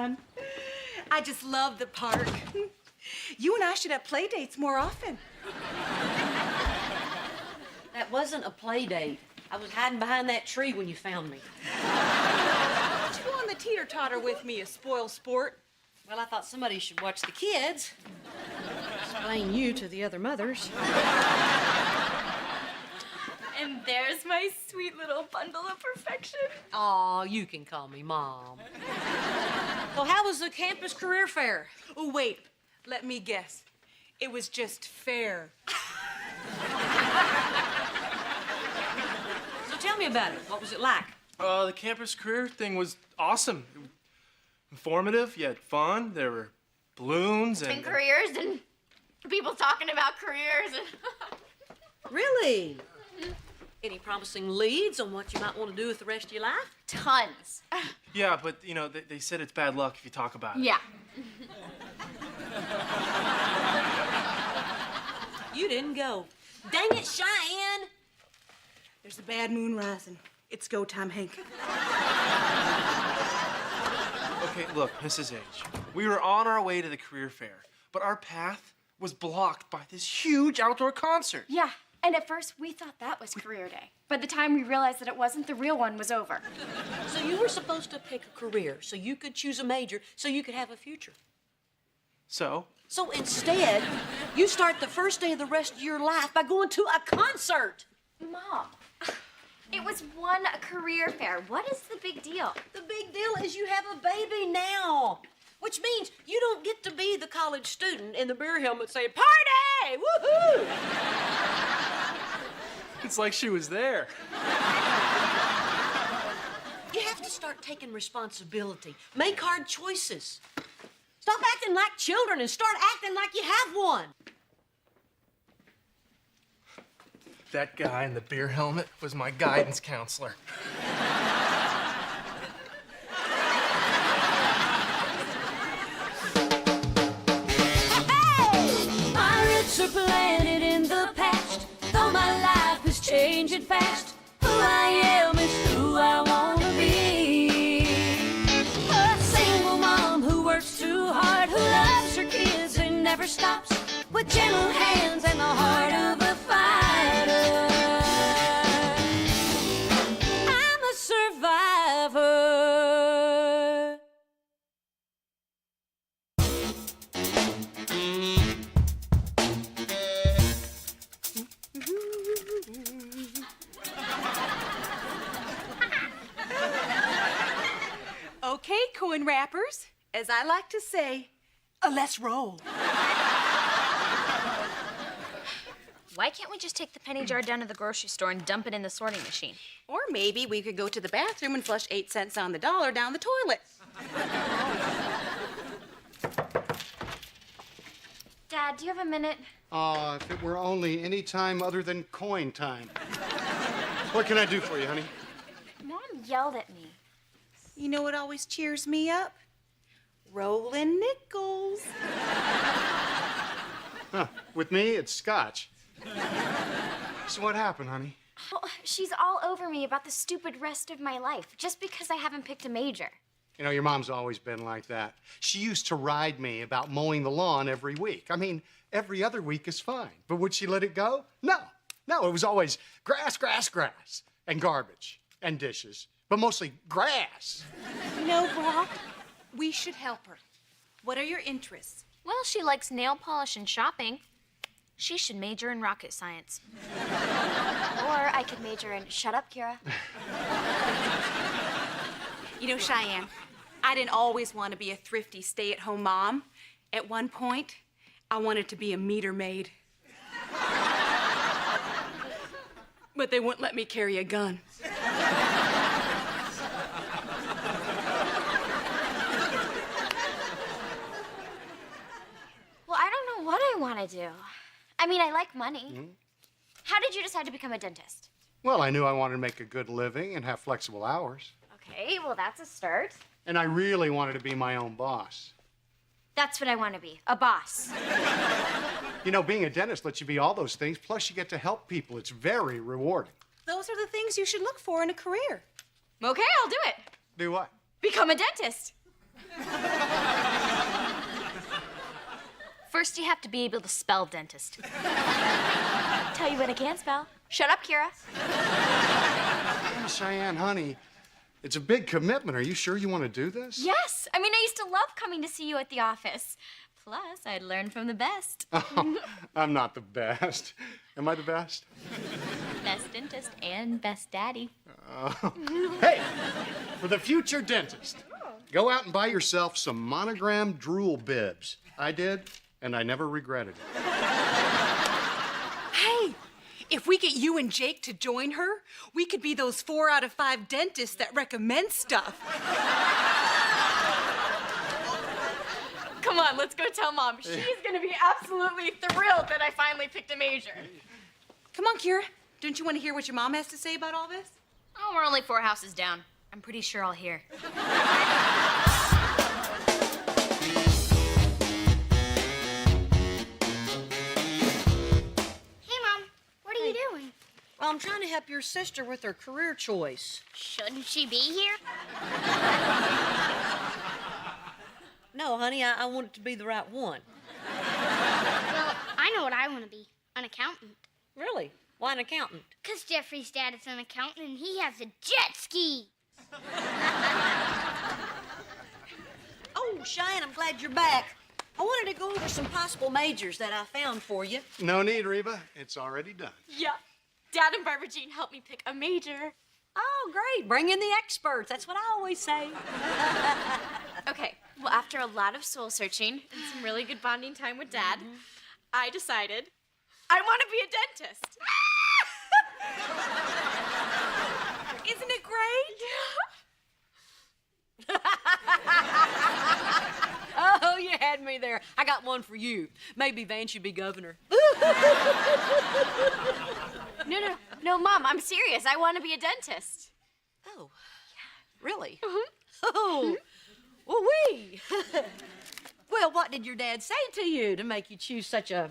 fun. I just love the park. You and I should have play dates more often. That wasn't a play date. I was hiding behind that tree when you found me. Why don't you go on the teeter-totter with me, you spoiled sport? Well, I thought somebody should watch the kids. Explain you to the other mothers. And there's my sweet little bundle of perfection. Aw, you can call me Mom. So how was the campus career fair? Oh, wait. Let me guess. It was just fair. So tell me about it. What was it like? The campus career thing was awesome. It was informative, yet fun. There were balloons And careers and people talking about careers. Really? Any promising leads on what you might want to do with the rest of your life? Tons. Yeah, but, you know, they said it's bad luck if you talk about it. Yeah. You didn't go. Dang it, Cheyenne! There's a bad moon rising. It's go time, Hank. Okay, look, Mrs. H, we were on our way to the career fair, but our path was blocked by this huge outdoor concert. Yeah, and at first we thought that was career day. By the time we realized that it wasn't, the real one was over. So you were supposed to pick a career so you could choose a major so you could have a future. So? So instead, you start the first day of the rest of your life by going to a concert. Mom, it was one career fair. What is the big deal? The big deal is you have a baby now, which means you don't get to be the college student in the beer helmet saying, "Party! Woohoo!" It's like she was there. You have to start taking responsibility. Make hard choices. Stop acting like children and start acting like you have one. That guy in the beer helmet was my guidance counselor. My roots are planted in the past, though my life is changing fast. Who I am is who I want to be. A single mom who works too hard, who loves her kids and never stops, with gentle hands and the heart of a fighter. I'm a survivor. Okay, coin wrappers. As I like to say, let's roll. Why can't we just take the penny jar down to the grocery store and dump it in the sorting machine? Or maybe we could go to the bathroom and flush 8 cents on the dollar down the toilet. Dad, do you have a minute? If it were only any time other than coin time. What can I do for you, honey? Mom yelled at me. You know what always cheers me up? Rolling nickels. Huh. With me, it's scotch. So what happened, honey? Oh, she's all over me about the stupid rest of my life, just because I haven't picked a major. You know, your mom's always been like that. She used to ride me about mowing the lawn every week. I mean, every other week is fine. But would she let it go? No. No, it was always grass, grass, grass, and garbage, and dishes, but mostly grass. You know, Brock, we should help her. What are your interests? Well, she likes nail polish and shopping. She should major in rocket science. Or I could major in shut up, Kira. You know, Cheyenne, I didn't always want to be a thrifty stay-at-home mom. At one point, I wanted to be a meter maid. But they wouldn't let me carry a gun. Well, I don't know what I want to do. I mean, I like money. How did you decide to become a dentist? Well, I knew I wanted to make a good living and have flexible hours. Okay, well, that's a start. And I really wanted to be my own boss. That's what I want to be, a boss. You know, being a dentist lets you be all those things, plus you get to help people. It's very rewarding. Those are the things you should look for in a career. Okay, I'll do it. Do what? Become a dentist. First, you have to be able to spell dentist. Tell you what I can spell. Shut up, Kira. Hey, Cheyenne, honey, it's a big commitment. Are you sure you want to do this? Yes. I mean, I used to love coming to see you at the office. Plus, I'd learn from the best. Oh, I'm not the best. Am I the best? Best dentist and best daddy. Hey, for the future dentist, go out and buy yourself some monogrammed drool bibs. I did, and I never regretted it. Hey, if we get you and Jake to join her, we could be those 4 out of 5 dentists that recommend stuff. Come on, let's go tell Mom. She's gonna be absolutely thrilled that I finally picked a major. Come on, Kira. Don't you want to hear what your mom has to say about all this? Oh, we're only 4 houses down. I'm pretty sure I'll hear. Hey, Mom, what are you doing? Well, I'm trying to help your sister with her career choice. Shouldn't she be here? No, honey, I want it to be the right one. Well, I know what I want to be, an accountant. Really? Why an accountant? Because Jeffrey's dad is an accountant and he has a jet ski. Oh, Cheyenne, I'm glad you're back. I wanted to go over some possible majors that I found for you. No need, Reba. It's already done. Yeah. Dad and Barbara Jean helped me pick a major. Oh, great. Bring in the experts. That's what I always say. Okay, well, after a lot of soul searching and some really good bonding time with Dad, I decided I want to be a dentist. Isn't it great? Oh, you had me there. I got one for you. Maybe Van should be governor. No, Mom, I'm serious. I want to be a dentist. Oh, really? Oh, well, well, what did your dad say to you to make you choose such a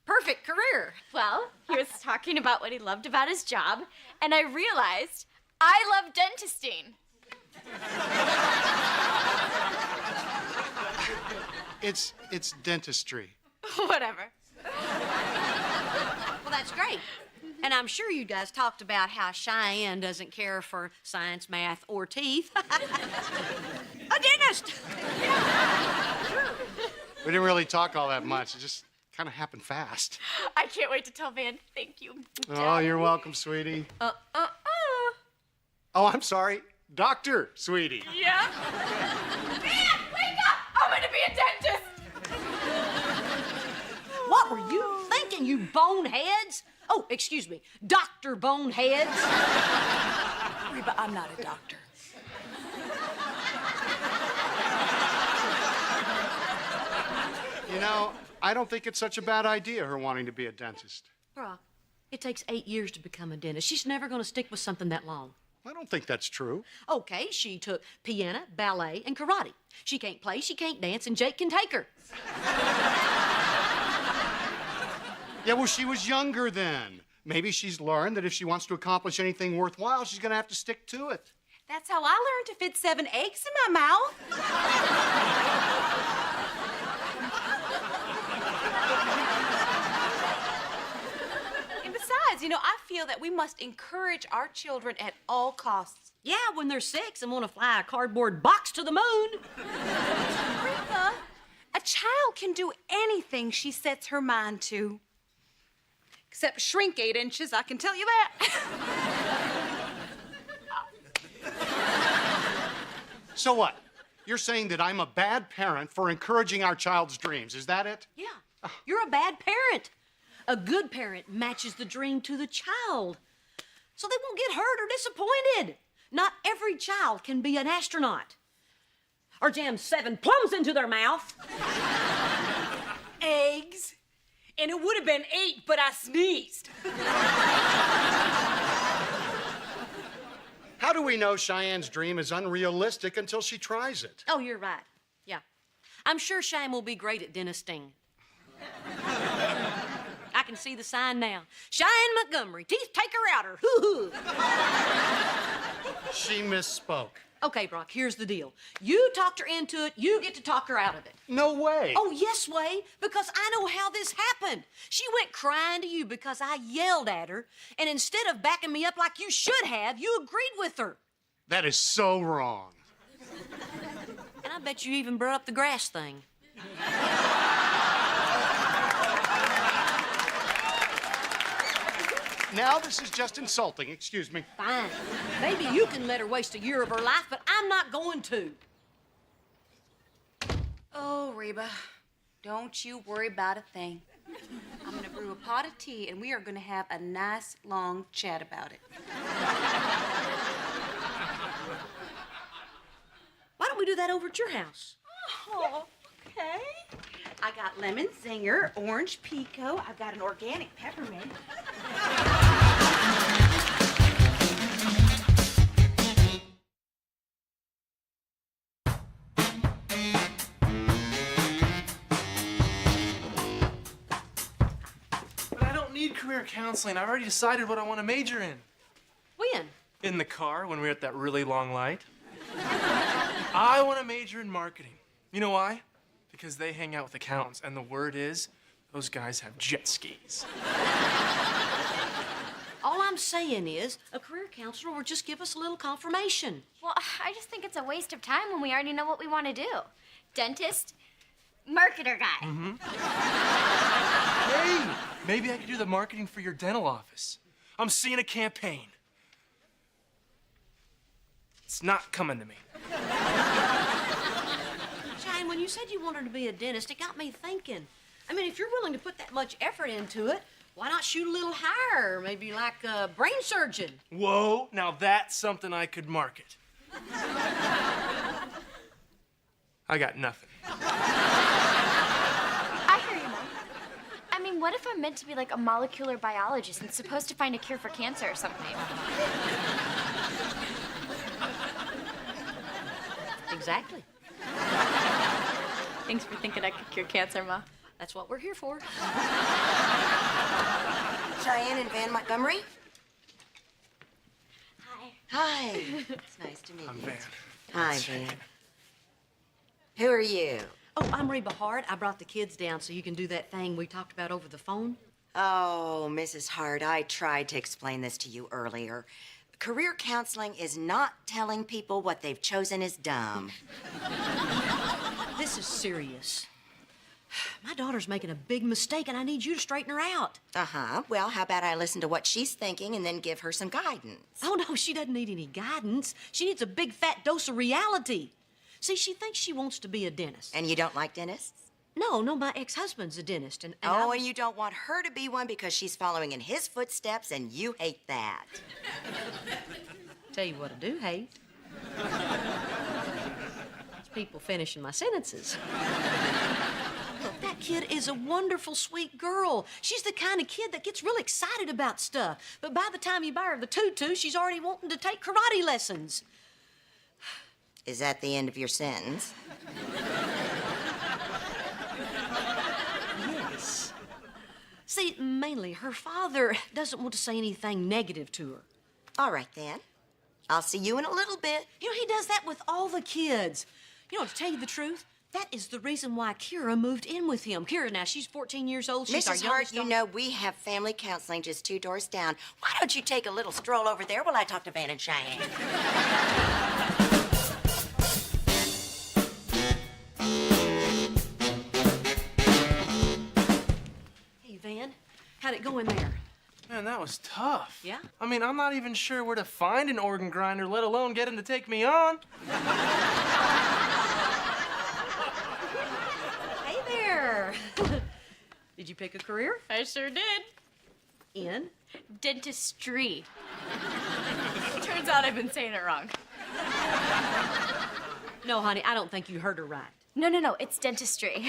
perfect career? Well, he was talking about what he loved about his job, and I realized I love dentisting. It's dentistry. Whatever. Well, that's great. And I'm sure you guys talked about how Cheyenne doesn't care for science, math, or teeth. A dentist! We didn't really talk all that much. It just kind of happened fast. I can't wait to tell Van thank you. Oh, you're welcome, sweetie. Oh, I'm sorry. Doctor, sweetie. Yeah? Van, wake up! I'm gonna be a dentist! What were you thinking, you boneheads? Oh, excuse me, Dr. Boneheads. Reba, I'm not a doctor. You know, I don't think it's such a bad idea, her wanting to be a dentist. Brock, it takes 8 years to become a dentist. She's never going to stick with something that long. I don't think that's true. Okay, she took piano, ballet, and karate. She can't play, she can't dance, and Jake can take her. Yeah, well, she was younger then. Maybe she's learned that if she wants to accomplish anything worthwhile, she's going to have to stick to it. That's how I learned to fit 7 eggs in my mouth. And besides, you know, I feel that we must encourage our children at all costs. Yeah, when they're 6 and want to fly a cardboard box to the moon. Reba, a child can do anything she sets her mind to. Except shrink 8 inches, I can tell you that. So what? You're saying that I'm a bad parent for encouraging our child's dreams. Is that it? Yeah, you're a bad parent. A good parent matches the dream to the child, so they won't get hurt or disappointed. Not every child can be an astronaut or jam 7 plums into their mouth. Eggs. And it would have been 8, but I sneezed. How do we know Cheyenne's dream is unrealistic until she tries it? Oh, you're right. Yeah. I'm sure Cheyenne will be great at dentisting. I can see the sign now. Cheyenne Montgomery, teeth taker outer. Hoo-hoo. She misspoke. Okay, Brock, here's the deal. You talked her into it, you get to talk her out of it. No way. Oh, yes, Way, because I know how this happened. She went crying to you because I yelled at her, and instead of backing me up like you should have, you agreed with her. That is so wrong. And I bet you even brought up the grass thing. Now this is just insulting. Excuse me. Fine. Maybe you can let her waste a year of her life, but I'm not going to. Oh, Reba, don't you worry about a thing. I'm gonna brew a pot of tea and we are gonna have a nice long chat about it. Why don't we do that over at your house? Oh, okay. I got lemon zinger, orange pico, I've got an organic peppermint. But I don't need career counseling. I've already decided what I want to major in. When? In the car when we were at that really long light. I want to major in marketing. You know why? Because they hang out with accountants, and the word is, those guys have jet skis. All I'm saying is, a career counselor will just give us a little confirmation. Well, I just think it's a waste of time when we already know what we want to do. Dentist, marketer guy. Hey, maybe I could do the marketing for your dental office. I'm seeing a campaign. It's not coming to me. Shane, when you said you wanted to be a dentist, it got me thinking. I mean, if you're willing to put that much effort into it, why not shoot a little higher? Maybe like a brain surgeon. Whoa, now that's something I could market. I got nothing. I hear you, Mom. I mean, what if I'm meant to be like a molecular biologist and supposed to find a cure for cancer or something? Exactly. Thanks for thinking I could cure cancer, Ma. That's what we're here for. Cheyenne and Van Montgomery? Hi. Hi. It's nice to meet I'm you. Van. Hi, Van. Who are you? Oh, I'm Reba Hart. I brought the kids down so you can do that thing we talked about over the phone. Oh, Mrs. Hart, I tried to explain this to you earlier. Career counseling is not telling people what they've chosen is dumb. This is serious. My daughter's making a big mistake, and I need you to straighten her out. Uh-huh. Well, how about I listen to what she's thinking and then give her some guidance? Oh, no, she doesn't need any guidance. She needs a big fat dose of reality. See, she thinks she wants to be a dentist. And you don't like dentists? No, my ex-husband's a dentist, and Oh, and you don't want her to be one because she's following in his footsteps, and you hate that. Tell you what I do hate. It's people finishing my sentences. Look, that kid is a wonderful, sweet girl. She's the kind of kid that gets real excited about stuff. But by the time you buy her the tutu, she's already wanting to take karate lessons. Is that the end of your sentence? Yes. See, mainly her father doesn't want to say anything negative to her. All right, then. I'll see you in a little bit. You know, he does that with all the kids. You know, to tell you the truth, that is the reason why Kira moved in with him. Kira, now, she's 14 years old. She's our Mrs. youngest Hart, you daughter. know we have family counseling just 2 doors down. Why don't you take a little stroll over there while I talk to Van and Cheyenne? Hey, Van, how'd it go in there? Man, that was tough. Yeah? I mean, I'm not even sure where to find an organ grinder, let alone get him to take me on. Hey there. Did you pick a career? I sure did. In? Dentistry. Turns out I've been saying it wrong. No, honey, I don't think you heard her right. No, it's dentistry.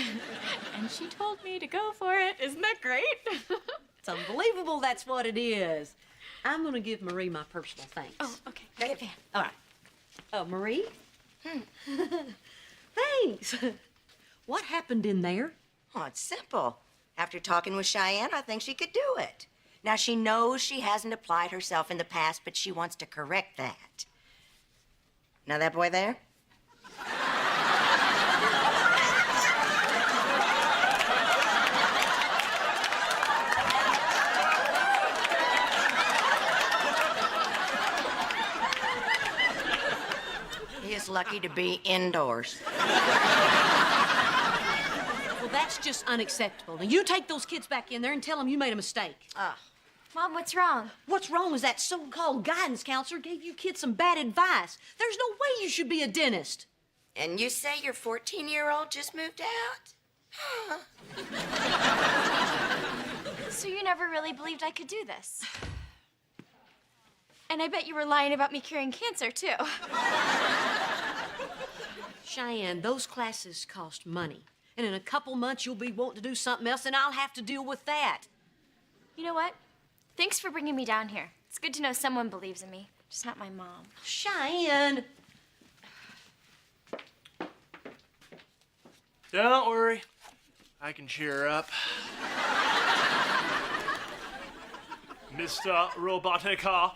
And she told me to go for it. Isn't that great? It's unbelievable that's what it is. I'm gonna give Marie my personal thanks. Oh, okay. Go ahead, Van. All right. Marie? Thanks. What happened in there? Oh, it's simple. After talking with Cheyenne, I think she could do it. Now, she knows she hasn't applied herself in the past, but she wants to correct that. Now that boy there? He is lucky to be indoors. Well, that's just unacceptable. Now, you take those kids back in there and tell them you made a mistake. Mom, what's wrong? What's wrong is that so-called guidance counselor gave you kids some bad advice. There's no way you should be a dentist. And you say your 14-year-old just moved out? So you never really believed I could do this? And I bet you were lying about me curing cancer, too. Cheyenne, those classes cost money. And in a couple months, you'll be wanting to do something else, and I'll have to deal with that. You know what? Thanks for bringing me down here. It's good to know someone believes in me, just not my mom. Cheyenne! Don't worry. I can cheer her up. Mr. Robotica.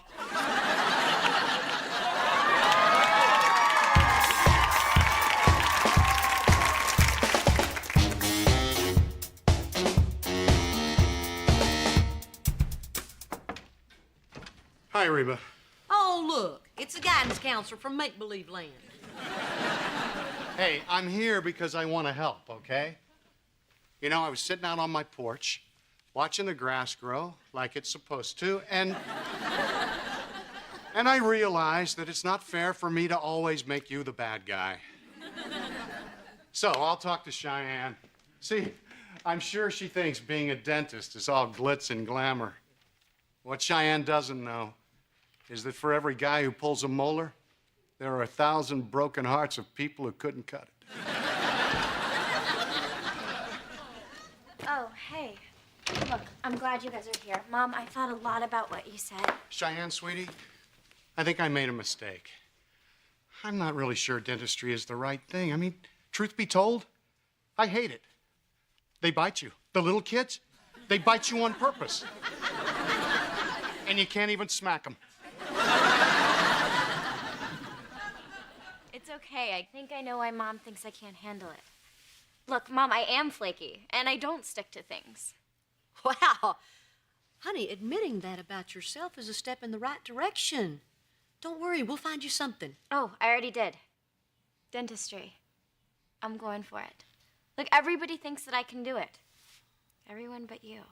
Hi, Reba. Oh, look, it's a guidance counselor from Make-Believe Land. Hey, I'm here because I want to help, okay? You know, I was sitting out on my porch, watching the grass grow like it's supposed to, and I realized that it's not fair for me to always make you the bad guy. So I'll talk to Cheyenne. See, I'm sure she thinks being a dentist is all glitz and glamour. What Cheyenne doesn't know is that for every guy who pulls a molar, there are 1,000 broken hearts of people who couldn't cut it. Oh, hey. Look, I'm glad you guys are here. Mom, I thought a lot about what you said. Cheyenne, sweetie, I think I made a mistake. I'm not really sure dentistry is the right thing. I mean, truth be told, I hate it. They bite you. The little kids, they bite you on purpose. And you can't even smack them. It's okay. I think I know why Mom thinks I can't handle it. Look, Mom, I am flaky, and I don't stick to things. Wow. Honey, admitting that about yourself is a step in the right direction. Don't worry, we'll find you something. Oh, I already did. Dentistry. I'm going for it. Look, everybody thinks that I can do it. Everyone but you.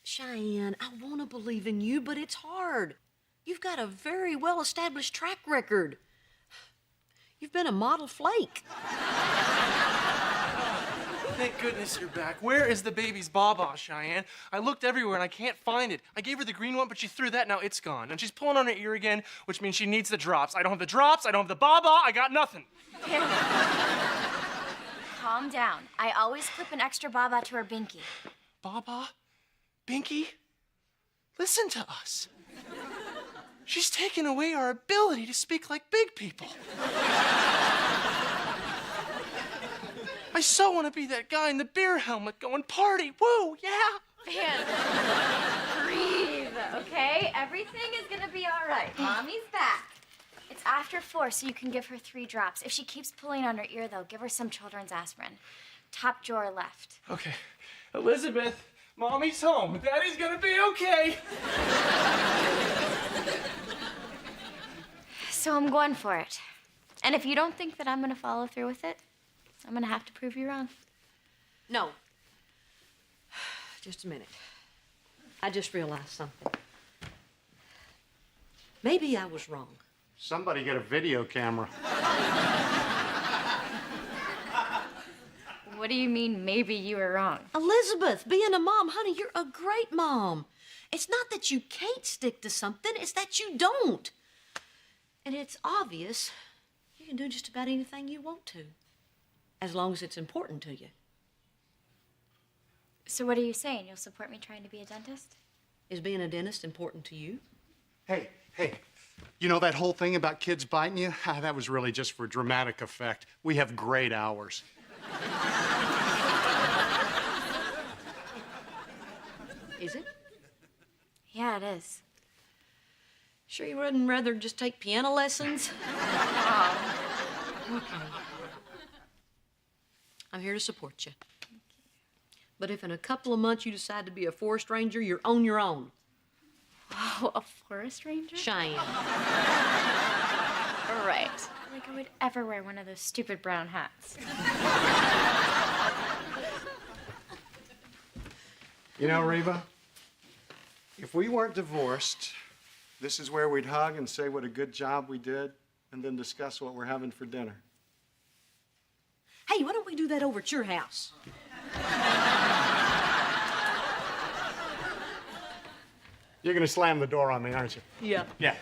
Cheyenne, I want to believe in you, but it's hard. You've got a very well-established track record. You've been a model flake. Thank goodness you're back. Where is the baby's baba, Cheyenne? I looked everywhere and I can't find it. I gave her the green one, but she threw that. Now it's gone. And she's pulling on her ear again, which means she needs the drops. I don't have the drops. I don't have the baba. I got nothing. Calm down. I always clip an extra baba to her binky. Baba? Binky? Listen to us. She's taken away our ability to speak like big people. I so want to be that guy in the beer helmet going, party, woo, yeah. Man, breathe, okay? Everything is gonna be all right. Mommy's back. It's after 4, so you can give her 3 drops. If she keeps pulling on her ear, though, give her some children's aspirin. Top drawer left. Okay. Elizabeth, Mommy's home. Daddy's gonna be okay. So I'm going for it. And if you don't think that I'm gonna follow through with it, I'm gonna have to prove you wrong. No. Just a minute. I just realized something. Maybe I was wrong. Somebody get a video camera. What do you mean, maybe you were wrong? Elizabeth, being a mom, honey, you're a great mom. It's not that you can't stick to something, it's that you don't. And it's obvious you can do just about anything you want to, as long as it's important to you. So what are you saying? You'll support me trying to be a dentist? Is being a dentist important to you? Hey, you know that whole thing about kids biting you? That was really just for dramatic effect. We have great hours. Is it? Yeah, it is. Sure you wouldn't rather just take piano lessons? Oh, Okay. I'm here to support you. But if in a couple of months you decide to be a forest ranger, you're on your own. Oh, a forest ranger? Cheyenne. Right. Like I would ever wear one of those stupid brown hats. You know, Reba, if we weren't divorced, this is where we'd hug and say what a good job we did, and then discuss what we're having for dinner. Hey, why don't we do that over at your house? You're gonna slam the door on me, aren't you? Yeah. Yeah.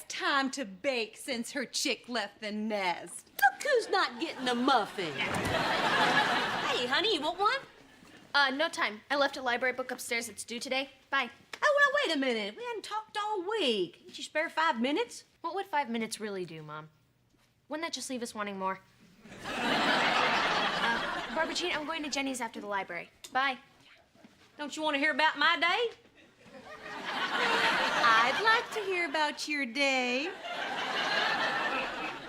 Time to bake since her chick left the nest. Look who's not getting a muffin. Hey, honey, you want one? No time. I left a library book upstairs. It's due today. Bye. Oh, well, wait a minute. We hadn't talked all week. Can't you spare 5 minutes? What would 5 minutes really do, Mom? Wouldn't that just leave us wanting more? Barbara Jean, I'm going to Jenny's after the library. Bye. Don't you want to hear about my day? I'd like to hear about your day.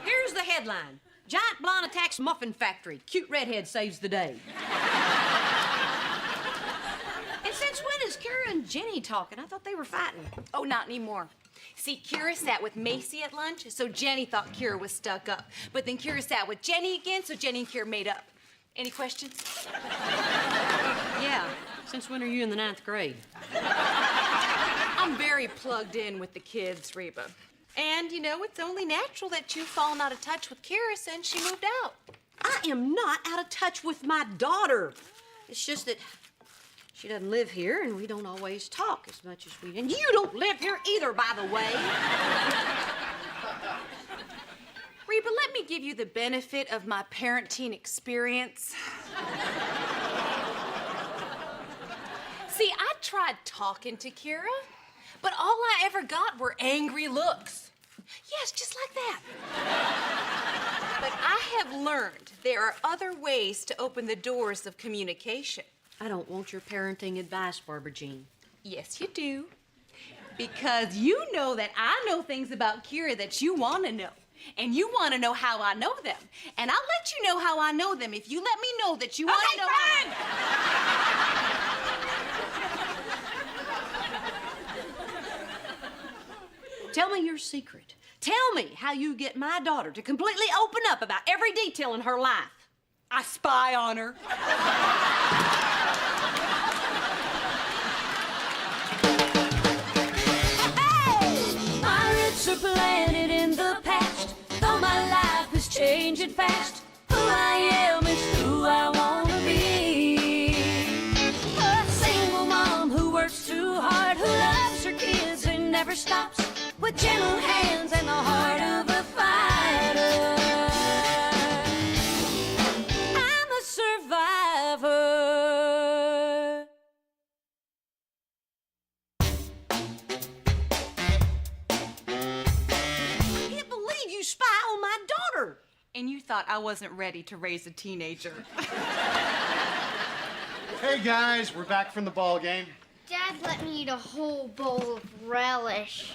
Here's the headline. Giant blonde attacks muffin factory. Cute redhead saves the day. And since when is Kira and Jenny talking? I thought they were fighting. Oh, not anymore. See, Kira sat with Macy at lunch, so Jenny thought Kira was stuck up. But then Kira sat with Jenny again, so Jenny and Kira made up. Any questions? Yeah. Since when are you in the 9th grade? I'm very plugged in with the kids, Reba. And, you know, it's only natural that you've fallen out of touch with Kira since she moved out. I am not out of touch with my daughter. It's just that she doesn't live here, and we don't always talk as much as we... And you don't live here either, by the way. Reba, let me give you the benefit of my parenting experience. See, I tried talking to Kira, but all I ever got were angry looks. Yes, just like that. But I have learned there are other ways to open the doors of communication. I don't want your parenting advice, Barbara Jean. Yes, you do. Because you know that I know things about Kira that you want to know. And you want to know how I know them. And I'll let you know how I know them if you let me know that you want to know. Tell me your secret. Tell me how you get my daughter to completely open up about every detail in her life. I spy on her. Pirates are planted in the past, though my life is changing fast. Who I am is who I wanna be. A single mom who works too hard, who loves her kids and never stops, with gentle hands and the heart of a fighter. I'm a survivor. I can't believe you spy on my daughter. And you thought I wasn't ready to raise a teenager. Hey, guys, we're back from the ball game. Dad let me eat a whole bowl of relish.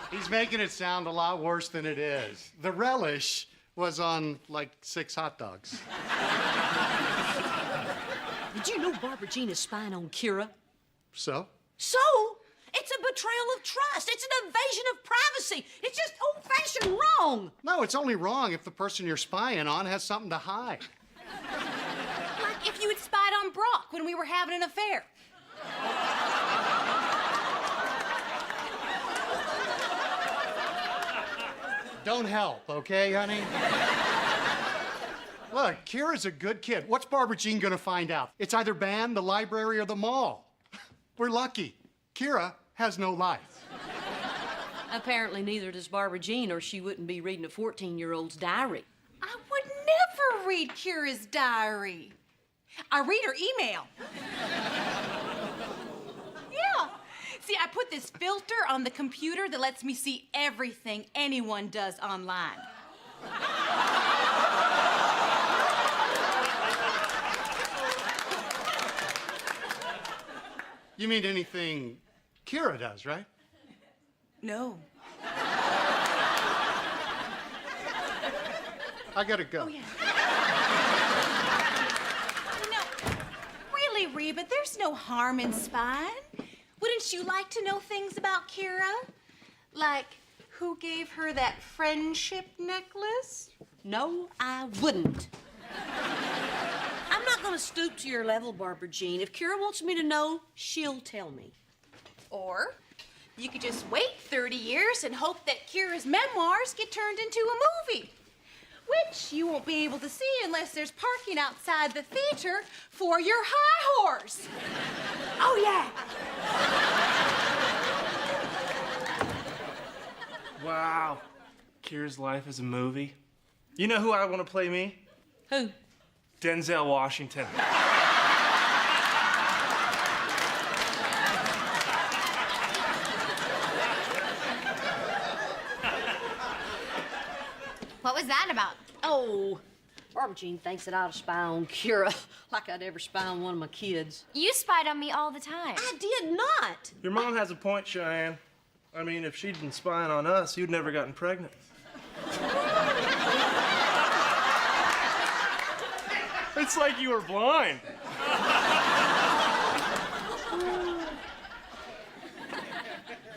He's making it sound a lot worse than it is. The relish was on, like, 6 hot dogs. Did you know Barbara Jean is spying on Kira? So? So? It's a betrayal of trust. It's an invasion of privacy. It's just old-fashioned wrong. No, it's only wrong if the person you're spying on has something to hide. Like if you had spied on Brock when we were having an affair. Don't help, okay, honey? Look, Kira's a good kid. What's Barbara Jean gonna find out? It's either band, the library, or the mall. We're lucky. Kira has no life. Apparently neither does Barbara Jean, or she wouldn't be reading a 14-year-old's diary. I would never read Kira's diary. I read her email. Yeah. See, I put this filter on the computer that lets me see everything anyone does online. You mean anything Kira does, right? No. I gotta go. Oh, yeah. You know, really, Reba, there's no harm in spying. Wouldn't you like to know things about Kira? Like, who gave her that friendship necklace? No, I wouldn't. I'm not gonna stoop to your level, Barbara Jean. If Kira wants me to know, she'll tell me. Or you could just wait 30 years and hope that Kira's memoirs get turned into a movie, which you won't be able to see unless there's parking outside the theater for your high horse. Oh, yeah. Wow. Kira's life is a movie. You know who I want to play me? Who? Denzel Washington. What was that about? Oh, Barbara Jean thinks that I ought to spy on Kira like I'd ever spy on one of my kids. You spied on me all the time. I did not. Your mom has a point, Cheyenne. I mean, if she'd been spying on us, you'd never gotten pregnant. It's like you were blind.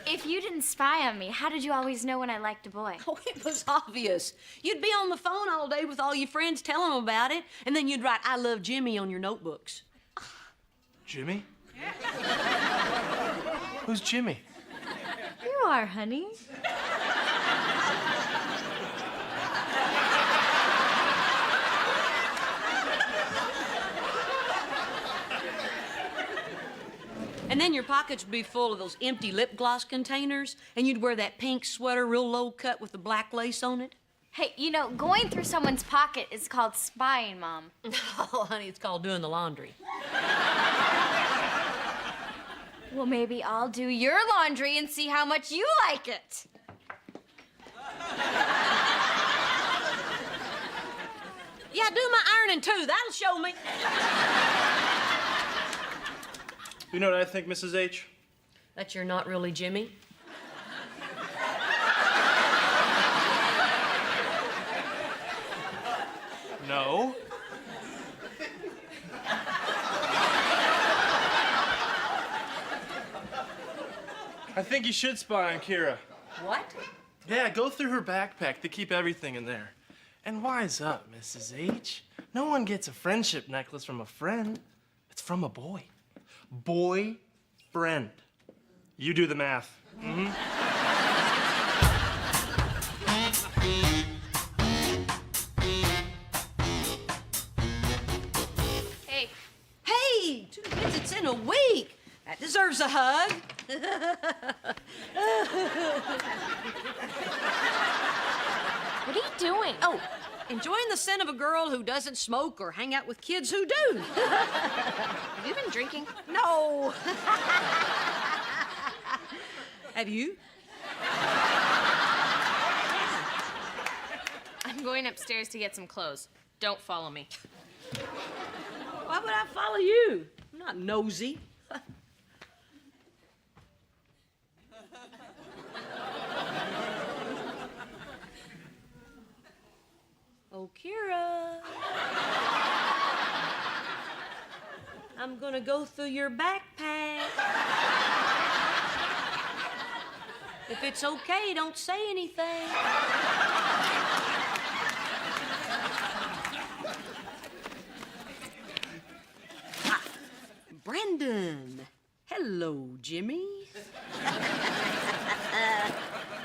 If you didn't spy on me, how did you always know when I liked a boy? Oh, it was obvious. You'd be on the phone all day with all your friends telling them about it, and then you'd write, "I love Jimmy" on your notebooks. Jimmy? Who's Jimmy? You are, honey. And then your pockets would be full of those empty lip gloss containers, and you'd wear that pink sweater real low cut with the black lace on it. Hey, you know, going through someone's pocket is called spying, Mom. Oh, honey, it's called doing the laundry. Well, maybe I'll do your laundry and see how much you like it. Yeah, do my ironing too. That'll show me. You know what I think, Mrs. H? That you're not really Jimmy. No. I think you should spy on Kira. What? Yeah, go through her backpack to keep everything in there. And wise up, Mrs. H. No one gets a friendship necklace from a friend. It's from a boy. Boy friend. You do the math. Mm-hmm. Hey. Hey, 2 visits in a week. That deserves a hug. What are you doing? Oh, enjoying the scent of a girl who doesn't smoke or hang out with kids who do. Have you been drinking? No. Have you? I'm going upstairs to get some clothes. Don't follow me. Why would I follow you? I'm not nosy. Oh, Kira. I'm gonna go through your backpack. If it's okay, don't say anything. Brandon. Hello, Jimmy.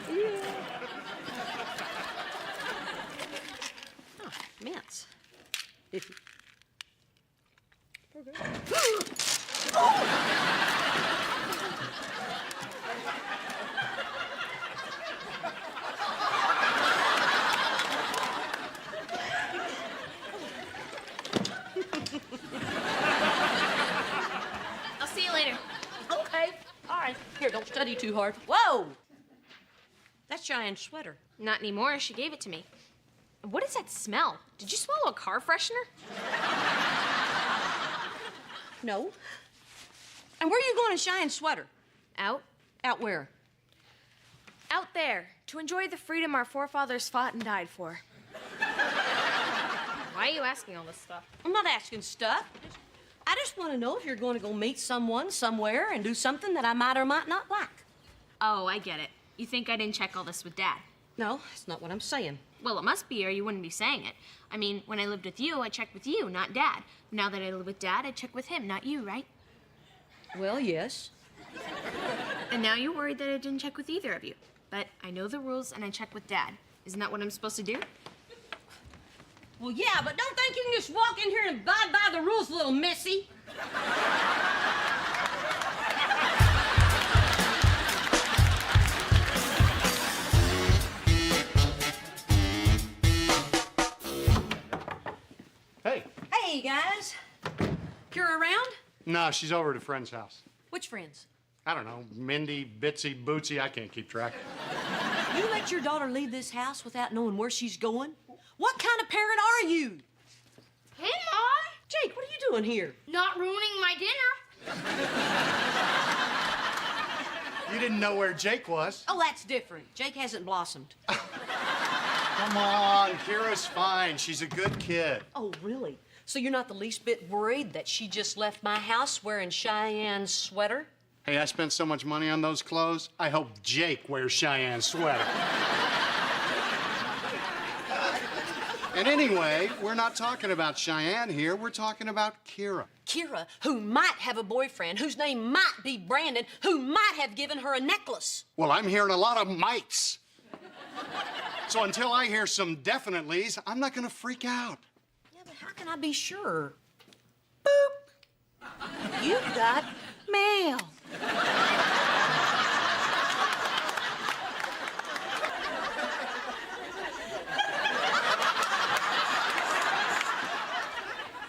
Yeah. mints. I'll see you later. Okay, all right. Here, don't study too hard. Whoa! That's Cheyenne's sweater. Not anymore. She gave it to me. What is that smell? Did you swallow a car freshener? No. And where are you going in Cheyenne's sweater? Out. Out where? Out there. To enjoy the freedom our forefathers fought and died for. Why are you asking all this stuff? I'm not asking stuff. I just want to know if you're going to go meet someone somewhere and do something that I might or might not like. Oh, I get it. You think I didn't check all this with Dad? No, that's not what I'm saying. Well, it must be, or you wouldn't be saying it. I mean, when I lived with you, I checked with you, not Dad. Now that I live with Dad, I check with him, not you, right? Well, yes. And now you're worried that I didn't check with either of you. But I know the rules, and I check with Dad. Isn't that what I'm supposed to do? Well, yeah, but don't think you can just walk in here and abide by the rules, little missy. Hey. Hey, guys. Kira around? No, she's over at a friend's house. Which friends? I don't know, Mindy, Bitsy, Bootsy, I can't keep track. You let your daughter leave this house without knowing where she's going? What kind of parent are you? Hey, Mom! Jake, what are you doing here? Not ruining my dinner. You didn't know where Jake was. Oh, that's different. Jake hasn't blossomed. Come on, Kira's fine. She's a good kid. Oh, really? So you're not the least bit worried that she just left my house wearing Cheyenne's sweater? Hey, I spent so much money on those clothes. I hope Jake wears Cheyenne's sweater. And anyway, we're not talking about Cheyenne here. We're talking about Kira. Kira, who might have a boyfriend, whose name might be Brandon, who might have given her a necklace. Well, I'm hearing a lot of mights. So until I hear some definitely's, I'm not gonna freak out. Yeah, but how can I be sure? Boop. You've got mail.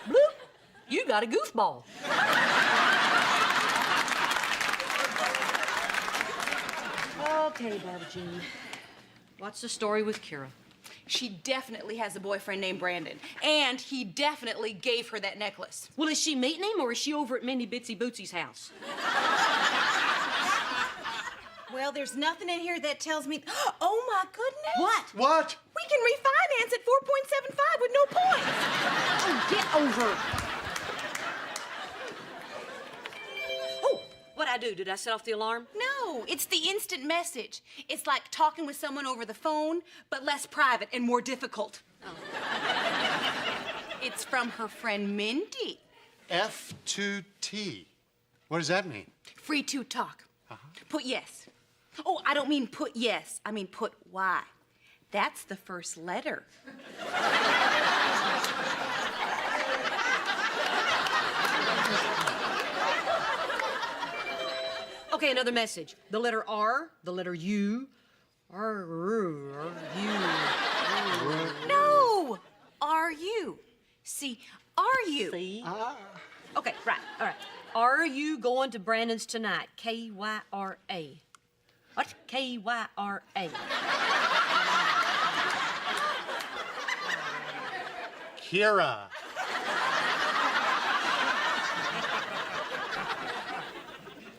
Bloop. You got a goofball. Okay, Barbara Jean. What's the story with Kira? She definitely has a boyfriend named Brandon, and he definitely gave her that necklace. Well, is she meeting him, or is she over at Mindy Bitsy Bootsy's house? Well, there's nothing in here that tells me. Oh my goodness! What? What? We can refinance at 4.75 with no points. Oh, get over. Oh, what'd I do? Did I set off the alarm? No, it's the instant message. It's like talking with someone over the phone, but less private and more difficult. Oh. It's from her friend Mindy. F2T. What does that mean? Free to talk. Put yes. Oh, I don't mean put yes. I mean put Y. That's the first letter. Okay, another message. The letter R, the letter U. R, U. No! Are you? See, are you? See? Okay, right, all right. Are you going to Brandon's tonight? K-Y-R-A. What? K-Y-R-A. Kira.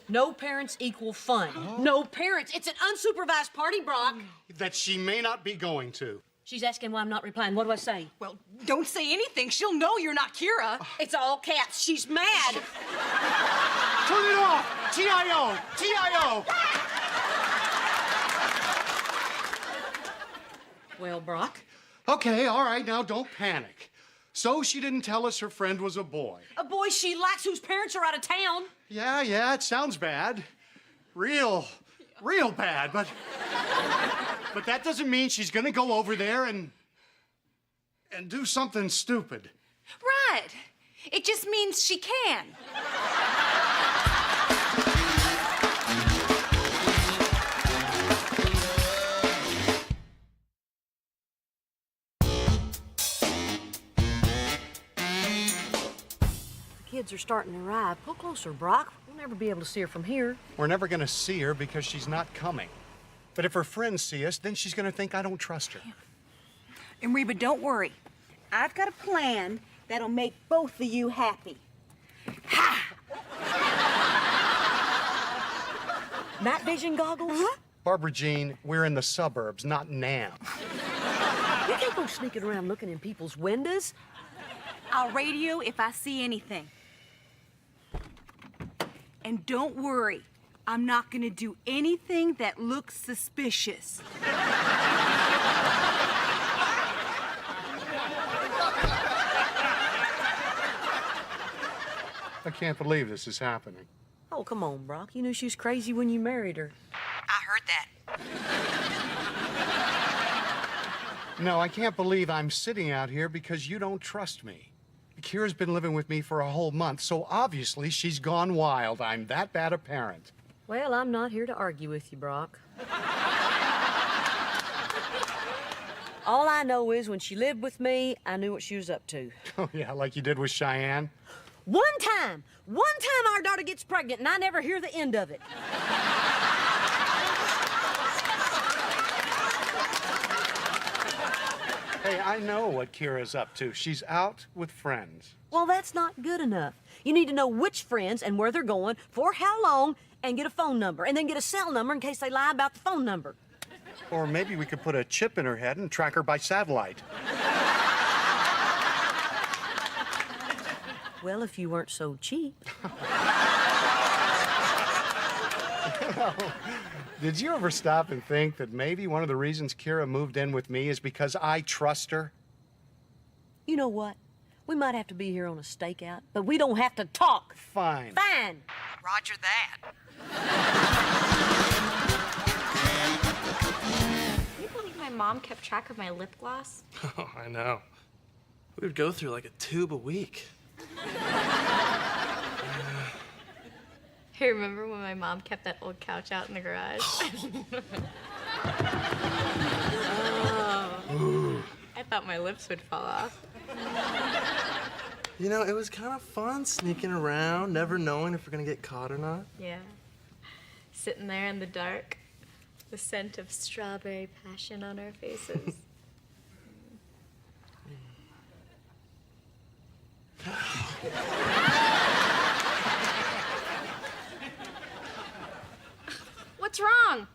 No parents equal fun. No parents. It's an unsupervised party, Brock. That she may not be going to. She's asking why I'm not replying. What do I say? Well, don't say anything. She'll know you're not Kira. It's all caps. She's mad. Turn it off! T-I-O! T-I-O! Well, Brock. Okay, all right, now don't panic. So she didn't tell us her friend was a boy. A boy she likes whose parents are out of town. Yeah, it sounds bad. Real bad, but that doesn't mean she's gonna go over there and And do something stupid. Right. It just means she can. Kids are starting to arrive. Pull closer, Brock. We'll never be able to see her from here. We're never gonna see her because she's not coming. But if her friends see us, then she's gonna think I don't trust her. And Reba, don't worry. I've got a plan that'll make both of you happy. Night vision goggles? Barbara Jean, we're in the suburbs, not Nam. You can't go sneaking around looking in people's windows. I'll radio if I see anything. And don't worry, I'm not gonna do anything that looks suspicious. I can't believe this is happening. Oh, come on, Brock. You knew she was crazy when you married her. I heard that. No, I can't believe I'm sitting out here because you don't trust me. Kira's been living with me for a whole month, so obviously she's gone wild. I'm that bad a parent. Well, I'm not here to argue with you, Brock. All I know is when she lived with me, I knew what she was up to. Oh, yeah, like you did with Cheyenne? One time our daughter gets pregnant and I never hear the end of it. Hey, I know what Kira's up to. She's out with friends. Well, that's not good enough. You need to know which friends and where they're going, for how long, and get a phone number, and then get a cell number in case they lie about the phone number. Or maybe we could put a chip in her head and track her by satellite. Well, if you weren't so cheap. Did you ever stop and think that maybe one of the reasons Kira moved in with me is because I trust her? You know what? We might have to be here on a stakeout, but we don't have to talk. Fine. Fine. Roger that. Can you believe my mom kept track of my lip gloss? Oh, I know. We would go through like a tube a week. Hey, remember when my mom kept that old couch out in the garage? Oh. I thought my lips would fall off. You know, it was kind of fun sneaking around, never knowing if we're gonna get caught or not. Yeah. Sitting there in the dark, the scent of strawberry passion on our faces. What's wrong?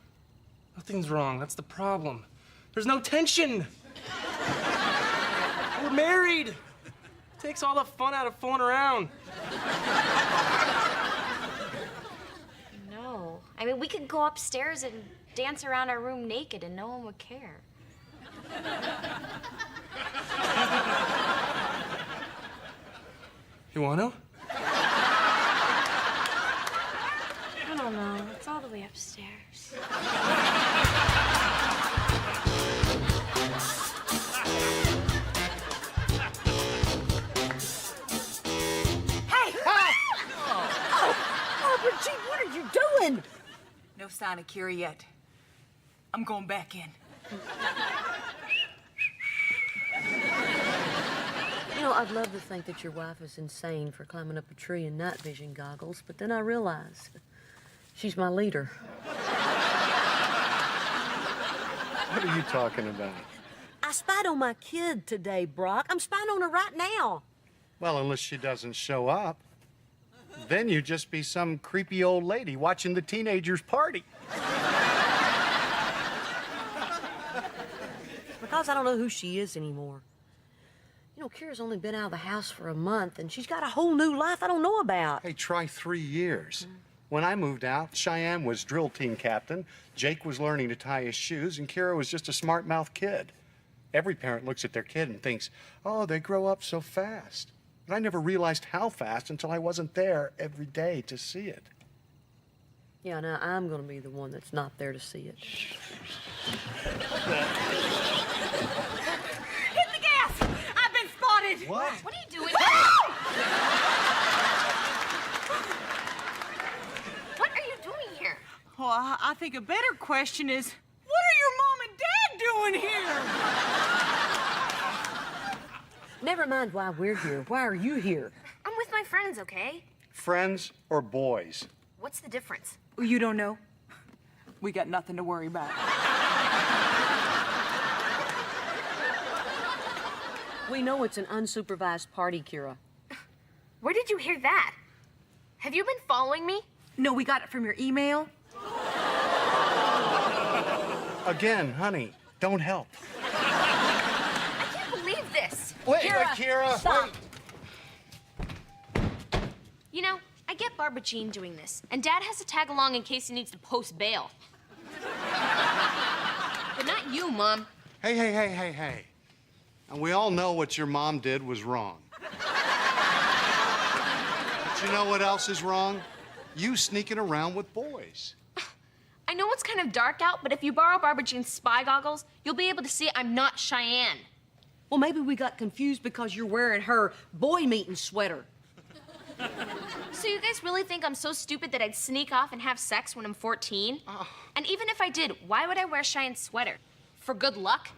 Nothing's wrong. That's the problem. There's no tension. We're married. It takes all the fun out of fooling around. No. I mean, we could go upstairs and dance around our room naked and no one would care. You want to? I don't know. It's all the way upstairs. Barbara Jean, what are you doing? No sign of Kira yet. I'm going back in. You know, I'd love to think that your wife is insane for climbing up a tree in night vision goggles, but then I realize she's my leader. What are you talking about? I spied on my kid today, Brock. I'm spying on her right now. Well, unless she doesn't show up. Then you'd just be some creepy old lady watching the teenagers party. Because I don't know who she is anymore. You know, Kira's only been out of the house for a month, and she's got a whole new life I don't know about. Hey, try 3 years. When I moved out, Cheyenne was drill team captain, Jake was learning to tie his shoes, and Kira was just a smart-mouthed kid. Every parent looks at their kid and thinks, oh, they grow up so fast. But I never realized how fast until I wasn't there every day to see it. Yeah, now I'm gonna be the one that's not there to see it. Hit the gas! What are you doing? What are you doing here? Well, I think a better question is, what are your mom and dad doing here? Never mind why we're here. Why are you here? I'm with my friends, okay? Friends or boys? What's the difference? You don't know? We got nothing to worry about. We know it's an unsupervised party, Kira. Where did you hear that? Have you been following me? No, we got it from your email. Again, honey, don't help. I can't believe this. Wait, Kira, stop. You know, I get Barbara Jean doing this, and Dad has to tag along in case he needs to post bail. But not you, Mom. Hey. And we all know what your mom did was wrong. But you know what else is wrong? You sneaking around with boys. I know it's kind of dark out, but if you borrow Barbara Jean's spy goggles, you'll be able to see I'm not Cheyenne. Well, maybe we got confused because you're wearing her boy meeting sweater. So you guys really think I'm so stupid that I'd sneak off and have sex when I'm 14? And even if I did, why would I wear Cheyenne's sweater? For good luck?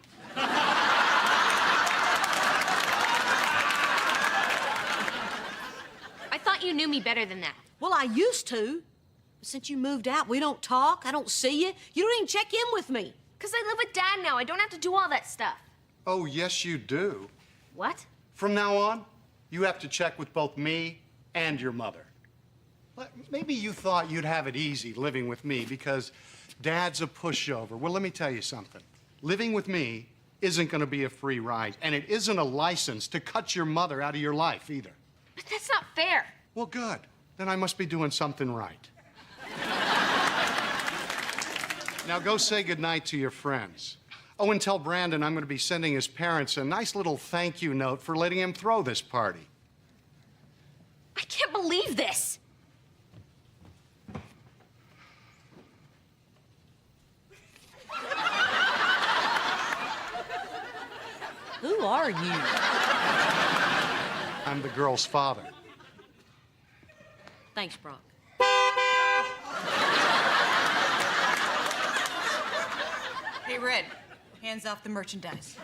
I thought you knew me better than that. Well, I used to. Since you moved out, we don't talk. I don't see you. You don't even check in with me. Because I live with Dad now. I don't have to do all that stuff. Oh, yes, you do. What? From now on, you have to check with both me and your mother. Maybe you thought you'd have it easy living with me because Dad's a pushover. Well, let me tell you something. Living with me isn't going to be a free ride, and it isn't a license to cut your mother out of your life either. But that's not fair. Well, good. Then I must be doing something right. Now go say goodnight to your friends. Oh, and tell Brandon I'm going to be sending his parents a nice little thank you note for letting him throw this party. I can't believe this. Who are you? I'm the girl's father. Thanks, Brock. Hey, Red, hands off the merchandise.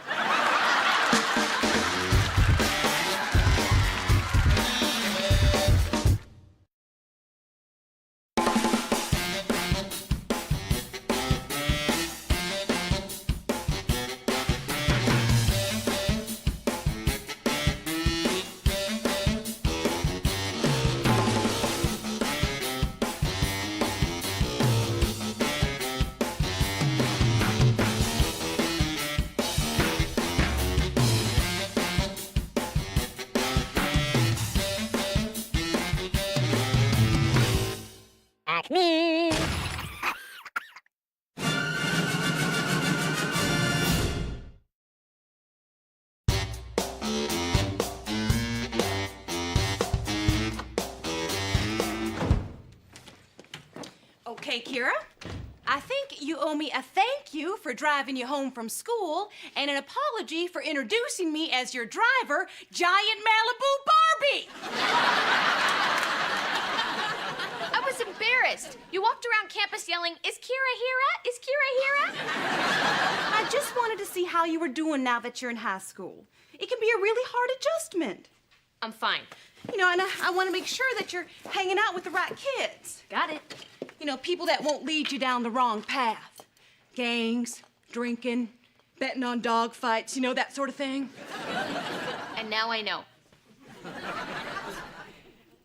Okay, Kira, I think you owe me a thank you for driving you home from school and an apology for introducing me as your driver, Giant Malibu Barbie. I was embarrassed. You walked around campus yelling, "Is Kira here? Is Kira here?" I just wanted to see how you were doing now that you're in high school. It can be a really hard adjustment. I'm fine. You know, and I want to make sure that you're hanging out with the right kids. Got it. You know, people that won't lead you down the wrong path. Gangs, drinking, betting on dog fights, you know, that sort of thing. And now I know.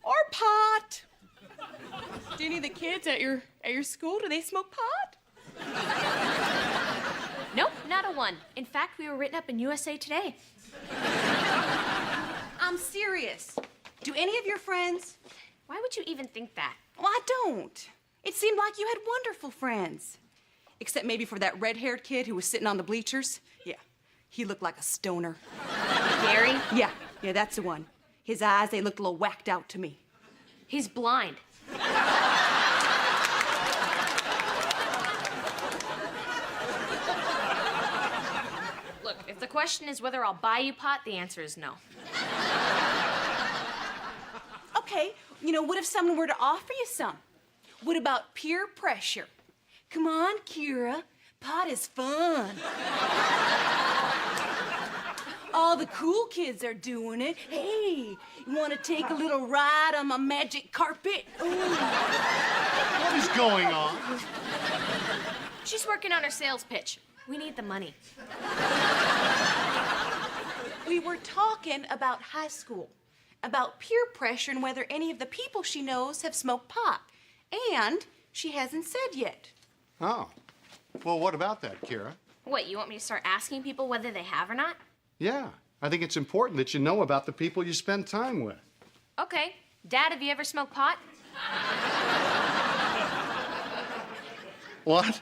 Or pot. Do any of the kids at your school, do they smoke pot? Nope, not a one. In fact, we were written up in USA Today. I'm serious. Do any of your friends? Why would you even think that? Well, I don't. It seemed like you had wonderful friends. Except maybe for that red-haired kid who was sitting on the bleachers. Yeah, he looked like a stoner. Gary? Yeah, that's the one. His eyes, they looked a little whacked out to me. He's blind. Look, if the question is whether I'll buy you pot, the answer is no. Okay, what if someone were to offer you some? What about peer pressure? Come on, Kira. Pot is fun. All the cool kids are doing it. Hey, you want to take a little ride on my magic carpet? Ooh. What is going on? She's working on her sales pitch. We need the money. We were talking about high school, about peer pressure and whether any of the people she knows have smoked pot. And she hasn't said yet. Oh. Well, what about that, Kira? What, you want me to start asking people whether they have or not? Yeah, I think it's important that you know about the people you spend time with. Okay. Dad, have you ever smoked pot? What?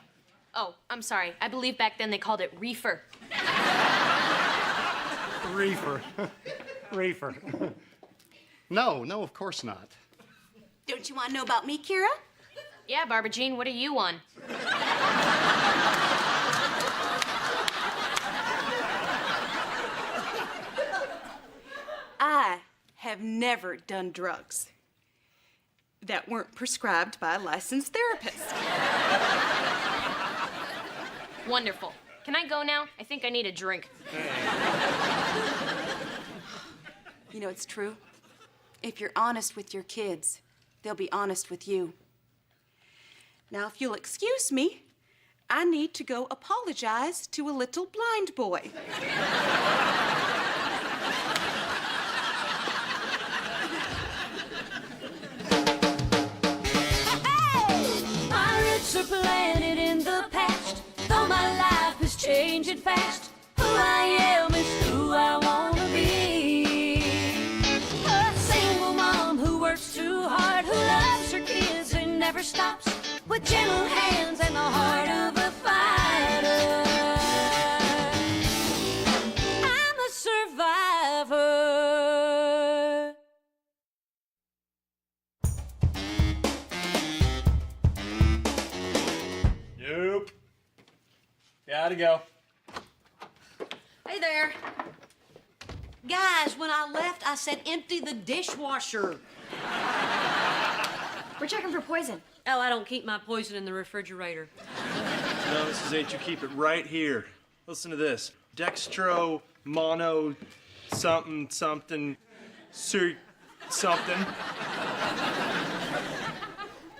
Oh, I'm sorry. I believe back then they called it reefer. Reefer. Reefer. No, of course not. Don't you want to know about me, Kira? Yeah, Barbara Jean, what are you on? I have never done drugs that weren't prescribed by a licensed therapist. Wonderful. Can I go now? I think I need a drink. It's true. If you're honest with your kids, they'll be honest with you. Now, if you'll excuse me, I need to go apologize to a little blind boy. My roots are planted in the past, though my life is changing fast. Who I am is who I wanna be. A single mom who works too hard, who loves her kids and never stops, with gentle hands and the heart of a fighter. I'm a survivor. Nope. Gotta go. Hey there. Guys, when I left, I said empty the dishwasher. We're checking for poison. Oh, I don't keep my poison in the refrigerator. No, Mrs. H, you keep it right here. Listen to this. Dextro, mono, something, something, something.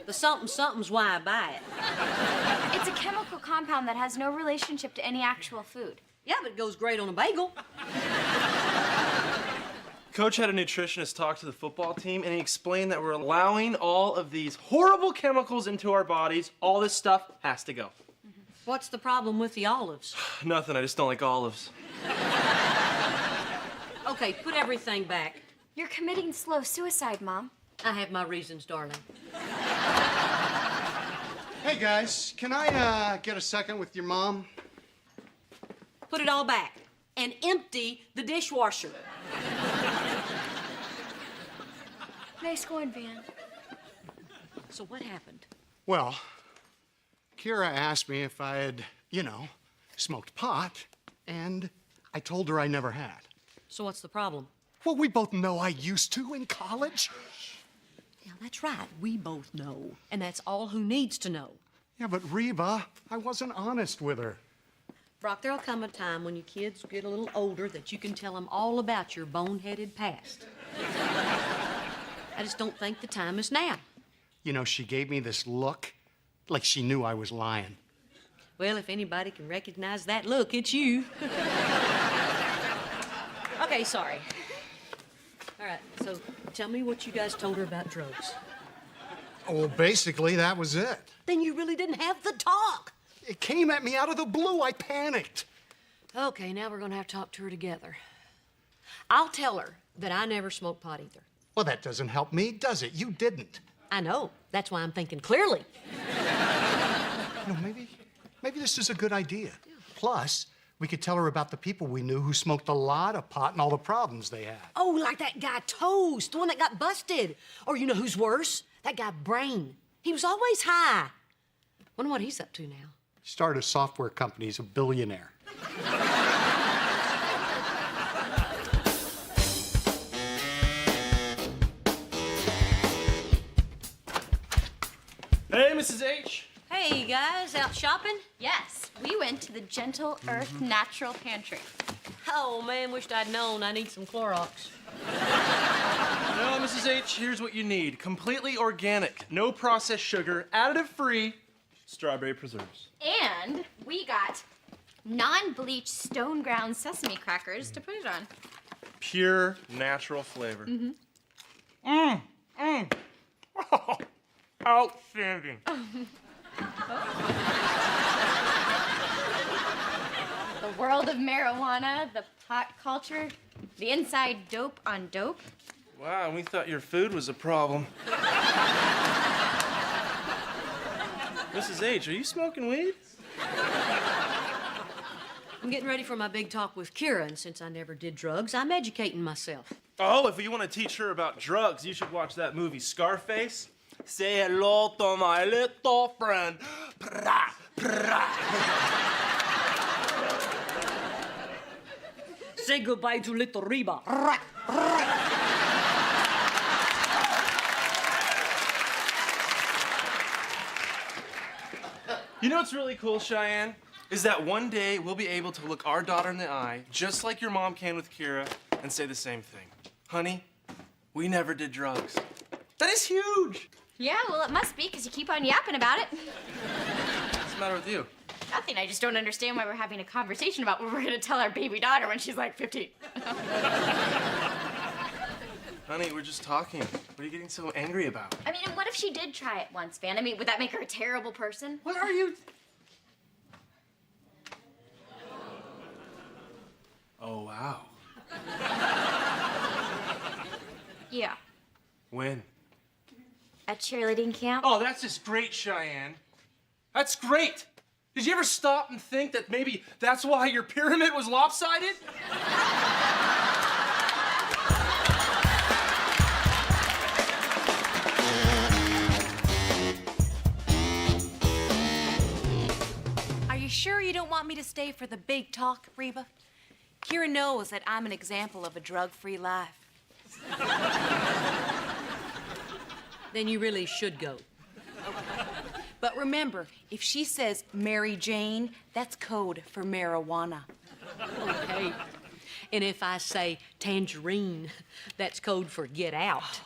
The something's why I buy it. It's a chemical compound that has no relationship to any actual food. Yeah, but it goes great on a bagel. Coach had a nutritionist talk to the football team, and he explained that we're allowing all of these horrible chemicals into our bodies. All this stuff has to go. What's the problem with the olives? Nothing, I just don't like olives. Okay, put everything back. You're committing slow suicide, Mom. I have my reasons, darling. Hey, guys, can I get a second with your mom? Put it all back and empty the dishwasher. Nice going, Van. So what happened? Well, Kira asked me if I had, smoked pot, and I told her I never had. So what's the problem? Well, we both know I used to in college. Yeah, that's right. We both know. And that's all who needs to know. Yeah, but Reba, I wasn't honest with her. Brock, there'll come a time when your kids get a little older that you can tell them all about your boneheaded past. I just don't think the time is now. She gave me this look like she knew I was lying. Well, if anybody can recognize that look, it's you. Okay, sorry. All right, so tell me what you guys told her about drugs. Well, basically, that was it. Then you really didn't have the talk. It came at me out of the blue. I panicked. Okay, now we're gonna have to talk to her together. I'll tell her that I never smoked pot either. Well, that doesn't help me, does it? You didn't. I know. That's why I'm thinking clearly. Maybe this is a good idea. Plus, we could tell her about the people we knew who smoked a lot of pot and all the problems they had. Oh, like that guy Toast, the one that got busted. Or you know who's worse? That guy Brain. He was always high. Wonder what he's up to now. He started a software company. He's a billionaire. Mrs. H. Hey, guys, out shopping? Yes, we went to the Gentle Earth Natural Pantry. Oh, man, wished I'd known. I need some Clorox. No, Mrs. H, here's what you need. Completely organic, no processed sugar, additive-free, strawberry preserves. And we got non-bleached stone ground sesame crackers to put it on. Pure, natural flavor. Oh, outstanding. The world of marijuana, the pot culture, the inside dope on dope. Wow, we thought your food was a problem. Mrs. H, are you smoking weed? I'm getting ready for my big talk with Kira, and since I never did drugs, I'm educating myself. Oh, if you want to teach her about drugs, you should watch that movie Scarface. Say hello to my little friend. Pra, pra. Say goodbye to little Reba. You know what's really cool, Cheyenne? Is that one day we'll be able to look our daughter in the eye, just like your mom can with Kira, and say the same thing. Honey, we never did drugs. That is huge. Yeah, well, it must be, because you keep on yapping about it. What's the matter with you? Nothing, I just don't understand why we're having a conversation about what we're going to tell our baby daughter when she's like 15. Honey, we're just talking. What are you getting so angry about? I mean, what if she did try it once, Van? I mean, would that make her a terrible person? What are you... Oh, wow. Yeah. When? At cheerleading camp? Oh, that's just great, Cheyenne. That's great. Did you ever stop and think that maybe that's why your pyramid was lopsided? Are you sure you don't want me to stay for the big talk, Reba? Kira knows that I'm an example of a drug-free life. Then you really should go. But remember, if she says Mary Jane, that's code for marijuana. Okay. And if I say tangerine, that's code for get out.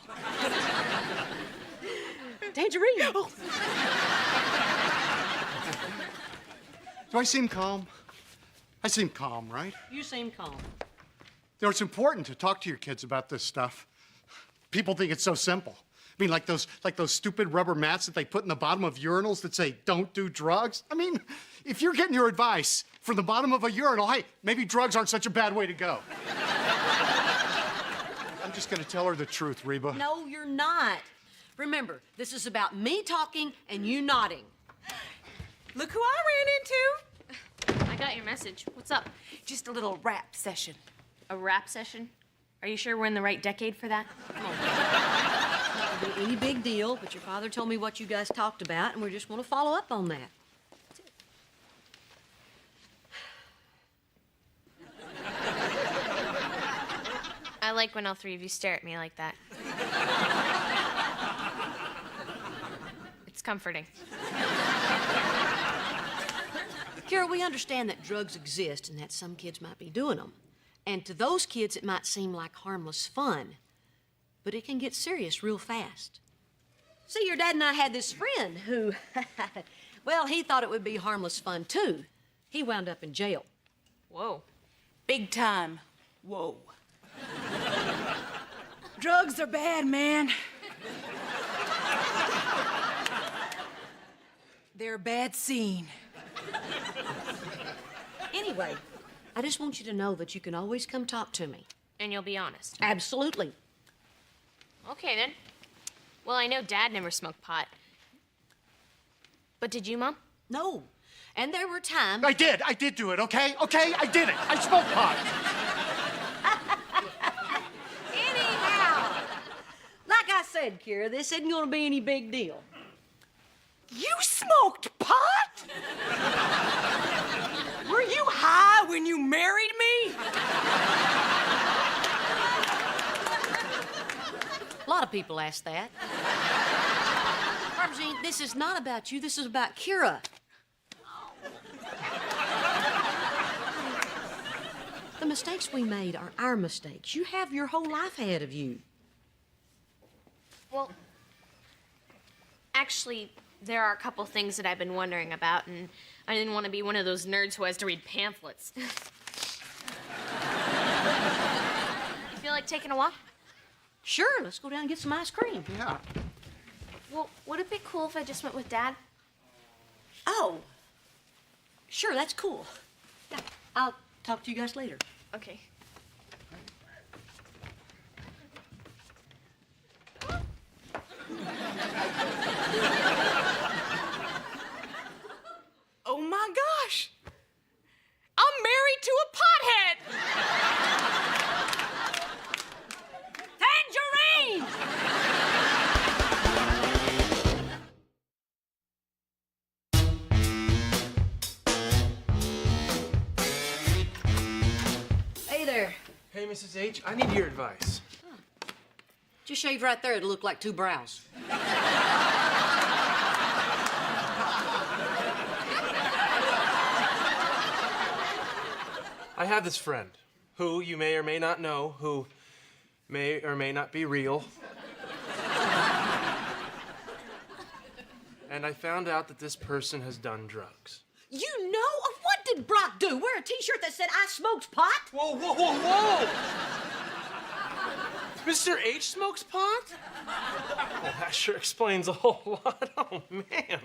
Tangerine. Do I seem calm? I seem calm, right? You seem calm. You know, it's important to talk to your kids about this stuff. People think it's so simple. I mean, like those stupid rubber mats that they put in the bottom of urinals that say, don't do drugs. I mean, if you're getting your advice from the bottom of a urinal, hey, maybe drugs aren't such a bad way to go. I'm just gonna tell her the truth, Reba. No, you're not. Remember, this is about me talking and you nodding. Look who I ran into. I got your message. What's up? Just a little rap session. A rap session? Are you sure we're in the right decade for that? Not gonna be any big deal, but your father told me what you guys talked about, and we just want to follow up on that. I like when all three of you stare at me like that. It's comforting. Kira, we understand that drugs exist and that some kids might be doing them. And to those kids, it might seem like harmless fun, but it can get serious real fast. See, your dad and I had this friend who, well, he thought it would be harmless fun too. He wound up in jail. Whoa. Big time. Whoa. Drugs are bad, man. They're a bad scene. Anyway, I just want you to know that you can always come talk to me. And you'll be honest. Absolutely. Okay, then. Well, I know Dad never smoked pot. But did you, Mom? No. And there were times... I did do it, okay? Okay, I did it. I smoked pot. Anyhow, like I said, Kira, this isn't gonna be any big deal. You smoked pot? Were you high when you married me? A lot of people ask that. Our Georgine, this is not about you. This is about Kira. The mistakes we made are our mistakes. You have your whole life ahead of you. Well, actually, there are a couple things that I've been wondering about, and I didn't want to be one of those nerds who has to read pamphlets. You feel like taking a walk? Sure, let's go down and get some ice cream. Yeah. Well, would it be cool if I just went with Dad? Oh, sure, that's cool. Yeah, I'll talk to you guys later. Okay. Oh my gosh! I'm married to a pothead! Tangerine! Hey there. Hey, Mrs. H, I need your advice. Just shave right there. It'll look like two brows. I have this friend who you may or may not know, who may or may not be real. And I found out that this person has done drugs. You know? What did Brock do? Wear a t-shirt that said, I smoked pot? Whoa, whoa, whoa, whoa! Mr. H smokes pot? Well, that sure explains a whole lot. Oh, man.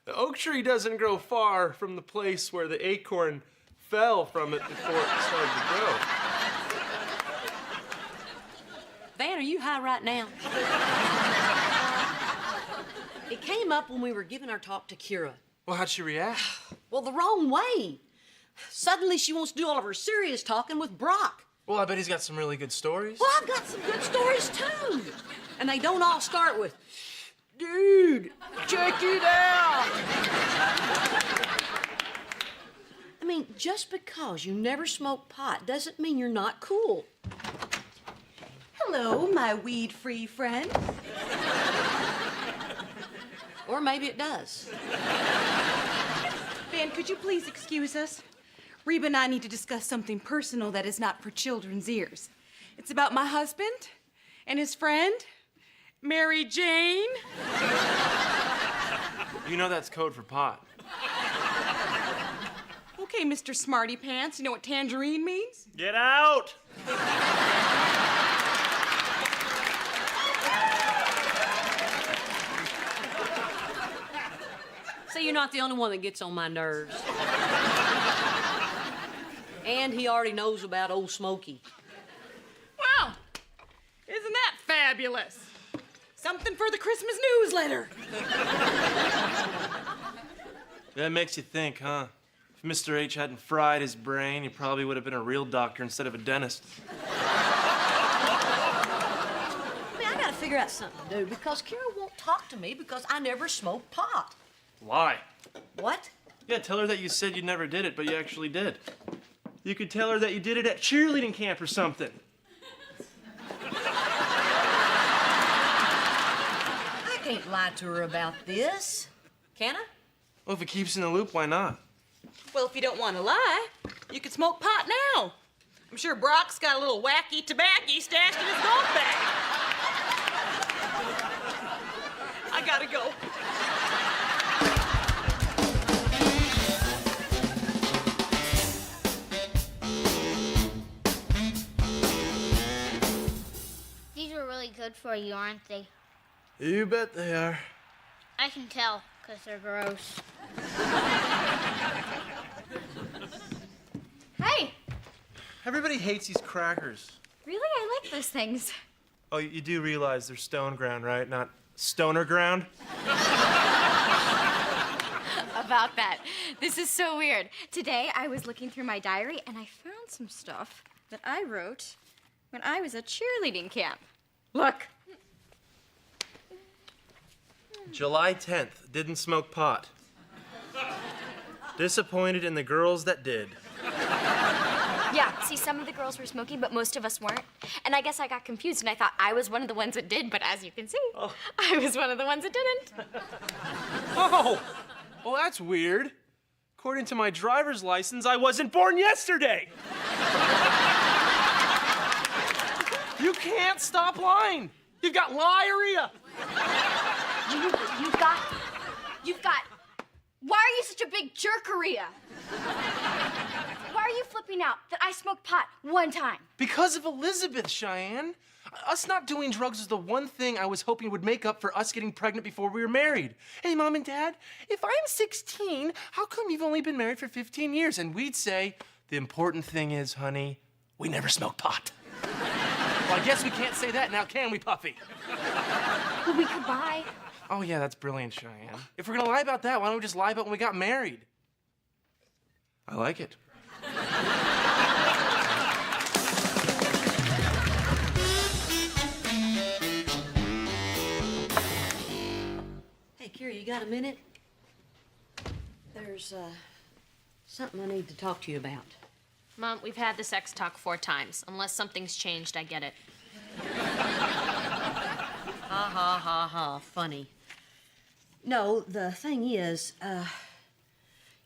The oak tree doesn't grow far from the place where the acorn fell from it before it started to grow. Van, are you high right now? It came up when we were giving our talk to Kira. Well, how'd she react? Well, the wrong way. Suddenly she wants to do all of her serious talking with Brock. Well, I bet he's got some really good stories. Well, I've got some good stories, too. And they don't all start with, dude, check it out. I mean, just because you never smoked pot doesn't mean you're not cool. Hello, my weed-free friend. Or maybe it does. Ben, could you please excuse us? Reba and I need to discuss something personal that is not for children's ears. It's about my husband and his friend, Mary Jane. You know that's code for pot. Okay, Mr. Smarty Pants, you know what tangerine means? Get out! So you're not the only one that gets on my nerves. And he already knows about old Smokey. Wow, isn't that fabulous? Something for the Christmas newsletter. That makes you think, huh? If Mr. H hadn't fried his brain, he probably would have been a real doctor instead of a dentist. I mean, I gotta figure out something to do because Kira won't talk to me because I never smoked pot. Lie. What? Yeah, tell her that you said you never did it, but you actually did. You could tell her that you did it at cheerleading camp or something. I can't lie to her about this. Can I? Well, if it keeps you in the loop, why not? Well, if you don't want to lie, you could smoke pot now. I'm sure Brock's got a little wacky tobacco stashed in his golf bag. I gotta go. These are really good for you, aren't they? You bet they are. I can tell, because they're gross. Hey, Everybody hates these crackers. really? I like those things. Oh, you do realize they're stone ground, right? Not stoner ground? About that. This is so weird. Today, I was looking through my diary and I found some stuff that I wrote when I was at cheerleading camp. Look. July 10th, didn't smoke pot. Disappointed in the girls that did. Yeah, see, some of the girls were smoking, but most of us weren't. And I guess I got confused, and I thought I was one of the ones that did, but as you can see, I was one of the ones that didn't. Oh, well, that's weird. According to my driver's license, I wasn't born yesterday. You can't stop lying. You've got liarrhea. You've got. Why are you such a big jerkeria? Why are you flipping out that I smoked pot one time? Because of Elizabeth, Cheyenne. Us not doing drugs is the one thing I was hoping would make up for us getting pregnant before we were married. Hey, Mom and Dad, if I'm 16, how come you've only been married for 15 years? And we'd say, the important thing is, honey, we never smoked pot. Well, I guess we can't say that now, can we, Puffy? Well, we could buy. Oh, yeah, that's brilliant, Cheyenne. If we're gonna lie about that, why don't we just lie about when we got married? I like it. Hey, Kira, you got a minute? There's, something I need to talk to you about. Mom, we've had the sex talk 4 times. Unless something's changed, I get it. Ha, ha, ha, ha. Funny. No, the thing is,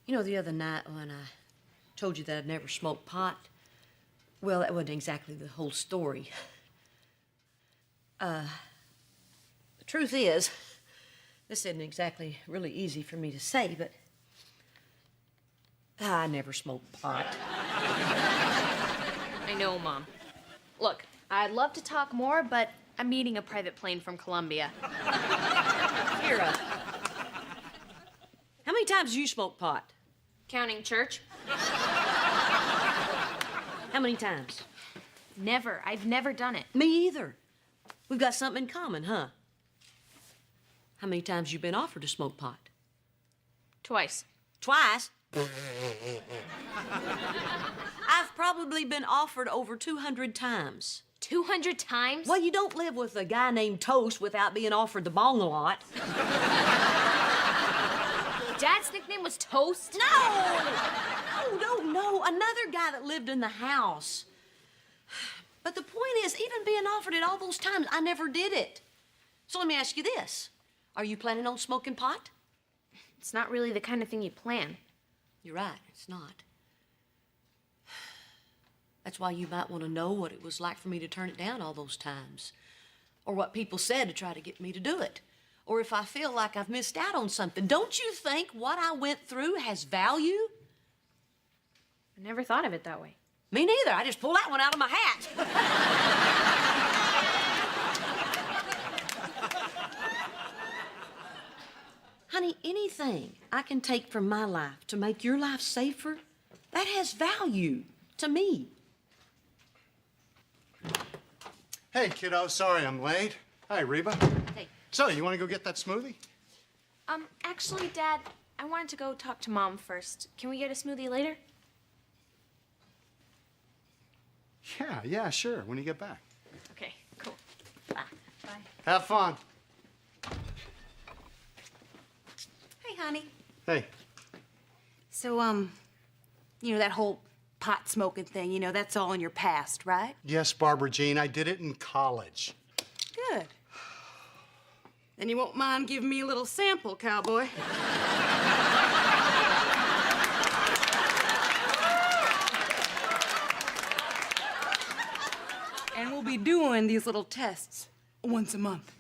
you know, the other night when I told you that I'd never smoked pot, well, that wasn't exactly the whole story. The truth is, this isn't exactly really easy for me to say, but I never smoked pot. I know, Mom. Look, I'd love to talk more, but I'm meeting a private plane from Colombia. Kira, how many times do you smoke pot? Counting church? How many times? Never. I've never done it. Me either. We've got something in common, huh? How many times you been offered to smoke pot? Twice. Twice? I've probably been offered over 200 times. 200 times? Well, you don't live with a guy named Toast without being offered the bong a lot. Dad's nickname was Toast? No. Another guy that lived in the house. But the point is, even being offered it all those times, I never did it. So let me ask you this. Are you planning on smoking pot? It's not really the kind of thing you plan. You're right, it's not. That's why you might want to know what it was like for me to turn it down all those times. Or what people said to try to get me to do it. Or if I feel like I've missed out on something. Don't you think what I went through has value? I never thought of it that way. Me neither. I just pulled that one out of my hat. Honey, anything I can take from my life to make your life safer, that has value to me. Hey, kiddo, sorry I'm late. Hi, Reba. Hey. So, you want to go get that smoothie? Actually, Dad, I wanted to go talk to Mom first. Can we get a smoothie later? Yeah, sure, when you get back. Okay, cool. Bye. Have fun. Hey, honey. Hey. So, you know, that whole pot smoking thing, you know, that's all in your past, right? Yes, Barbara Jean, I did it in college. Good. Then you won't mind giving me a little sample, cowboy. And we'll be doing these little tests once a month.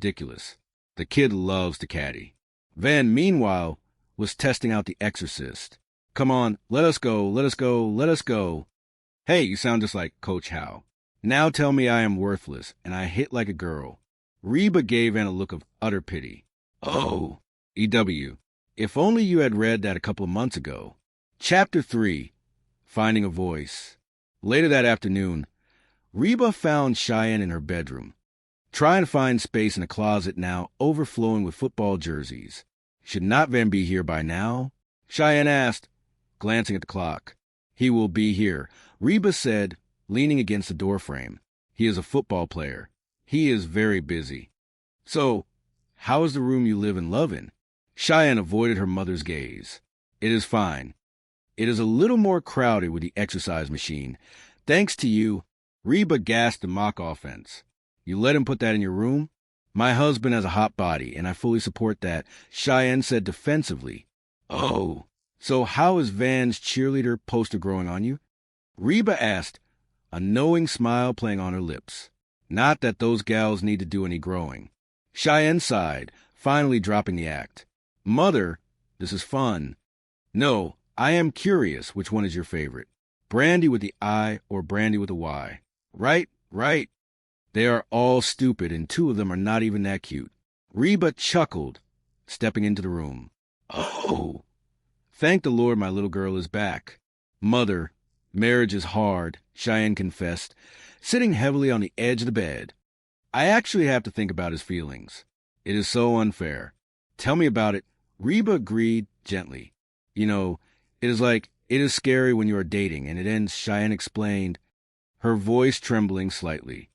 Ridiculous. The kid loves to caddy. Van, meanwhile, was testing out The Exorcist. Come on, let us go, let us go, let us go. Hey, you sound just like Coach Howe. Now tell me I am worthless, and I hit like a girl. Reba gave Ann a look of utter pity. Oh, EW, if only you had read that a couple of months ago. Chapter 3, Finding a Voice. Later that afternoon, Reba found Cheyenne in her bedroom, trying to find space in a closet now overflowing with football jerseys. Should not Van be here by now? Cheyenne asked, glancing at the clock. He will be here, Reba said, leaning against the doorframe. He is a football player. He is very busy. So, how is the room you live and love in? Cheyenne avoided her mother's gaze. It is fine. It is a little more crowded with the exercise machine. Thanks to you, Reba gasped the mock offense. You let him put that in your room? My husband has a hot body, and I fully support that, Cheyenne said defensively. Oh, so how is Van's cheerleader poster growing on you? Reba asked, a knowing smile playing on her lips. Not that those gals need to do any growing. Cheyenne sighed, finally dropping the act. Mother, this is fun. No, I am curious which one is your favorite. Brandy with the I or Brandy with a Y. Right, right. They are all stupid, and 2 of them are not even that cute. Reba chuckled, stepping into the room. Oh, thank the Lord my little girl is back. Mother, marriage is hard, Cheyenne confessed, sitting heavily on the edge of the bed. I actually have to think about his feelings. It is so unfair. Tell me about it. Reba agreed gently. You know, it is scary when you are dating, and it ends, Cheyenne explained, her voice trembling slightly.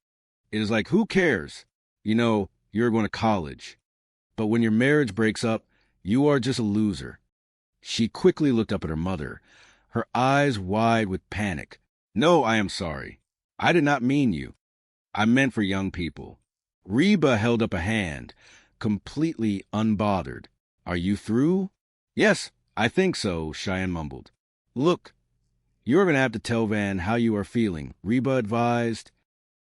It is like, who cares? You know, you're going to college. But when your marriage breaks up, you are just a loser. She quickly looked up at her mother, her eyes wide with panic. No, I am sorry. I did not mean you. I meant for young people. Reba held up a hand, completely unbothered. Are you through? Yes, I think so, Cheyenne mumbled. Look, you're going to have to tell Van how you are feeling, Reba advised,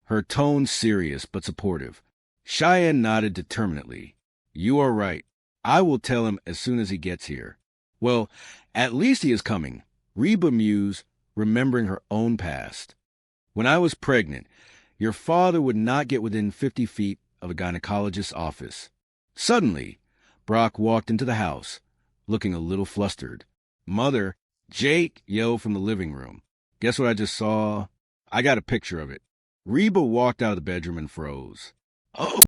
her tone serious but supportive. Cheyenne nodded determinedly. You are right. I will tell him as soon as he gets here. Well, at least he is coming, Reba mused, remembering her own past. When I was pregnant, your father would not get within 50 feet of a gynecologist's office. Suddenly, Brock walked into the house, looking a little flustered. Mother, Jake yelled from the living room. Guess what I just saw? I got a picture of it. Reba walked out of the bedroom and froze. Oh,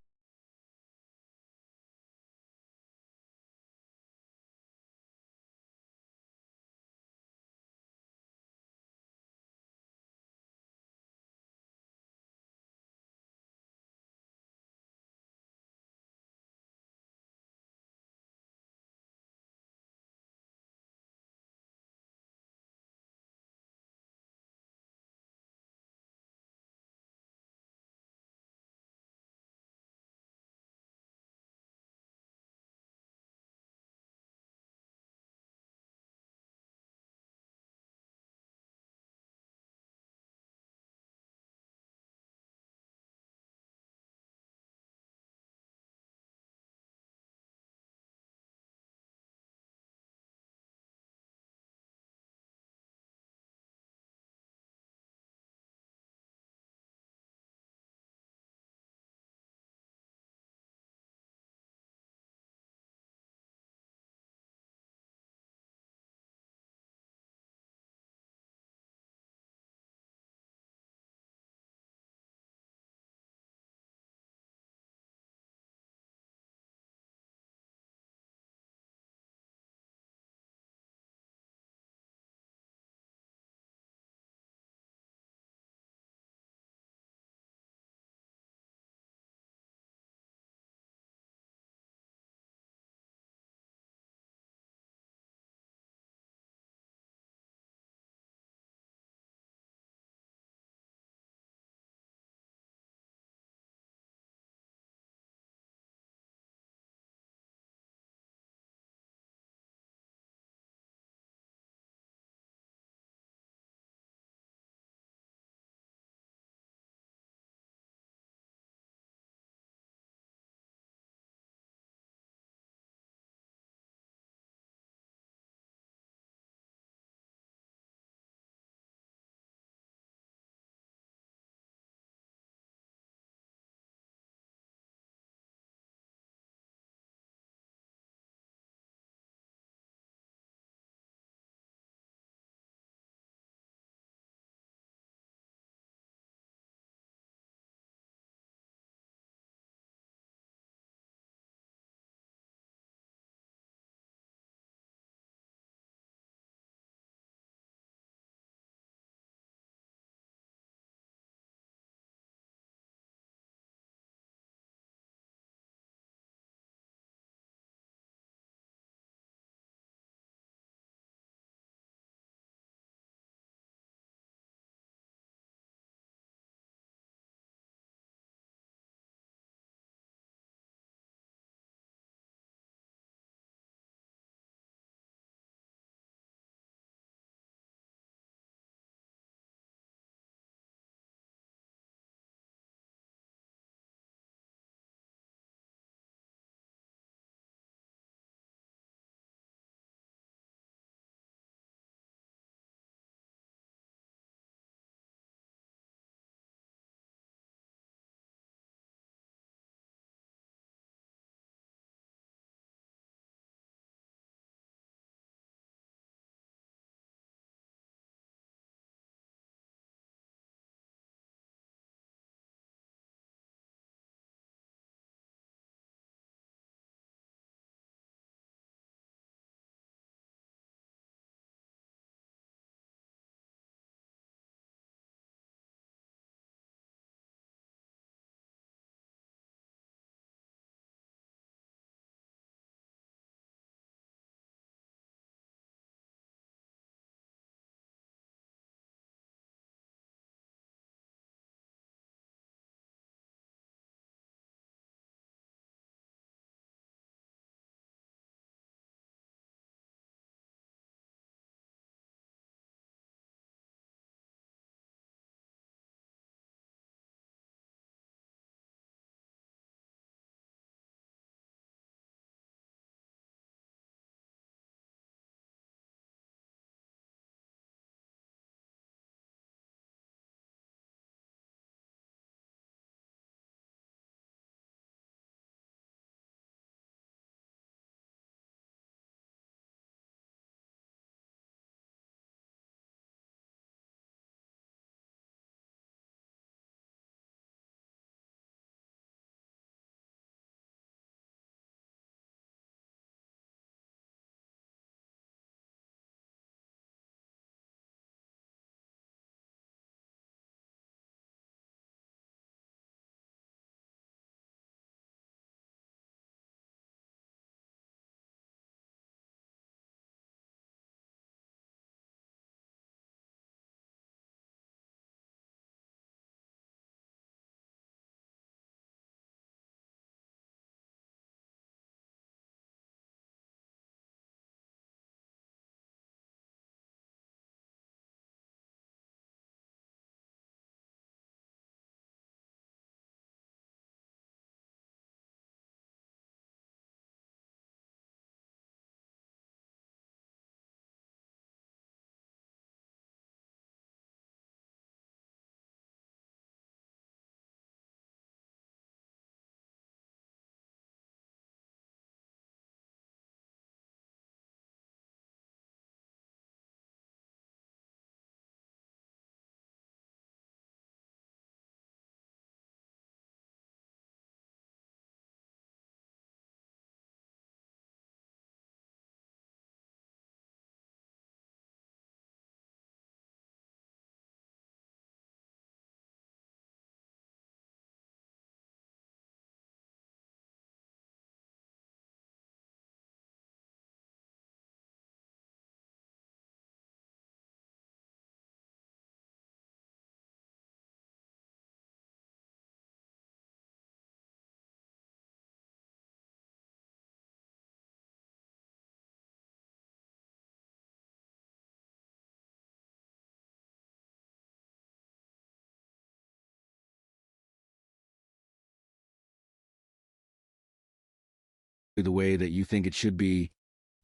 the way that you think it should be.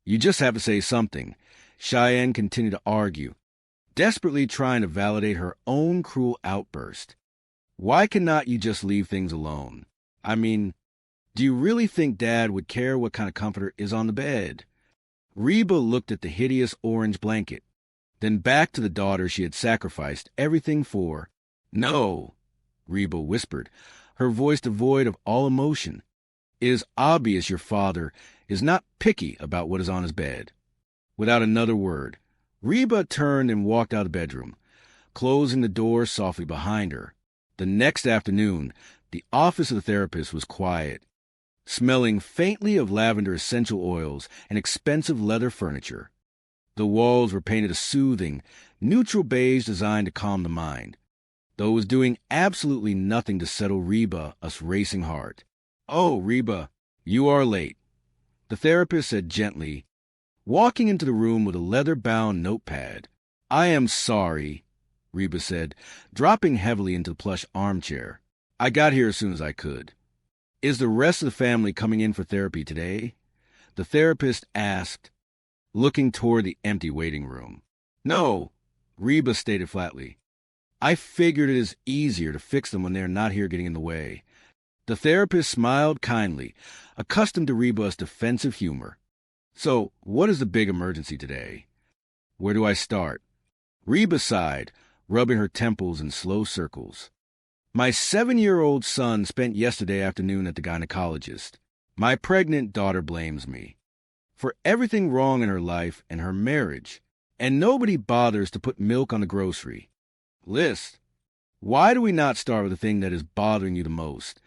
You just have to say something. Cheyenne continued to argue, desperately trying to validate her own cruel outburst. Why cannot you just leave things alone? I mean, do you really think Dad would care what kind of comforter is on the bed? Reba looked at the hideous orange blanket, then back to the daughter she had sacrificed everything for. No, Reba whispered, her voice devoid of all emotion. It is obvious your father is not picky about what is on his bed. Without another word, Reba turned and walked out of the bedroom, closing the door softly behind her. The next afternoon, the office of the therapist was quiet, smelling faintly of lavender essential oils and expensive leather furniture. The walls were painted a soothing, neutral beige designed to calm the mind, though it was doing absolutely nothing to settle Reba's racing heart. "Oh, Reba, you are late," the therapist said gently, walking into the room with a leather-bound notepad. "I am sorry," Reba said, dropping heavily into the plush armchair. "I got here as soon as I could." "Is the rest of the family coming in for therapy today?" the therapist asked, looking toward the empty waiting room. "No," Reba stated flatly. "I figured it is easier to fix them when they are not here getting in the way." The therapist smiled kindly, accustomed to Reba's defensive humor. "So, what is the big emergency today?" "Where do I start?" Reba sighed, rubbing her temples in slow circles. "My 7-year-old son spent yesterday afternoon at the gynecologist. My pregnant daughter blames me for everything wrong in her life and her marriage, and nobody bothers to put milk on the grocery list. Why do we not start with the thing that is bothering you the most?"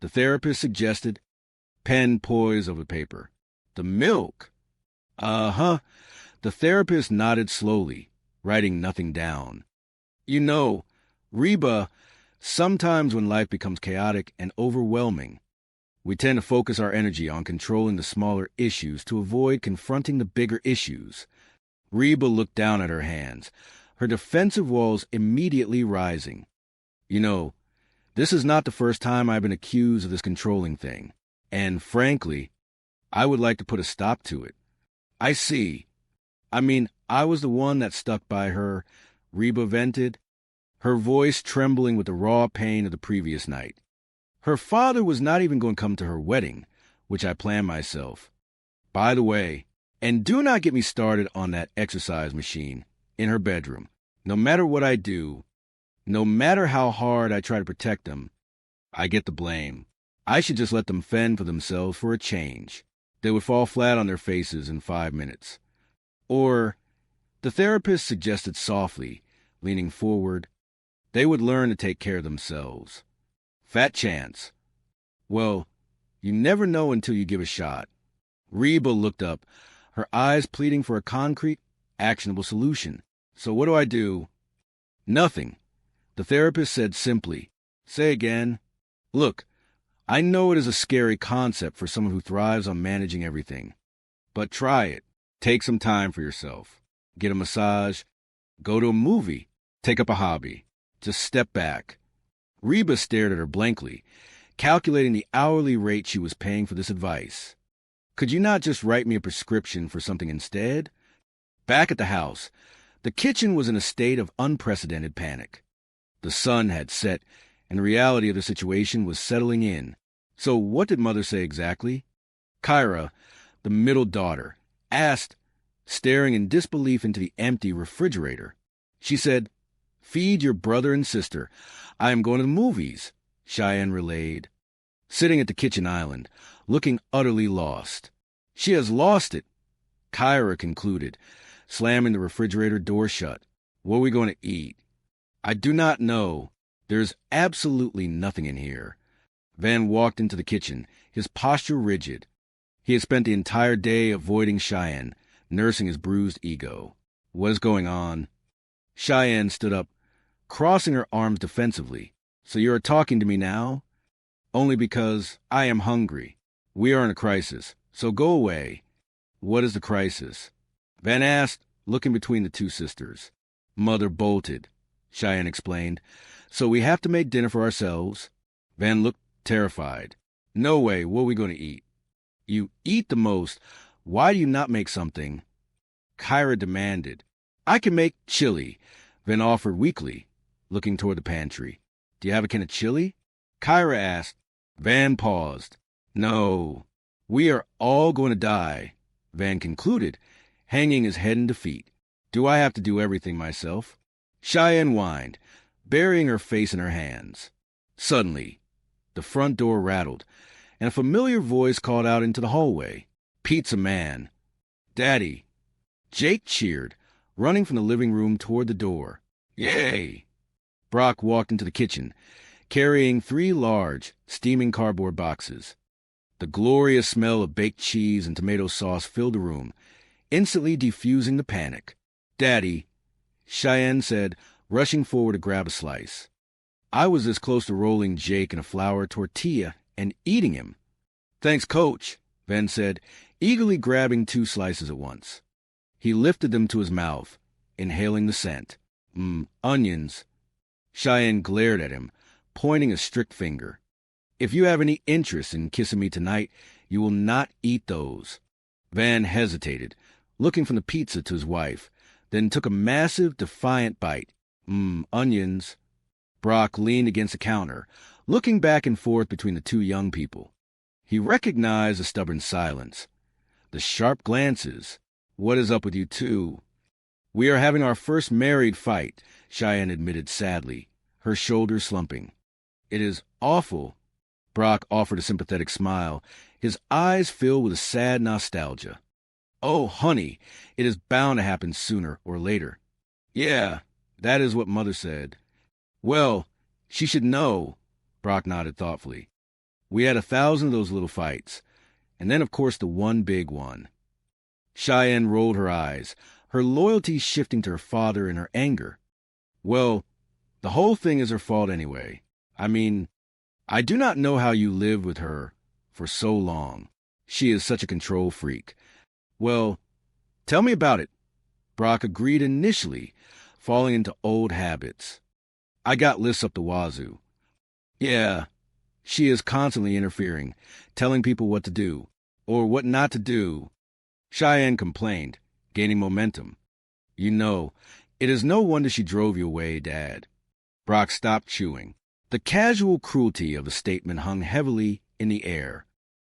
the therapist suggested, pen poised over paper. "The milk." "Uh-huh." The therapist nodded slowly, writing nothing down. "You know, Reba, sometimes when life becomes chaotic and overwhelming, we tend to focus our energy on controlling the smaller issues to avoid confronting the bigger issues." Reba looked down at her hands, her defensive walls immediately rising. "You know, this is not the first time I've been accused of this controlling thing, and frankly, I would like to put a stop to it." "I see. I mean, I was the one that stuck by her," Reba vented, her voice trembling with the raw pain of the previous night. "Her father was not even going to come to her wedding, which I planned myself. By the way, and do not get me started on that exercise machine in her bedroom. No matter what I do, no matter how hard I try to protect them, I get the blame. I should just let them fend for themselves for a change. They would fall flat on their faces in 5 minutes. Or," the therapist suggested softly, leaning forward, "they would learn to take care of themselves. Fat chance. Well, you never know until you give a shot." Reba looked up, her eyes pleading for a concrete, actionable solution. "So what do I do?" "Nothing," the therapist said simply. "Say again." "Look, I know it is a scary concept for someone who thrives on managing everything. But try it. Take some time for yourself. Get a massage. Go to a movie. Take up a hobby. Just step back." Reba stared at her blankly, calculating the hourly rate she was paying for this advice. "Could you not just write me a prescription for something instead?" Back at the house, the kitchen was in a state of unprecedented panic. The sun had set, and the reality of the situation was settling in. So what did Mother say exactly? Kyra, the middle daughter, asked, staring in disbelief into the empty refrigerator. She said, "Feed your brother and sister. I am going to the movies," Cheyenne relayed, sitting at the kitchen island, looking utterly lost. "She has lost it," Kyra concluded, slamming the refrigerator door shut. "What are we going to eat?" "I do not know. There's absolutely nothing in here." Van walked into the kitchen, his posture rigid. He had spent the entire day avoiding Cheyenne, nursing his bruised ego. "What is going on?" Cheyenne stood up, crossing her arms defensively. "So you are talking to me now?" "Only because I am hungry. We are in a crisis, so go away." "What is the crisis?" Van asked, looking between the two sisters. "Mother bolted," Cheyenne explained, "so we have to make dinner for ourselves." Van looked terrified. "No way, what are we going to eat?" You eat the most. Why do you not make something? Kyra demanded. I can make chili, Van offered weakly, looking toward the pantry. Do you have a can of chili? Kyra asked. Van paused. No, we are all going to die, Van concluded, hanging his head in defeat. Do I have to do everything myself? Cheyenne whined, burying her face in her hands. Suddenly, the front door rattled, and a familiar voice called out into the hallway. Pizza Man. Daddy. Jake cheered, running from the living room toward the door. Yay! Brock walked into the kitchen, carrying 3 large, steaming cardboard boxes. The glorious smell of baked cheese and tomato sauce filled the room, instantly defusing the panic. Daddy, Cheyenne said, rushing forward to grab a slice. I was this close to rolling Jake in a flour tortilla and eating him. Thanks, Coach, Van said, eagerly grabbing 2 slices at once. He lifted them to his mouth, inhaling the scent. Onions. Cheyenne glared at him, pointing a strict finger. If you have any interest in kissing me tonight, you will not eat those. Van hesitated, looking from the pizza to his wife, then took a massive, defiant bite. Onions. Brock leaned against the counter, looking back and forth between the 2 young people. He recognized the stubborn silence, the sharp glances. What is up with you two? We are having our first married fight, Cheyenne admitted sadly, her shoulders slumping. It is awful. Brock offered a sympathetic smile, his eyes filled with a sad nostalgia. Oh, honey, it is bound to happen sooner or later. Yeah, that is what Mother said. Well, she should know, Brock nodded thoughtfully. We had 1,000 of those little fights, and then, of course, the one big one. Cheyenne rolled her eyes, her loyalty shifting to her father in her anger. Well, the whole thing is her fault anyway. I mean, I do not know how you lived with her for so long. She is such a control freak. Well, tell me about it. Brock agreed initially, falling into old habits. I got lists up the wazoo. Yeah, she is constantly interfering, telling people what to do, or what not to do. Cheyenne complained, gaining momentum. You know, it is no wonder she drove you away, Dad. Brock stopped chewing. The casual cruelty of the statement hung heavily in the air.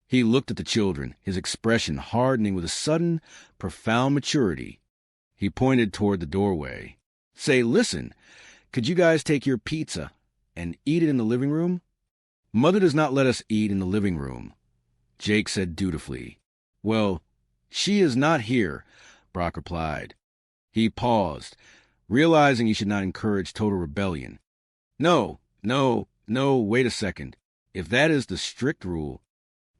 He looked at the children, his expression hardening with a sudden, profound maturity. He pointed toward the doorway. Say, listen, could you guys take your pizza and eat it in the living room? Mother does not let us eat in the living room, Jake said dutifully. Well, she is not here, Brock replied. He paused, realizing he should not encourage total rebellion. No, wait a second. If that is the strict rule,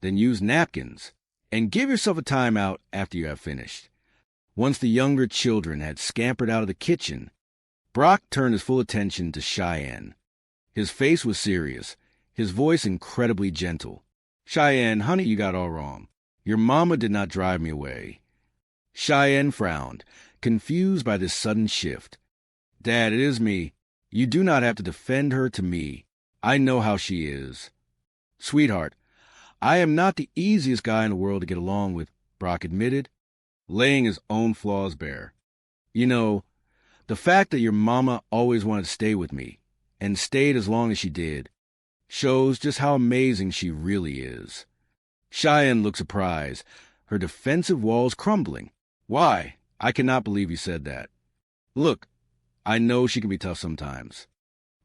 then use napkins, and give yourself a timeout after you have finished. Once the younger children had scampered out of the kitchen, Brock turned his full attention to Cheyenne. His face was serious, his voice incredibly gentle. Cheyenne, honey, you got all wrong. Your mama did not drive me away. Cheyenne frowned, confused by this sudden shift. Dad, it is me. You do not have to defend her to me. I know how she is. Sweetheart, I am not the easiest guy in the world to get along with, Brock admitted, laying his own flaws bare. You know, the fact that your mama always wanted to stay with me, and stayed as long as she did, shows just how amazing she really is. Cheyenne looked surprised, her defensive walls crumbling. Why? I cannot believe you said that. Look, I know she can be tough sometimes,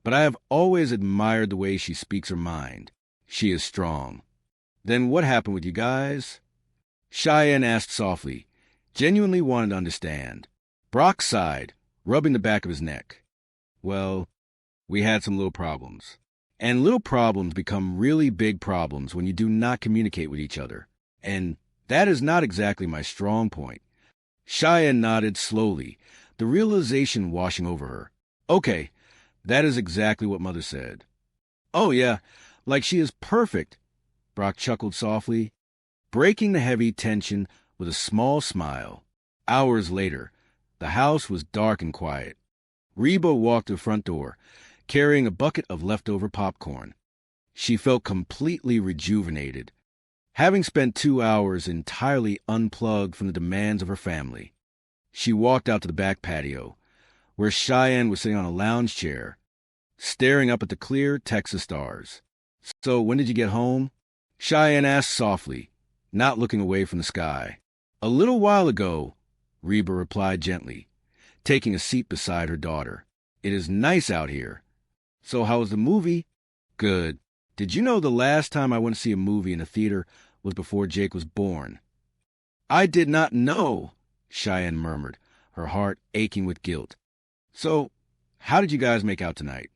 but I have always admired the way she speaks her mind. She is strong. Then what happened with you guys? Cheyenne asked softly, genuinely wanted to understand. Brock sighed, rubbing the back of his neck. Well, we had some little problems. And little problems become really big problems when you do not communicate with each other. And that is not exactly my strong point. Cheyenne nodded slowly, the realization washing over her. Okay, that is exactly what Mother said. Oh yeah, like she is perfect, Brock chuckled softly, breaking the heavy tension with a small smile. Hours later, the house was dark and quiet. Reba walked to the front door, carrying a bucket of leftover popcorn. She felt completely rejuvenated. Having spent 2 hours entirely unplugged from the demands of her family, she walked out to the back patio, where Cheyenne was sitting on a lounge chair, staring up at the clear Texas stars. "So, when did you get home?" Cheyenne asked softly, not looking away from the sky. "A little while ago," Reba replied gently, taking a seat beside her daughter. "It is nice out here." "So how was the movie?" "Good. Did you know the last time I went to see a movie in a theater was before Jake was born?" "I did not know," Cheyenne murmured, her heart aching with guilt. "So, how did you guys make out tonight?"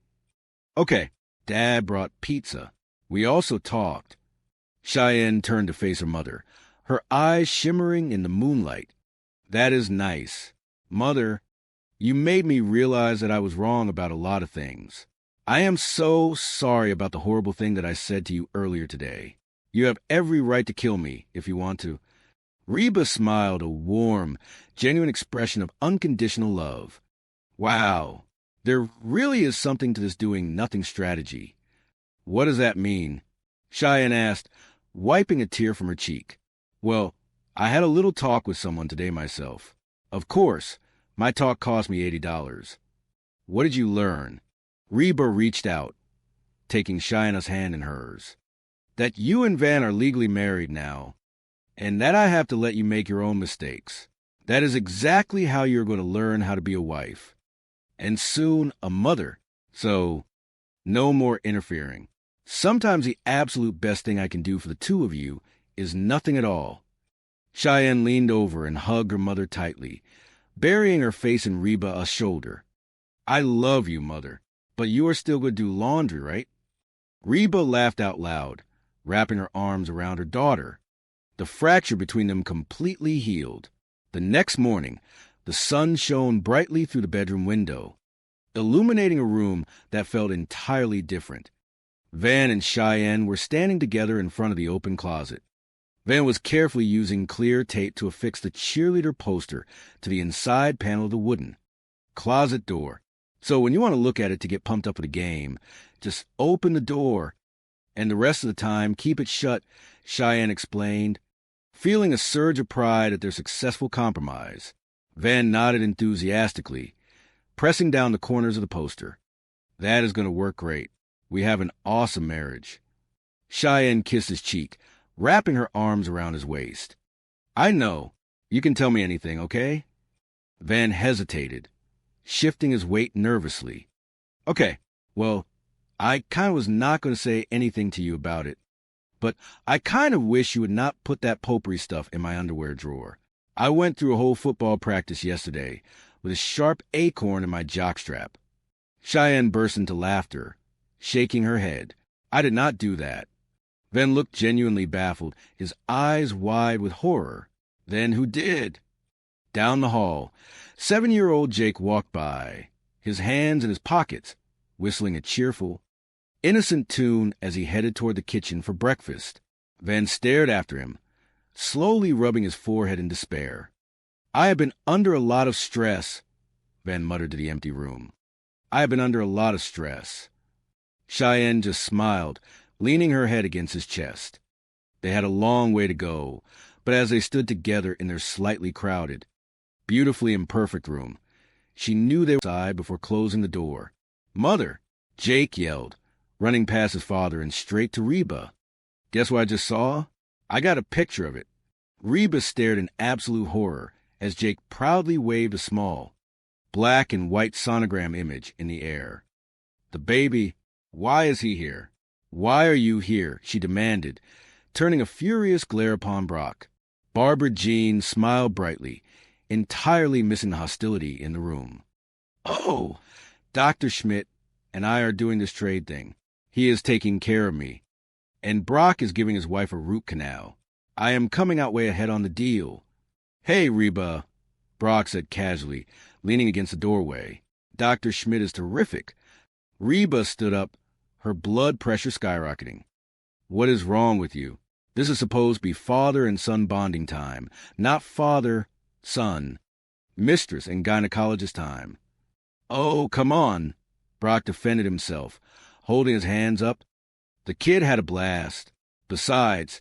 "Okay, Dad brought pizza. We also talked." Cheyenne turned to face her mother, her eyes shimmering in the moonlight. "That is nice. Mother, you made me realize that I was wrong about a lot of things. I am so sorry about the horrible thing that I said to you earlier today. You have every right to kill me if you want to." Reba smiled, a warm, genuine expression of unconditional love. "Wow, there really is something to this doing nothing strategy." "What does that mean?" Cheyenne asked, wiping a tear from her cheek. "Well, I had a little talk with someone today myself. Of course, my talk cost me $80. What did you learn?" Reba reached out, taking Cheyenne's hand in hers. "That you and Van are legally married now, and that I have to let you make your own mistakes. That is exactly how you're going to learn how to be a wife. And soon a mother. So, no more interfering. Sometimes the absolute best thing I can do for the two of you is nothing at all." Cheyenne leaned over and hugged her mother tightly, burying her face in Reba's shoulder. "I love you, Mother, but you are still going to do laundry, right?" Reba laughed out loud, wrapping her arms around her daughter. The fracture between them completely healed. The next morning, the sun shone brightly through the bedroom window, illuminating a room that felt entirely different. Van and Cheyenne were standing together in front of the open closet. Van was carefully using clear tape to affix the cheerleader poster to the inside panel of the wooden closet door. "So when you want to look at it to get pumped up for the game, just open the door, and the rest of the time keep it shut," Cheyenne explained. Feeling a surge of pride at their successful compromise, Van nodded enthusiastically, pressing down the corners of the poster. "That is going to work great. We have an awesome marriage." Cheyenne kissed his cheek, wrapping her arms around his waist. "I know. You can tell me anything, okay?" Van hesitated, shifting his weight nervously. "Okay, well, I kind of was not going to say anything to you about it, but I kind of wish you would not put that potpourri stuff in my underwear drawer. I went through a whole football practice yesterday with a sharp acorn in my jockstrap." Cheyenne burst into laughter, shaking her head. "I did not do that." Van looked genuinely baffled, his eyes wide with horror. "Then who did?" Down the hall, 7-year-old Jake walked by, his hands in his pockets, whistling a cheerful, innocent tune as he headed toward the kitchen for breakfast. Van stared after him, slowly rubbing his forehead in despair. "I have been under a lot of stress," Van muttered to the empty room. "I have been under a lot of stress." Cheyenne just smiled, leaning her head against his chest. They had a long way to go, but as they stood together in their slightly crowded, beautifully imperfect room, she knew they were outside before closing the door. "Mother!" Jake yelled, running past his father and straight to Reba. "Guess what I just saw? I got a picture of it." Reba stared in absolute horror as Jake proudly waved a small, black and white sonogram image in the air. "The baby, why is he here? Why are you here?" she demanded, turning a furious glare upon Brock. Barbara Jean smiled brightly, entirely missing the hostility in the room. "Oh, Dr. Schmidt and I are doing this trade thing. He is taking care of me. And Brock is giving his wife a root canal. I am coming out way ahead on the deal." "Hey, Reba," Brock said casually, leaning against the doorway. "Dr. Schmidt is terrific." Reba stood up, her blood pressure skyrocketing. "What is wrong with you? This is supposed to be father and son bonding time, not father, son, mistress and gynecologist time." "Oh, come on," Brock defended himself, holding his hands up. "The kid had a blast. Besides,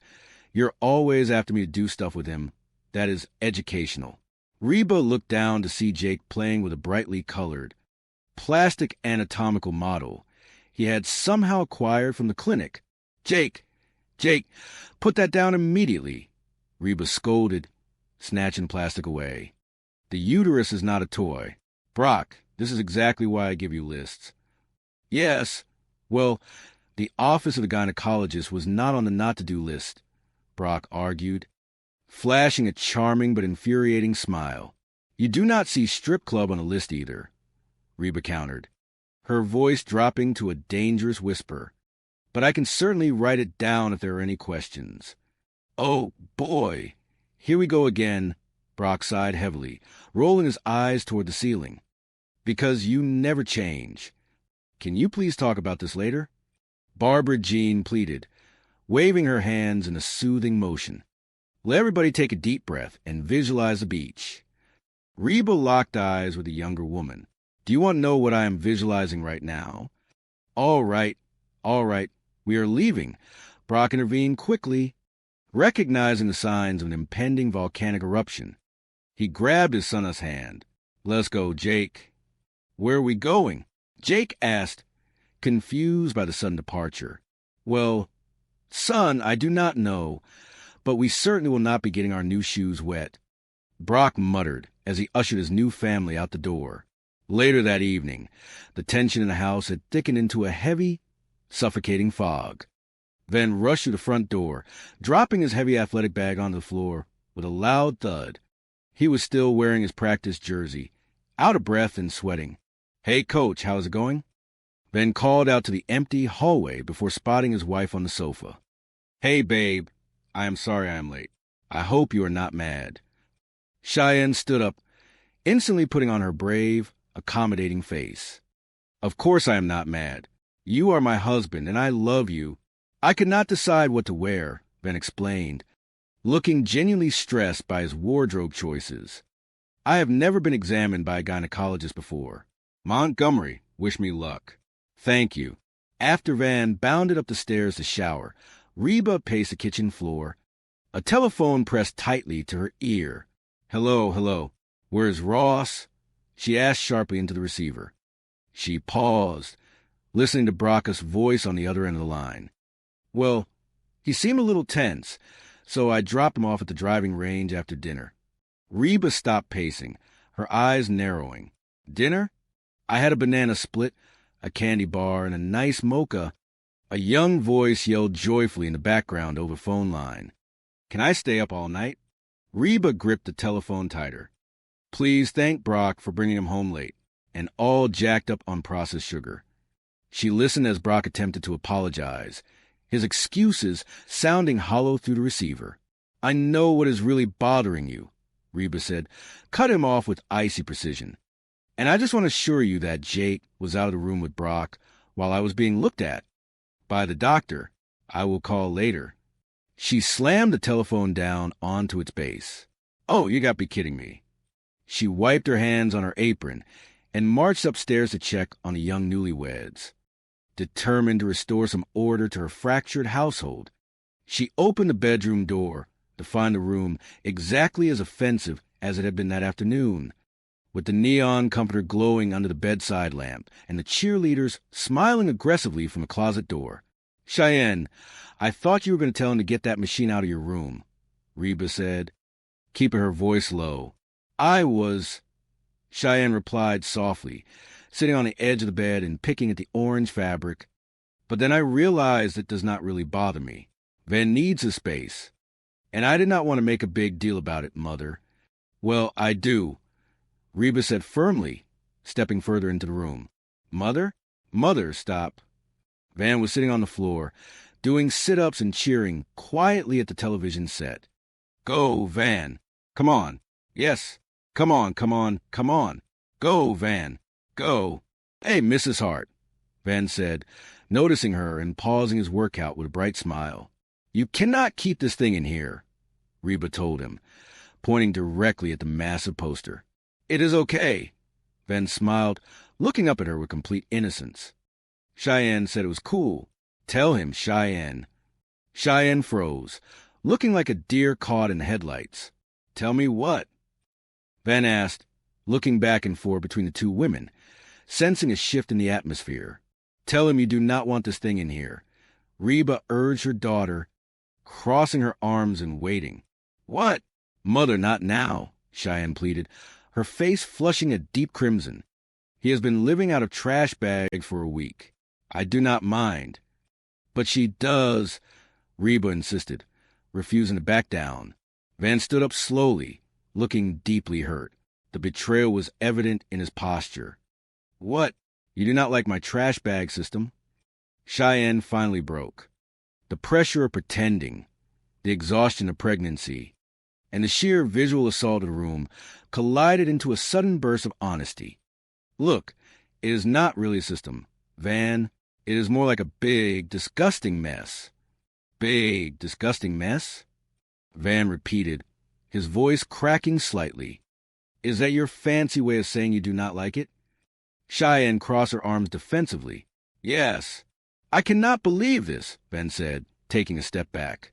You're always after me to do stuff with him that is educational. Reba looked down to see Jake playing with a brightly colored, plastic anatomical model he had somehow acquired from the clinic. Jake, put that down immediately, Reba scolded, snatching plastic away. The uterus is not a toy. Brock, this is exactly why I give you lists. Yes, well, the office of the gynecologist was not on the not-to-do list, Brock argued, flashing a charming but infuriating smile. You do not see strip club on the list either, Reba countered, her voice dropping to a dangerous whisper. But I can certainly write it down if there are any questions. Oh, boy. Here we go again, Brock sighed heavily, rolling his eyes toward the ceiling. Because you never change. Can you please talk about this later? Barbara Jean pleaded, waving her hands in a soothing motion. Let everybody take a deep breath and visualize the beach. Reba locked eyes with the younger woman. Do you want to know what I am visualizing right now? All right. We are leaving. Brock intervened quickly, recognizing the signs of an impending volcanic eruption. He grabbed his son's hand. Let's go, Jake. Where are we going? Jake asked, confused by the sudden departure. Well, son, I do not know, but we certainly will not be getting our new shoes wet, Brock muttered as he ushered his new family out the door. Later that evening, the tension in the house had thickened into a heavy, suffocating fog. Van rushed to the front door, dropping his heavy athletic bag onto the floor with a loud thud. He was still wearing his practice jersey, out of breath and sweating. Hey, Coach, how's it going? Van called out to the empty hallway before spotting his wife on the sofa. Hey, babe, I am sorry I am late. I hope you are not mad. Cheyenne stood up, instantly putting on her brave, accommodating face. Of course I am not mad. You are my husband, and I love you. I could not decide what to wear, Ben explained, looking genuinely stressed by his wardrobe choices. I have never been examined by a gynecologist before. Montgomery, wish me luck. Thank you. After Van bounded up the stairs to shower, Reba paced the kitchen floor, a telephone pressed tightly to her ear. Hello. Where's Ross? She asked sharply into the receiver. She paused, listening to Brock's voice on the other end of the line. Well, he seemed a little tense, so I dropped him off at the driving range after dinner. Reba stopped pacing, her eyes narrowing. Dinner? I had a banana split, a candy bar, and a nice mocha. A young voice yelled joyfully in the background over the phone line. Can I stay up all night? Reba gripped the telephone tighter. Please thank Brock for bringing him home late, and all jacked up on processed sugar. She listened as Brock attempted to apologize, his excuses sounding hollow through the receiver. I know what is really bothering you, Reba said, cut him off with icy precision. And I just want to assure you that Jake was out of the room with Brock while I was being looked at by the doctor. I will call later. She slammed the telephone down onto its base. Oh, you got to be kidding me. She wiped her hands on her apron and marched upstairs to check on the young newlyweds. Determined to restore some order to her fractured household, she opened the bedroom door to find the room exactly as offensive as it had been that afternoon, with the neon comforter glowing under the bedside lamp and the cheerleaders smiling aggressively from the closet door. Cheyenne, I thought you were going to tell him to get that machine out of your room, Reba said, keeping her voice low. I was, Cheyenne replied softly, sitting on the edge of the bed and picking at the orange fabric. But then I realized it does not really bother me. Van needs his space. And I did not want to make a big deal about it, Mother. Well, I do, Reba said firmly, stepping further into the room. Mother? Mother, stop. Van was sitting on the floor, doing sit-ups and cheering quietly at the television set. Go, Van. Come on. Yes. Come on. Go, Van. Go. Hey, Mrs. Hart, Van said, noticing her and pausing his workout with a bright smile. You cannot keep this thing in here, Reba told him, pointing directly at the massive poster. It is okay, Van smiled, looking up at her with complete innocence. Cheyenne said it was cool. Tell him, Cheyenne. Cheyenne froze, looking like a deer caught in the headlights. Tell me what? Van asked, looking back and forth between the two women, sensing a shift in the atmosphere. Tell him you do not want this thing in here. Reba urged her daughter, crossing her arms and waiting. What? Mother, not now, Cheyenne pleaded, her face flushing a deep crimson. He has been living out of trash bags for a week. I do not mind. But she does, Reba insisted, refusing to back down. Van stood up slowly, looking deeply hurt. The betrayal was evident in his posture. What? You do not like my trash bag system? Cheyenne finally broke. The pressure of pretending, the exhaustion of pregnancy, and the sheer visual assault of the room collided into a sudden burst of honesty. Look, it is not really a system, Van. It is more like a big, disgusting mess. Big, disgusting mess? Van repeated, his voice cracking slightly. Is that your fancy way of saying you do not like it? Cheyenne crossed her arms defensively. Yes. I cannot believe this, Van said, taking a step back.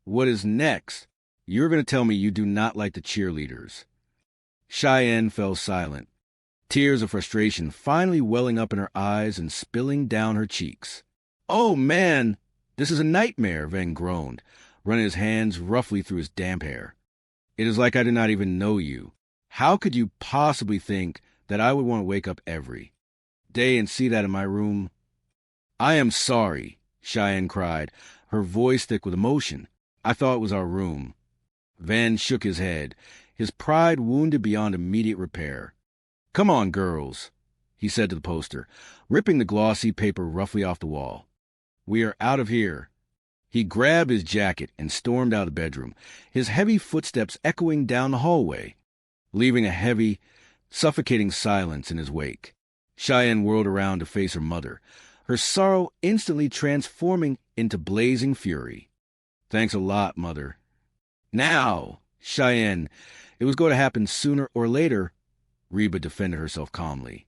What is next? You're going to tell me you do not like the cheerleaders. Cheyenne fell silent, tears of frustration finally welling up in her eyes and spilling down her cheeks. Oh, man, this is a nightmare, Van groaned, running his hands roughly through his damp hair. It is like I did not even know you. How could you possibly think that I would want to wake up every day and see that in my room? I am sorry, Cheyenne cried, her voice thick with emotion. I thought it was our room. Van shook his head, his pride wounded beyond immediate repair. Come on, girls, he said to the poster, ripping the glossy paper roughly off the wall. We are out of here. He grabbed his jacket and stormed out of the bedroom, his heavy footsteps echoing down the hallway, leaving a heavy, suffocating silence in his wake. Cheyenne whirled around to face her mother, her sorrow instantly transforming into blazing fury. Thanks a lot, Mother. Now, Cheyenne, it was going to happen sooner or later, Reba defended herself calmly.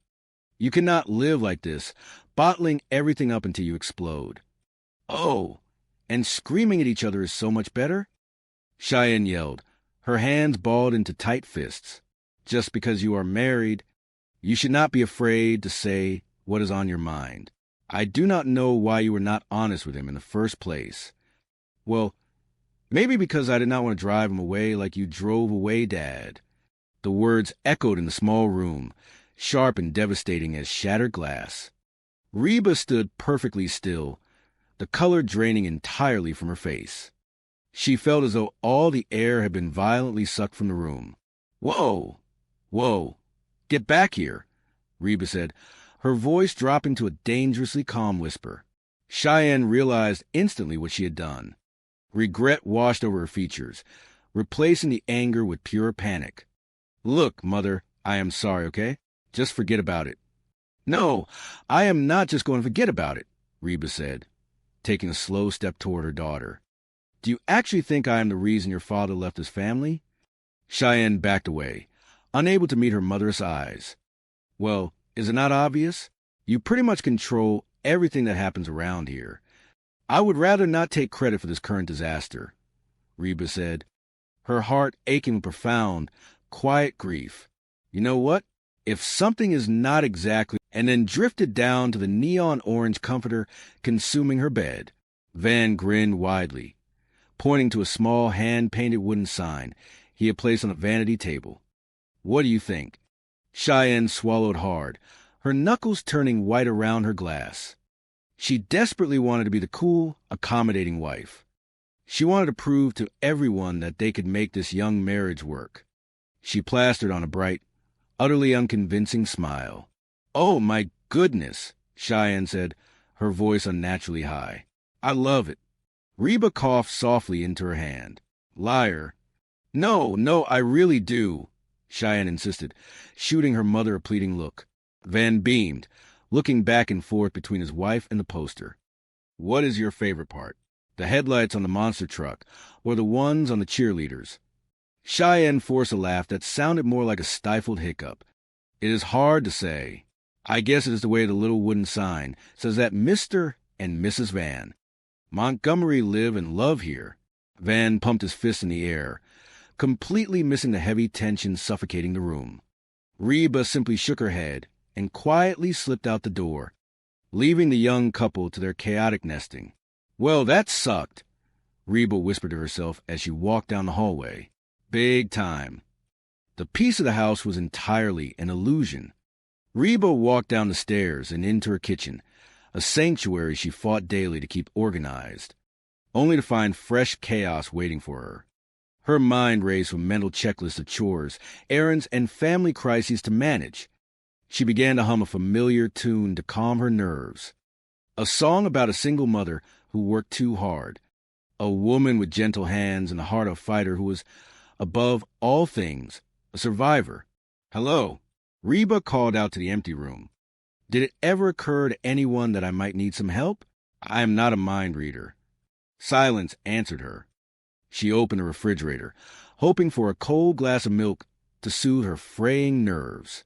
You cannot live like this, bottling everything up until you explode. Oh, and screaming at each other is so much better? Cheyenne yelled, her hands balled into tight fists. Just because you are married, you should not be afraid to say what is on your mind. I do not know why you were not honest with him in the first place. Well, maybe because I did not want to drive him away like you drove away Dad. The words echoed in the small room, sharp and devastating as shattered glass. Reba stood perfectly still, the color draining entirely from her face. She felt as though all the air had been violently sucked from the room. Whoa! Whoa! Get back here, Reba said, her voice dropping to a dangerously calm whisper. Cheyenne realized instantly what she had done. Regret washed over her features, replacing the anger with pure panic. Look, Mother, I am sorry, okay? Just forget about it. No, I am not just going to forget about it, Reba said, taking a slow step toward her daughter. Do you actually think I am the reason your father left his family? Cheyenne backed away, unable to meet her mother's eyes. Well, is it not obvious? You pretty much control everything that happens around here. I would rather not take credit for this current disaster, Reba said, her heart aching with profound, quiet grief. You know what? If something is not exactly, and then drifted down to the neon orange comforter consuming her bed. Van grinned widely, pointing to a small hand-painted wooden sign he had placed on a vanity table. What do you think? Cheyenne swallowed hard, her knuckles turning white around her glass. She desperately wanted to be the cool, accommodating wife. She wanted to prove to everyone that they could make this young marriage work. She plastered on a bright, utterly unconvincing smile. Oh, my goodness, Cheyenne said, her voice unnaturally high. I love it. Reba coughed softly into her hand. Liar. No, I really do, Cheyenne insisted, shooting her mother a pleading look. Van beamed, looking back and forth between his wife and the poster. What is your favorite part? The headlights on the monster truck, or the ones on the cheerleaders? Cheyenne forced a laugh that sounded more like a stifled hiccup. It is hard to say. I guess it is the way the little wooden sign says that Mr. and Mrs. Van Montgomery live and love here. Van pumped his fist in the air, completely missing the heavy tension suffocating the room. Reba simply shook her head and quietly slipped out the door, leaving the young couple to their chaotic nesting. Well, that sucked, Reba whispered to herself as she walked down the hallway. Big time. The peace of the house was entirely an illusion. Reba walked down the stairs and into her kitchen, a sanctuary she fought daily to keep organized, only to find fresh chaos waiting for her. Her mind raced with mental checklists of chores, errands, and family crises to manage. She began to hum a familiar tune to calm her nerves. A song about a single mother who worked too hard. A woman with gentle hands and the heart of a fighter who was, above all things, a survivor. Hello, Reba called out to the empty room. Did it ever occur to anyone that I might need some help? I am not a mind reader. Silence answered her. She opened the refrigerator, hoping for a cold glass of milk to soothe her fraying nerves.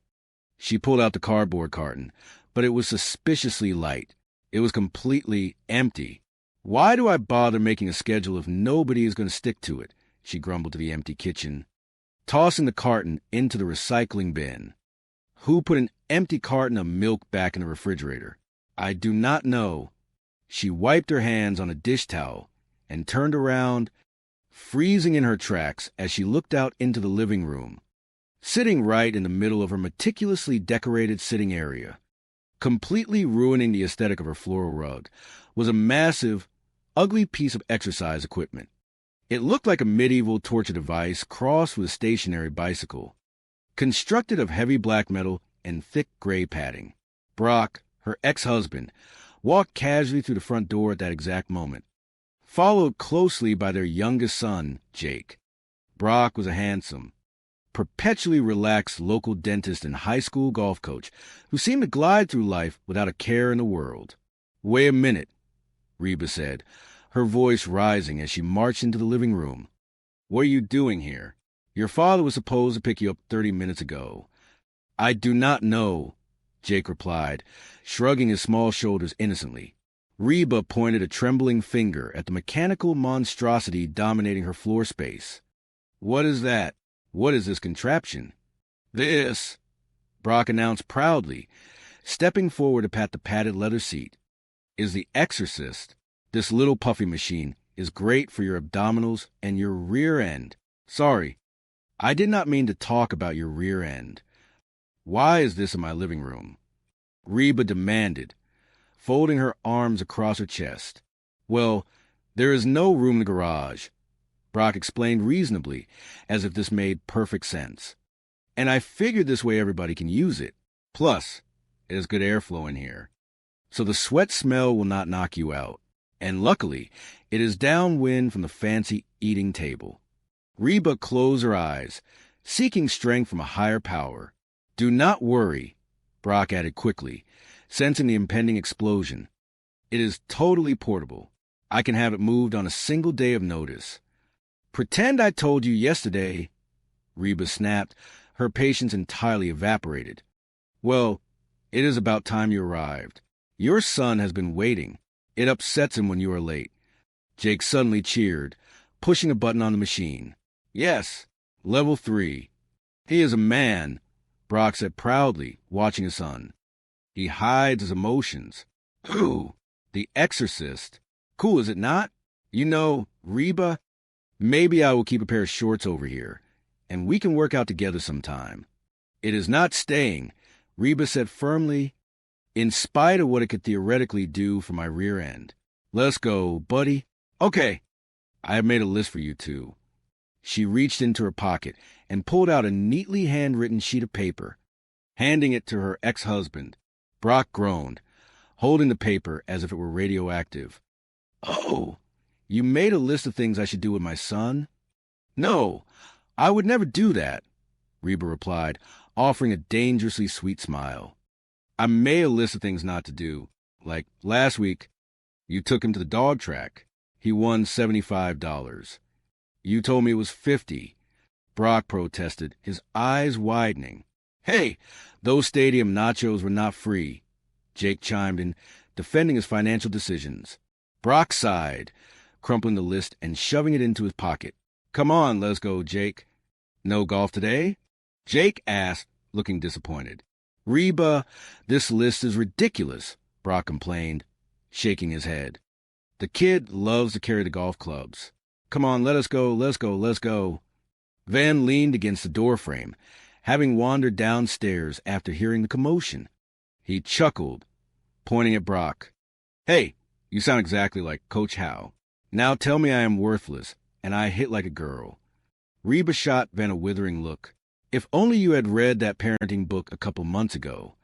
She pulled out the cardboard carton, but it was suspiciously light. It was completely empty. Why do I bother making a schedule if nobody is going to stick to it? She grumbled to the empty kitchen, tossing the carton into the recycling bin. Who put an empty carton of milk back in the refrigerator? I do not know. She wiped her hands on a dish towel and turned around, freezing in her tracks as she looked out into the living room. Sitting right in the middle of her meticulously decorated sitting area, completely ruining the aesthetic of her floral rug, was a massive, ugly piece of exercise equipment. It looked like a medieval torture device crossed with a stationary bicycle, constructed of heavy black metal and thick gray padding. Brock, her ex-husband, walked casually through the front door at that exact moment, followed closely by their youngest son, Jake. Brock was a handsome, perpetually relaxed local dentist and high school golf coach who seemed to glide through life without a care in the world. Wait a minute, Reba said, her voice rising as she marched into the living room. What are you doing here? Your father was supposed to pick you up 30 minutes ago. I do not know, Jake replied, shrugging his small shoulders innocently. Reba pointed a trembling finger at the mechanical monstrosity dominating her floor space. What is that? What is this contraption? This, Brock announced proudly, stepping forward to pat the padded leather seat, is the Exorcist. This little puffy machine is great for your abdominals and your rear end. Sorry, I did not mean to talk about your rear end. Why is this in my living room? Reba demanded, folding her arms across her chest. Well, there is no room in the garage, Brock explained reasonably, as if this made perfect sense. And I figured this way everybody can use it. Plus, it has good airflow in here, so the sweat smell will not knock you out. And luckily, it is downwind from the fancy eating table. Reba closed her eyes, seeking strength from a higher power. Do not worry, Brock added quickly, sensing the impending explosion. It is totally portable. I can have it moved on a single day of notice. Pretend I told you yesterday, Reba snapped, her patience entirely evaporated. Well, it is about time you arrived. Your son has been waiting. It upsets him when you are late. Jake suddenly cheered, pushing a button on the machine. Yes, level 3. He is a man, Brock said proudly, watching his son. He hides his emotions. Ooh, the Exorcist. Cool, is it not? You know, Reba, maybe I will keep a pair of shorts over here, and we can work out together sometime. It is not staying, Reba said firmly, in spite of what it could theoretically do for my rear end. Let's go, buddy. Okay, I have made a list for you two. She reached into her pocket and pulled out a neatly handwritten sheet of paper, handing it to her ex-husband. Brock groaned, holding the paper as if it were radioactive. Oh, you made a list of things I should do with my son? No, I would never do that, Reba replied, offering a dangerously sweet smile. I made a list of things not to do. Like last week, you took him to the dog track. He won $75. You told me it was $50. Brock protested, his eyes widening. Hey, those stadium nachos were not free, Jake chimed in, defending his financial decisions. Brock sighed, crumpling the list and shoving it into his pocket. Come on, let's go, Jake. No golf today? Jake asked, looking disappointed. Reba, this list is ridiculous, Brock complained, shaking his head. The kid loves to carry the golf clubs. Come on, let us go, let's go, let's go. Van leaned against the doorframe, having wandered downstairs after hearing the commotion. He chuckled, pointing at Brock. Hey, you sound exactly like Coach Howe. Now tell me I am worthless, and I hit like a girl. Reba shot Van a withering look. If only you had read that parenting book a couple months ago.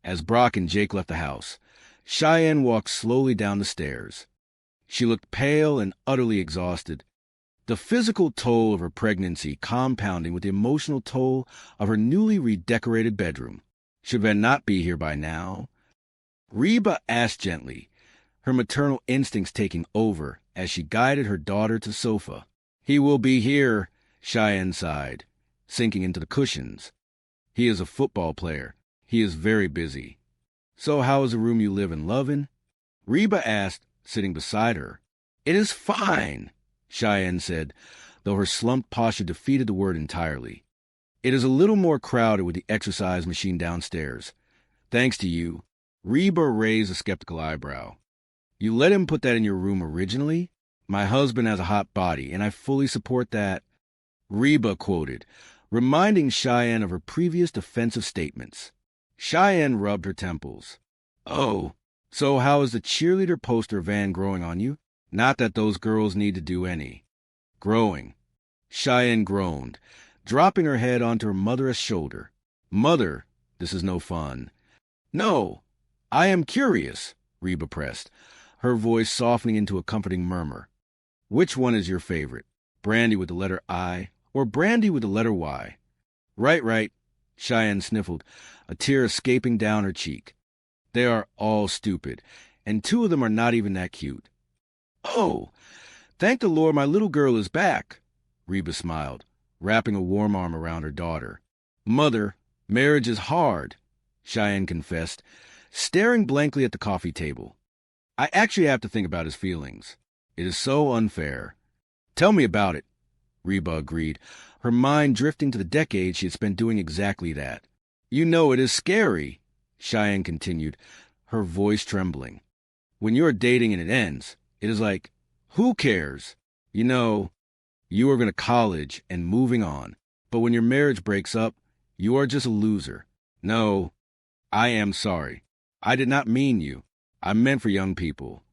As Brock and Jake left the house, Cheyenne walked slowly down the stairs. She looked pale and utterly exhausted, the physical toll of her pregnancy compounding with the emotional toll of her newly redecorated bedroom. Should Van not be here by now? Reba asked gently, her maternal instincts taking over as she guided her daughter to the sofa. He will be here, Cheyenne sighed, sinking into the cushions. He is a football player. He is very busy. So how is the room you live in loving? Reba asked, sitting beside her. It is fine, Cheyenne said, though her slumped posture defeated the word entirely. It is a little more crowded with the exercise machine downstairs. Thanks to you. Reba raised a skeptical eyebrow. You let him put that in your room originally? My husband has a hot body, and I fully support that. Reba quoted, reminding Cheyenne of her previous defensive statements. Cheyenne rubbed her temples. Oh, so how is the cheerleader poster van growing on you? Not that those girls need to do any. Growing. Cheyenne groaned, dropping her head onto her mother's shoulder. Mother, this is no fun. No, I am curious, Reba pressed, her voice softening into a comforting murmur. Which one is your favorite? Brandy with the letter I or brandy with the letter Y? Right, Cheyenne sniffled, a tear escaping down her cheek. They are all stupid, and two of them are not even that cute. Oh, thank the Lord my little girl is back, Reba smiled, wrapping a warm arm around her daughter. Mother, marriage is hard, Cheyenne confessed, staring blankly at the coffee table. I actually have to think about his feelings. It is so unfair. Tell me about it, Reba agreed, her mind drifting to the decade she had spent doing exactly that. You know it is scary, Cheyenne continued, her voice trembling. When you are dating and it ends, it is like, who cares? You know, you are going to college and moving on. But when your marriage breaks up, you are just a loser. No, I am sorry. I did not mean you. I meant for young people.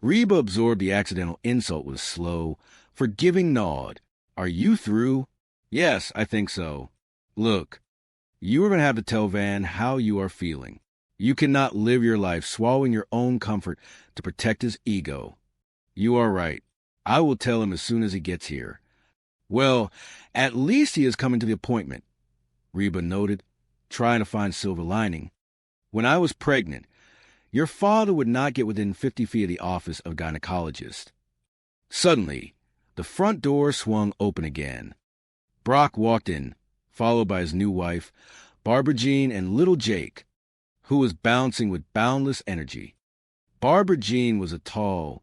Reba absorbed the accidental insult with a slow, forgiving nod. Are you through? Yes, I think so. Look, you are going to have to tell Van how you are feeling. You cannot live your life swallowing your own comfort to protect his ego. You are right. I will tell him as soon as he gets here. Well, at least he is coming to the appointment, Reba noted, trying to find silver lining. When I was pregnant, your father would not get within 50 feet of the office of gynecologist. Suddenly, the front door swung open again. Brock walked in, followed by his new wife, Barbara Jean, and little Jake, who was bouncing with boundless energy. Barbara Jean was a tall,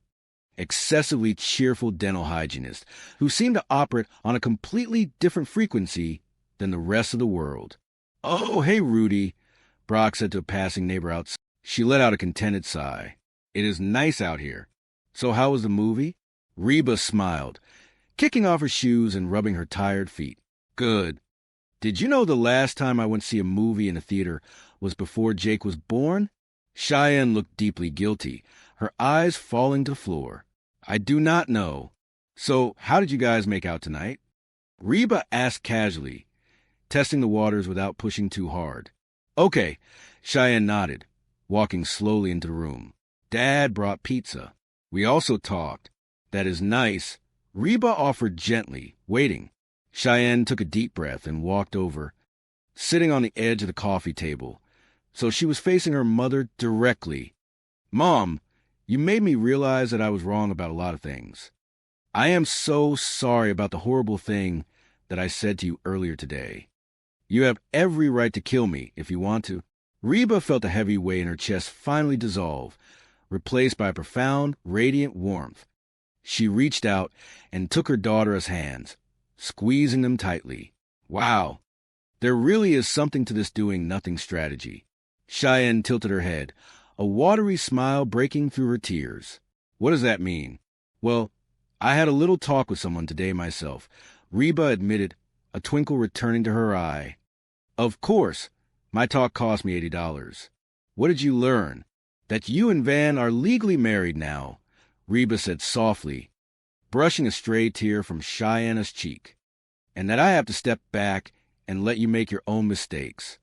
excessively cheerful dental hygienist who seemed to operate on a completely different frequency than the rest of the world. Oh, hey, Rudy, Brock said to a passing neighbor outside. She let out a contented sigh. It is nice out here. So how was the movie? Reba smiled, kicking off her shoes and rubbing her tired feet. Good. Did you know the last time I went to see a movie in a theater was before Jake was born? Cheyenne looked deeply guilty, her eyes falling to the floor. I do not know. So how did you guys make out tonight? Reba asked casually, testing the waters without pushing too hard. Okay, Cheyenne nodded, walking slowly into the room. Dad brought pizza. We also talked. That is nice. Reba offered gently, waiting. Cheyenne took a deep breath and walked over, sitting on the edge of the coffee table, so she was facing her mother directly. Mom, you made me realize that I was wrong about a lot of things. I am so sorry about the horrible thing that I said to you earlier today. You have every right to kill me if you want to. Reba felt a heavy weight in her chest finally dissolve, replaced by a profound, radiant warmth. She reached out and took her daughter's hands, squeezing them tightly. Wow, there really is something to this doing nothing strategy. Cheyenne tilted her head, a watery smile breaking through her tears. What does that mean? Well, I had a little talk with someone today myself, Reba admitted, a twinkle returning to her eye. Of course, my talk cost me $80. What did you learn? That you and Van are legally married now, Reba said softly, brushing a stray tear from Cheyenne's cheek. And that I have to step back and let you make your own mistakes.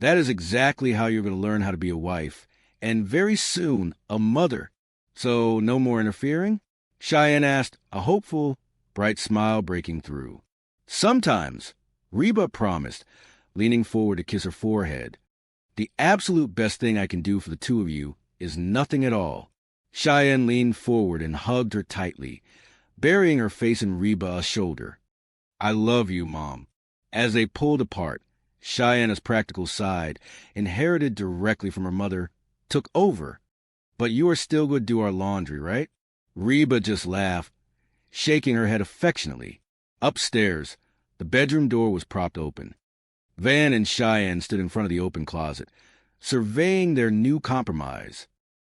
That is exactly how you're going to learn how to be a wife, and very soon, a mother. So, no more interfering? Cheyenne asked, a hopeful, bright smile breaking through. Sometimes, Reba promised, leaning forward to kiss her forehead. The absolute best thing I can do for the two of you is nothing at all. Cheyenne leaned forward and hugged her tightly, burying her face in Reba's shoulder. I love you, Mom. As they pulled apart, Cheyenne's practical side, inherited directly from her mother, took over. But you are still going to do our laundry, right? Reba just laughed, shaking her head affectionately. Upstairs, the bedroom door was propped open. Van and Cheyenne stood in front of the open closet, surveying their new compromise.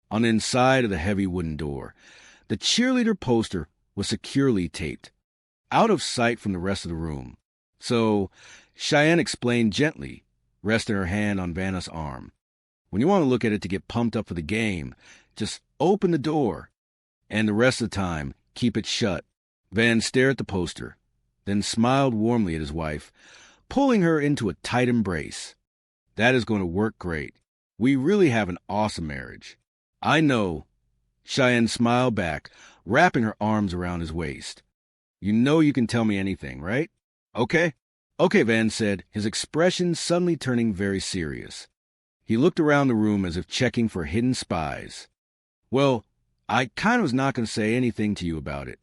On the inside of the heavy wooden door, the cheerleader poster was securely taped, out of sight from the rest of the room. So, Cheyenne explained gently, resting her hand on Vanna's arm. When you want to look at it to get pumped up for the game, just open the door. And the rest of the time, keep it shut. Van stared at the poster, then smiled warmly at his wife, pulling her into a tight embrace. That is going to work great. We really have an awesome marriage. I know. Cheyenne smiled back, wrapping her arms around his waist. You know you can tell me anything, right? Okay. Okay, Van said, his expression suddenly turning very serious. He looked around the room as if checking for hidden spies. Well, I kind of was not going to say anything to you about it,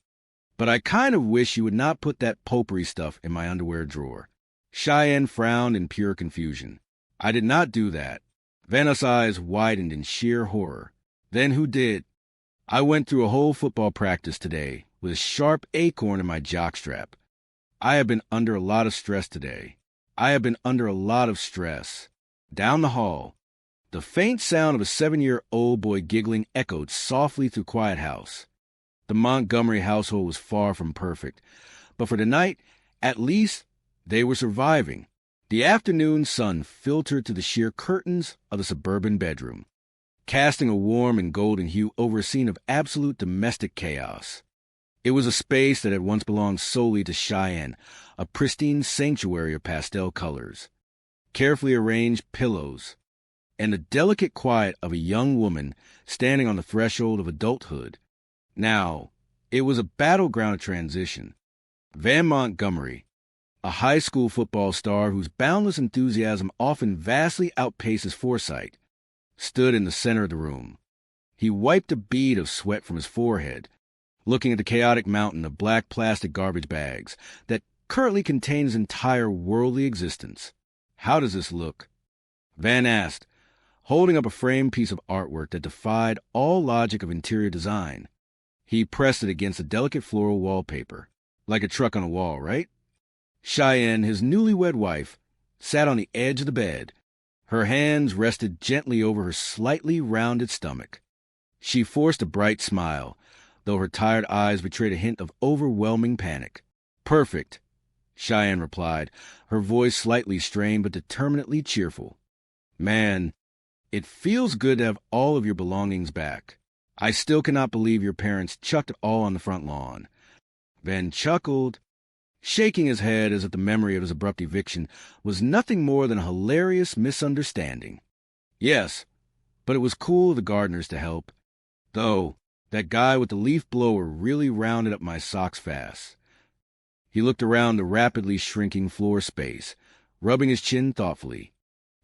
but I kind of wish you would not put that potpourri stuff in my underwear drawer. Cheyenne frowned in pure confusion. I did not do that. Vanna's eyes widened in sheer horror. Then who did? I went through a whole football practice today with a sharp acorn in my jockstrap. I have been under a lot of stress today. Down the hall, the faint sound of a 7-year-old boy giggling echoed softly through quiet house. The Montgomery household was far from perfect, but for tonight, at least, they were surviving. The afternoon sun filtered through the sheer curtains of the suburban bedroom, casting a warm and golden hue over a scene of absolute domestic chaos. It was a space that had once belonged solely to Cheyenne, a pristine sanctuary of pastel colors, carefully arranged pillows, and the delicate quiet of a young woman standing on the threshold of adulthood. Now, it was a battleground of transition. Van Montgomery, a high school football star whose boundless enthusiasm often vastly outpaced his foresight, stood in the center of the room. He wiped a bead of sweat from his forehead, looking at the chaotic mountain of black plastic garbage bags that currently contain his entire worldly existence. How does this look? Van asked, holding up a framed piece of artwork that defied all logic of interior design. He pressed it against the delicate floral wallpaper, like a truck on a wall, right? Cheyenne, his newlywed wife, sat on the edge of the bed. Her hands rested gently over her slightly rounded stomach. She forced a bright smile, though her tired eyes betrayed a hint of overwhelming panic. Perfect, Cheyenne replied, her voice slightly strained but determinedly cheerful. Man, it feels good to have all of your belongings back. I still cannot believe your parents chucked it all on the front lawn. Van chuckled, shaking his head as if the memory of his abrupt eviction was nothing more than a hilarious misunderstanding. Yes, but it was cool of the gardeners to help. Though, that guy with the leaf blower really rounded up my socks fast. He looked around the rapidly shrinking floor space, rubbing his chin thoughtfully.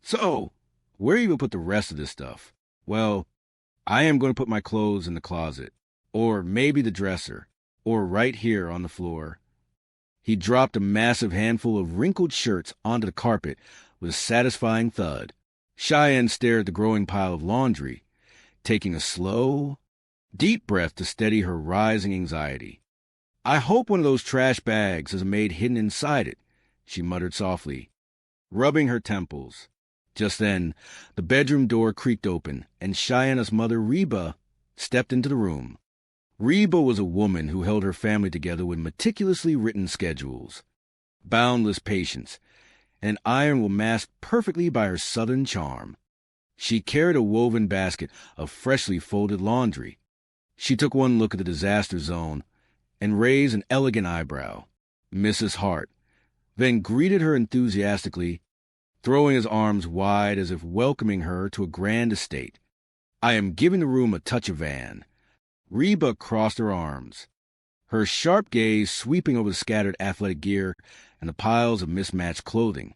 So, where are you going to put the rest of this stuff? Well, I am going to put my clothes in the closet, or maybe the dresser, or right here on the floor. He dropped a massive handful of wrinkled shirts onto the carpet with a satisfying thud. Cheyenne stared at the growing pile of laundry, taking a slow, Deep breath to steady her rising anxiety. I hope one of those trash bags has a maid hidden inside it, she muttered softly, rubbing her temples. Just then, the bedroom door creaked open, and Cheyenne's mother, Reba, stepped into the room. Reba was a woman who held her family together with meticulously written schedules, boundless patience, and an iron will masked perfectly by her southern charm. She carried a woven basket of freshly folded laundry. She took one look at the disaster zone and raised an elegant eyebrow, Mrs. Hart, then greeted her enthusiastically, throwing his arms wide as if welcoming her to a grand estate. I am giving the room a touch of Van. Reba crossed her arms, her sharp gaze sweeping over the scattered athletic gear and the piles of mismatched clothing.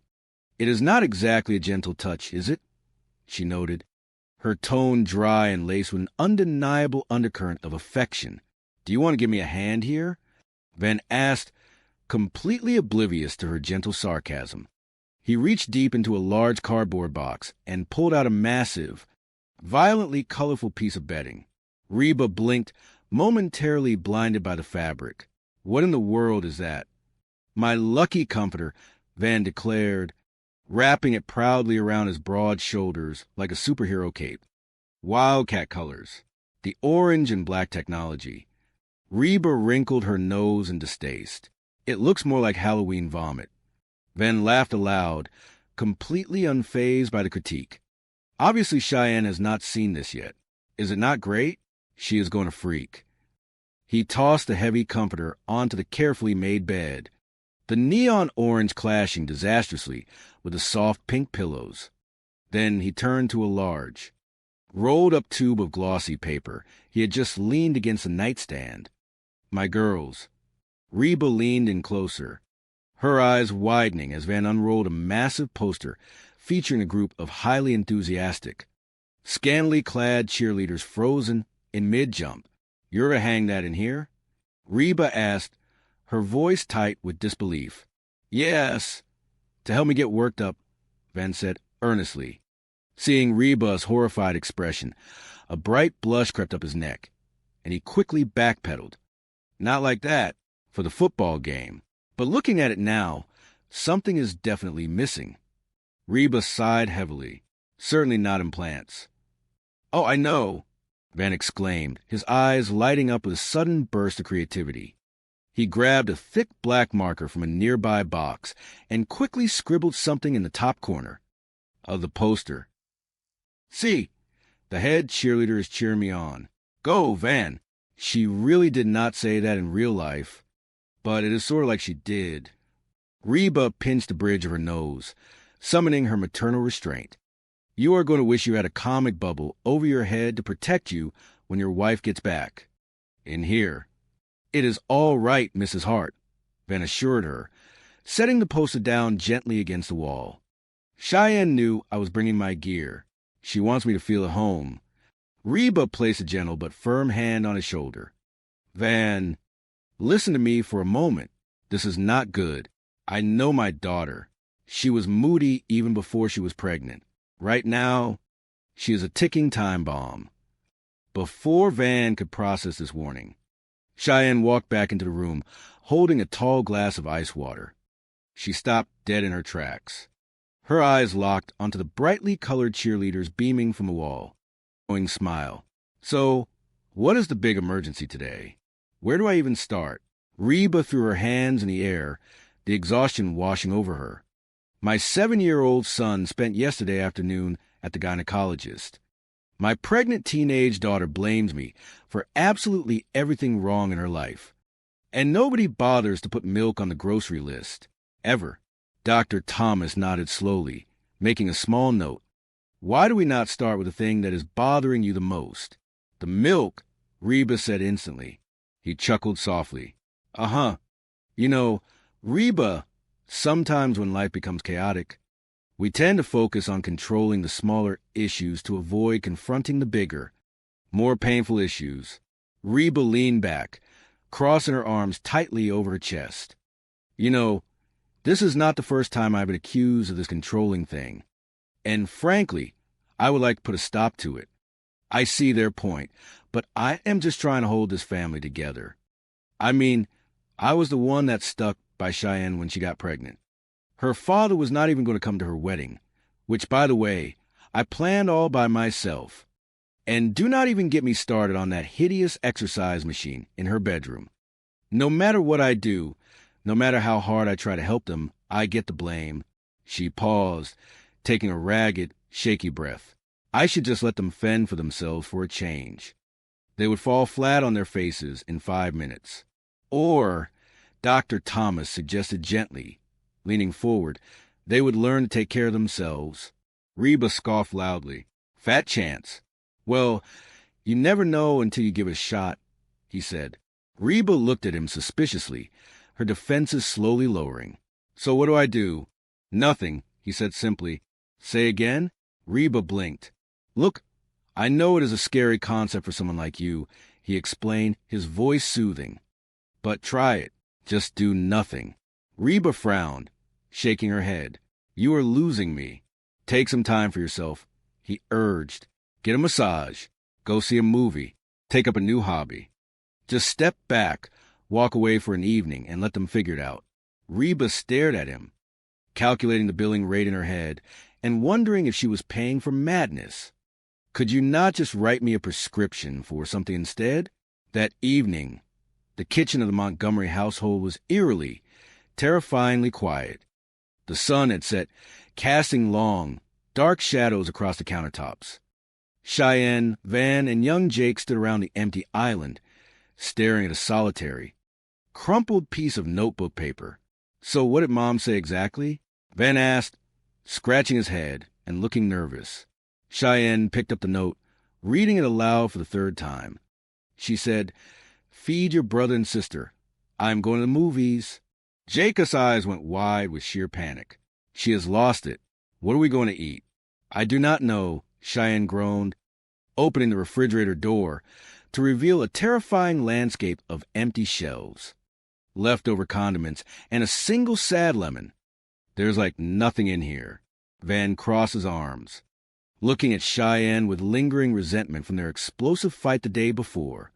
It is not exactly a gentle touch, is it? She noted, her tone dry and laced with an undeniable undercurrent of affection. Do you want to give me a hand here? Van asked, completely oblivious to her gentle sarcasm. He reached deep into a large cardboard box and pulled out a massive, violently colorful piece of bedding. Reba blinked, momentarily blinded by the fabric. What in the world is that? My lucky comforter, Van declared, wrapping it proudly around his broad shoulders like a superhero cape. Wildcat colors, the orange and black technology. Reba wrinkled her nose in distaste. It looks more like Halloween vomit. Van laughed aloud, completely unfazed by the critique. Obviously, Cheyenne has not seen this yet. Is it not great? She is going to freak. He tossed the heavy comforter onto the carefully made bed, the neon orange clashing disastrously with the soft pink pillows. Then he turned to a large, rolled-up tube of glossy paper he had just leaned against the nightstand. My girls. Reba leaned in closer, her eyes widening as Van unrolled a massive poster featuring a group of highly enthusiastic, scantily clad cheerleaders frozen in mid-jump. You're to hang that in here? Reba asked, her voice tight with disbelief. Yes. To help me get worked up, Van said earnestly. Seeing Reba's horrified expression, a bright blush crept up his neck, and he quickly backpedaled. Not like that, for the football game. But looking at it now, something is definitely missing. Reba sighed heavily. Certainly not implants. Oh, I know, Van exclaimed, his eyes lighting up with a sudden burst of creativity. He grabbed a thick black marker from a nearby box and quickly scribbled something in the top corner of the poster. See, the head cheerleader is cheering me on. Go, Van. She really did not say that in real life, but it is sort of like she did. Reba pinched the bridge of her nose, summoning her maternal restraint. You are going to wish you had a comic bubble over your head to protect you when your wife gets back. In here. It is all right, Mrs. Hart, Van assured her, setting the poster down gently against the wall. Cheyenne knew I was bringing my gear. She wants me to feel at home. Reba placed a gentle but firm hand on his shoulder. Van, listen to me for a moment. This is not good. I know my daughter. She was moody even before she was pregnant. Right now, she is a ticking time bomb. Before Van could process this warning, Cheyenne walked back into the room, holding a tall glass of ice water. She stopped dead in her tracks, her eyes locked onto the brightly colored cheerleaders beaming from the wall. Knowing smile. So, what is the big emergency today? Where do I even start? Reba threw her hands in the air, the exhaustion washing over her. My 7-year-old son spent yesterday afternoon at the gynecologist. My pregnant teenage daughter blames me for absolutely everything wrong in her life. And nobody bothers to put milk on the grocery list. Ever. Dr. Thomas nodded slowly, making a small note. Why do we not start with the thing that is bothering you the most? The milk, Reba said instantly. He chuckled softly. Uh-huh. You know, Reba, sometimes when life becomes chaotic, we tend to focus on controlling the smaller issues to avoid confronting the bigger, more painful issues. Reba leaned back, crossing her arms tightly over her chest. You know, this is not the first time I've been accused of this controlling thing. And frankly, I would like to put a stop to it. I see their point, but I am just trying to hold this family together. I mean, I was the one that stuck by Cheyenne when she got pregnant. Her father was not even going to come to her wedding, which, by the way, I planned all by myself. And do not even get me started on that hideous exercise machine in her bedroom. No matter what I do, no matter how hard I try to help them, I get the blame. She paused, taking a ragged, shaky breath. I should just let them fend for themselves for a change. They would fall flat on their faces in 5 minutes. Or, Dr. Thomas suggested gently, leaning forward, they would learn to take care of themselves. Reba scoffed loudly. Fat chance. Well, you never know until you give it a shot, he said. Reba looked at him suspiciously, her defenses slowly lowering. So what do I do? Nothing, he said simply. Say again? Reba blinked. Look, I know it is a scary concept for someone like you, he explained, his voice soothing. But try it. Just do nothing. Reba frowned, shaking her head. You are losing me. Take some time for yourself, he urged. Get a massage. Go see a movie. Take up a new hobby. Just step back, walk away for an evening, and let them figure it out. Reba stared at him, calculating the billing rate in her head, and wondering if she was paying for madness. Could you not just write me a prescription for something instead? That evening, the kitchen of the Montgomery household was eerily, terrifyingly quiet. The sun had set, casting long, dark shadows across the countertops. Cheyenne, Van, and young Jake stood around the empty island, staring at a solitary, crumpled piece of notebook paper. So what did Mom say exactly? Van asked, scratching his head and looking nervous. Cheyenne picked up the note, reading it aloud for the third time. She said, Feed your brother and sister. I'm going to the movies. Jake's eyes went wide with sheer panic. She has lost it. What are we going to eat? I do not know, Cheyenne groaned, opening the refrigerator door to reveal a terrifying landscape of empty shelves, leftover condiments, and a single sad lemon. There's like nothing in here. Van crossed his arms, looking at Cheyenne with lingering resentment from their explosive fight the day before.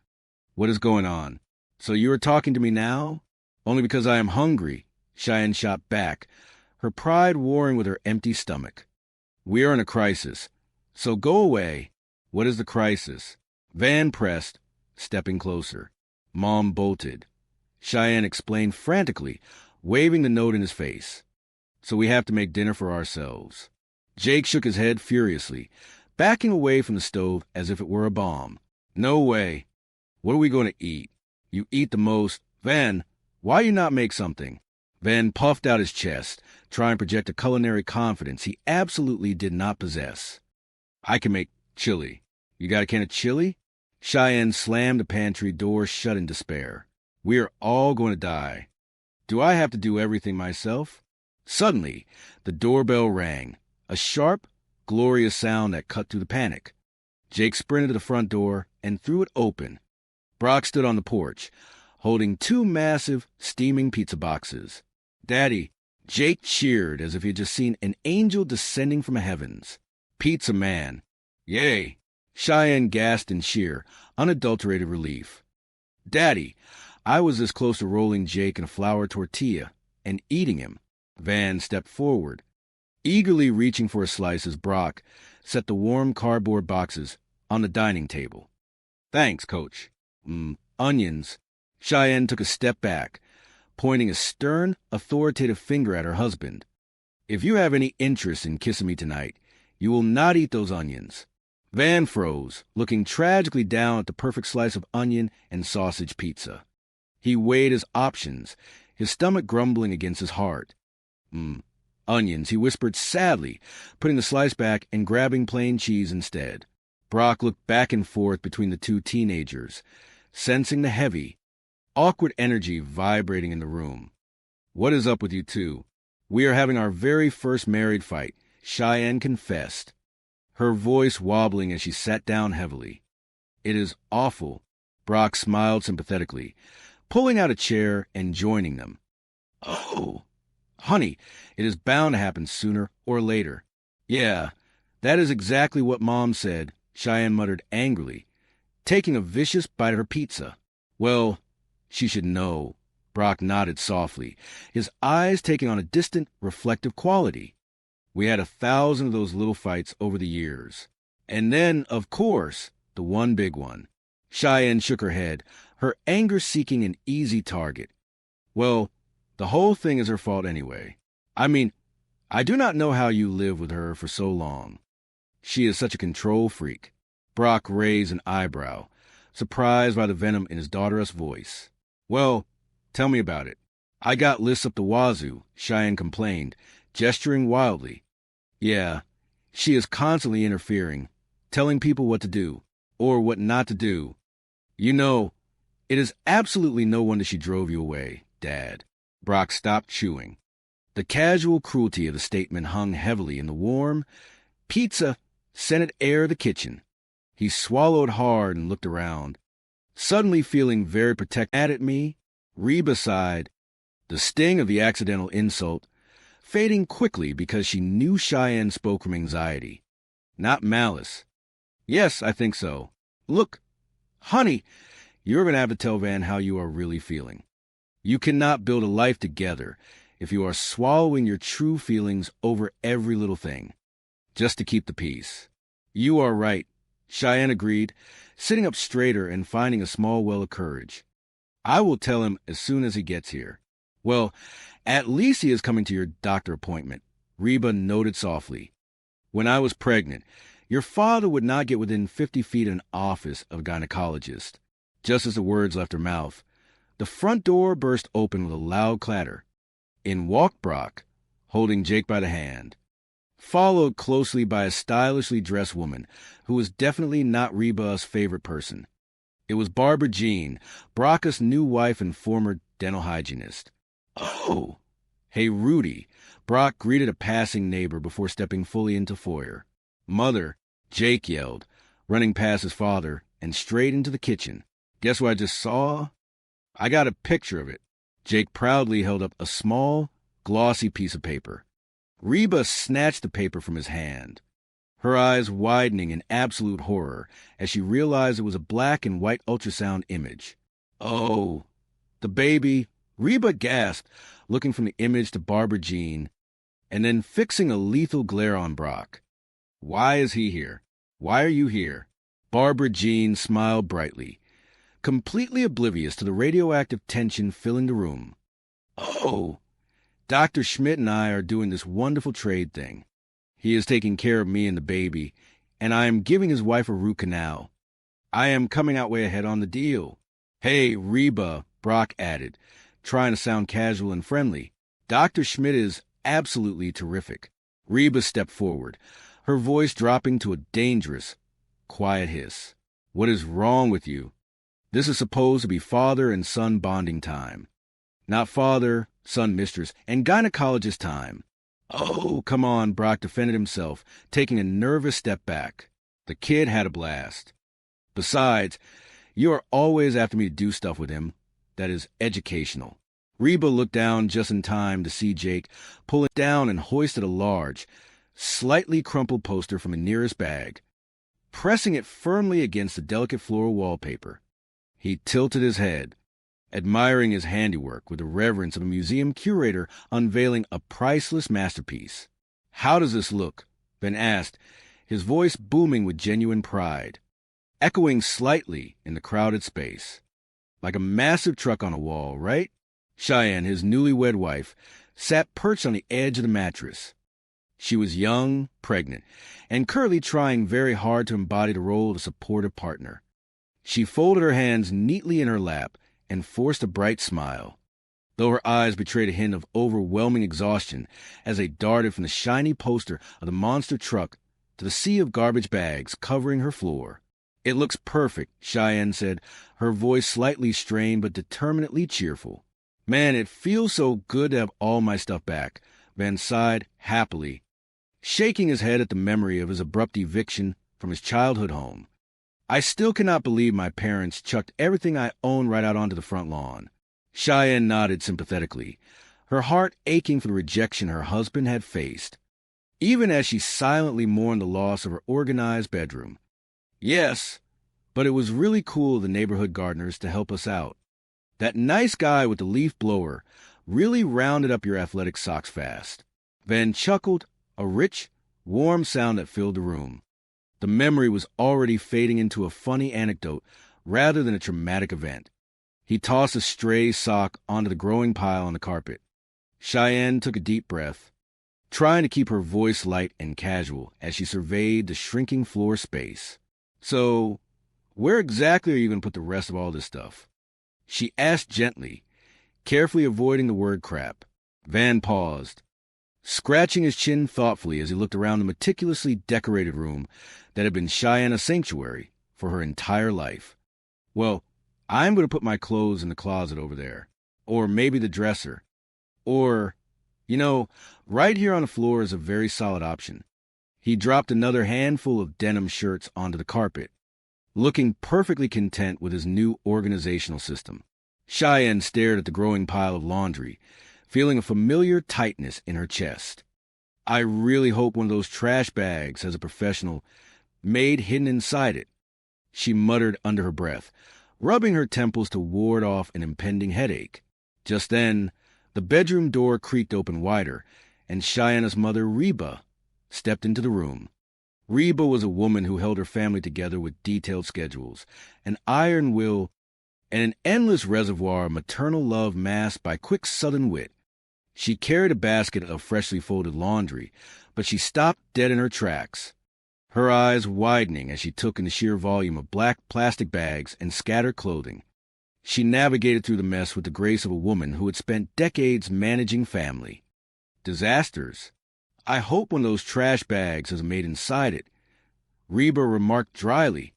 What is going on? So you are talking to me now? Only because I am hungry, Cheyenne shot back, her pride warring with her empty stomach. We are in a crisis. So go away. What is the crisis? Van pressed, stepping closer. Mom bolted. Cheyenne explained frantically, waving the note in his face. So we have to make dinner for ourselves. Jake shook his head furiously, backing away from the stove as if it were a bomb. No way. What are we going to eat? You eat the most. Van, why you not make something? Van puffed out his chest, trying to project a culinary confidence he absolutely did not possess. I can make chili. You got a can of chili? Cheyenne slammed the pantry door shut in despair. We are all going to die. Do I have to do everything myself? Suddenly, the doorbell rang, a sharp, glorious sound that cut through the panic. Jake sprinted to the front door and threw it open. Brock stood on the porch, holding 2 massive, steaming pizza boxes. Daddy, Jake cheered as if he had just seen an angel descending from the heavens. Pizza man. Yay. Cheyenne gasped in sheer, unadulterated relief. Daddy, I was this close to rolling Jake in a flour tortilla and eating him. Van stepped forward, eagerly reaching for a slice as Brock set the warm cardboard boxes on the dining table. Thanks, Coach. Onions. Cheyenne took a step back, pointing a stern, authoritative finger at her husband. If you have any interest in kissing me tonight, you will not eat those onions. Van froze, looking tragically down at the perfect slice of onion and sausage pizza. He weighed his options, his stomach grumbling against his heart. Onions, he whispered sadly, putting the slice back and grabbing plain cheese instead. Brock looked back and forth between the 2 teenagers, sensing the heavy, awkward energy vibrating in the room. What is up with you two? We are having our very first married fight, Cheyenne confessed, her voice wobbling as she sat down heavily. It is awful. Brock smiled sympathetically, pulling out a chair and joining them. Oh, honey, it is bound to happen sooner or later. Yeah, that is exactly what Mom said, Cheyenne muttered angrily. taking a vicious bite of her pizza. Well, she should know. Brock nodded softly, his eyes taking on a distant, reflective quality. We had 1,000 of those little fights over the years. And then, of course, the one big one. Cheyenne shook her head, her anger seeking an easy target. Well, the whole thing is her fault anyway. I mean, I do not know how you live with her for so long. She is such a control freak. Brock raised an eyebrow, surprised by the venom in his daughter's voice. Well, tell me about it. I got lists up the wazoo, Cheyenne complained, gesturing wildly. Yeah, she is constantly interfering, telling people what to do, or what not to do. You know, it is absolutely no wonder she drove you away, Dad. Brock stopped chewing. The casual cruelty of the statement hung heavily in the warm, pizza-scented air of the kitchen. He swallowed hard and looked around, suddenly feeling very protected. At me, Reba sighed, the sting of the accidental insult fading quickly because she knew Cheyenne spoke from anxiety, not malice. Yes, I think so. Look, honey, you're going to have to tell Van how you are really feeling. You cannot build a life together if you are swallowing your true feelings over every little thing, just to keep the peace. You are right, Cheyenne agreed, sitting up straighter and finding a small well of courage. I will tell him as soon as he gets here. Well, at least he is coming to your doctor appointment, Reba noted softly. When I was pregnant, your father would not get within 50 feet of an office of a gynecologist. Just as the words left her mouth, the front door burst open with a loud clatter. In walked Brock, holding Jake by the hand, followed closely by a stylishly dressed woman who was definitely not Reba's favorite person. It was Barbara Jean, Brock's new wife and former dental hygienist. Oh! Hey, Rudy, Brock greeted a passing neighbor before stepping fully into foyer. Mother, Jake yelled, running past his father and straight into the kitchen. Guess what I just saw? I got a picture of it. Jake proudly held up a small, glossy piece of paper. Reba snatched the paper from his hand, her eyes widening in absolute horror as she realized it was a black and white ultrasound image. Oh, the baby! Reba gasped, looking from the image to Barbara Jean, and then fixing a lethal glare on Brock. Why is he here? Why are you here? Barbara Jean smiled brightly, completely oblivious to the radioactive tension filling the room. Oh, Dr. Schmidt and I are doing this wonderful trade thing. He is taking care of me and the baby, and I am giving his wife a root canal. I am coming out way ahead on the deal. Hey, Reba, Brock added, trying to sound casual and friendly. Dr. Schmidt is absolutely terrific. Reba stepped forward, her voice dropping to a dangerous, quiet hiss. What is wrong with you? This is supposed to be father and son bonding time, not father, son, mistress, and gynecologist time. Oh, come on, Brock defended himself, taking a nervous step back. The kid had a blast. Besides, you are always after me to do stuff with him that is educational. Reba looked down just in time to see Jake pull it down and hoisted a large, slightly crumpled poster from the nearest bag, pressing it firmly against the delicate floral wallpaper. He tilted his head, admiring his handiwork with the reverence of a museum curator unveiling a priceless masterpiece. How does this look? Ben asked, his voice booming with genuine pride, echoing slightly in the crowded space. Like a massive truck on a wall, right? Cheyenne, his newlywed wife, sat perched on the edge of the mattress. She was young, pregnant, and currently trying very hard to embody the role of a supportive partner. She folded her hands neatly in her lap and forced a bright smile, though her eyes betrayed a hint of overwhelming exhaustion as they darted from the shiny poster of the monster truck to the sea of garbage bags covering her floor. It looks perfect, Cheyenne said, her voice slightly strained but determinedly cheerful. Man, it feels so good to have all my stuff back, Van sighed happily, shaking his head at the memory of his abrupt eviction from his childhood home. I still cannot believe my parents chucked everything I own right out onto the front lawn. Cheyenne nodded sympathetically, her heart aching for the rejection her husband had faced, even as she silently mourned the loss of her organized bedroom. Yes, But it was really cool of the neighborhood gardeners to help us out. That nice guy with the leaf blower really rounded up your athletic socks fast. Van chuckled, a rich, warm sound that filled the room. The memory was already fading into a funny anecdote rather than a traumatic event. He tossed a stray sock onto the growing pile on the carpet. Cheyenne took a deep breath, trying to keep her voice light and casual as she surveyed the shrinking floor space. So, where exactly are you going to put the rest of all this stuff? She asked gently, carefully avoiding the word crap. Van paused, scratching his chin thoughtfully as he looked around the meticulously decorated room that had been Cheyenne a sanctuary for her entire life. Well, I'm going to put my clothes in the closet over there. Or maybe the dresser. Or, right here on the floor is a very solid option. He dropped another handful of denim shirts onto the carpet, looking perfectly content with his new organizational system. Cheyenne stared at the growing pile of laundry, feeling a familiar tightness in her chest. I really hope one of those trash bags has a professional maid hidden inside it, she muttered under her breath, rubbing her temples to ward off an impending headache. Just then, the bedroom door creaked open wider, and Cheyenne's mother, Reba, stepped into the room. Reba was a woman who held her family together with detailed schedules, an iron will, and an endless reservoir of maternal love masked by quick southern wit. She carried a basket of freshly folded laundry, but she stopped dead in her tracks, her eyes widening as she took in the sheer volume of black plastic bags and scattered clothing. She navigated through the mess with the grace of a woman who had spent decades managing family. Disasters? I hope one of those trash bags has a maid inside it, Reba remarked dryly,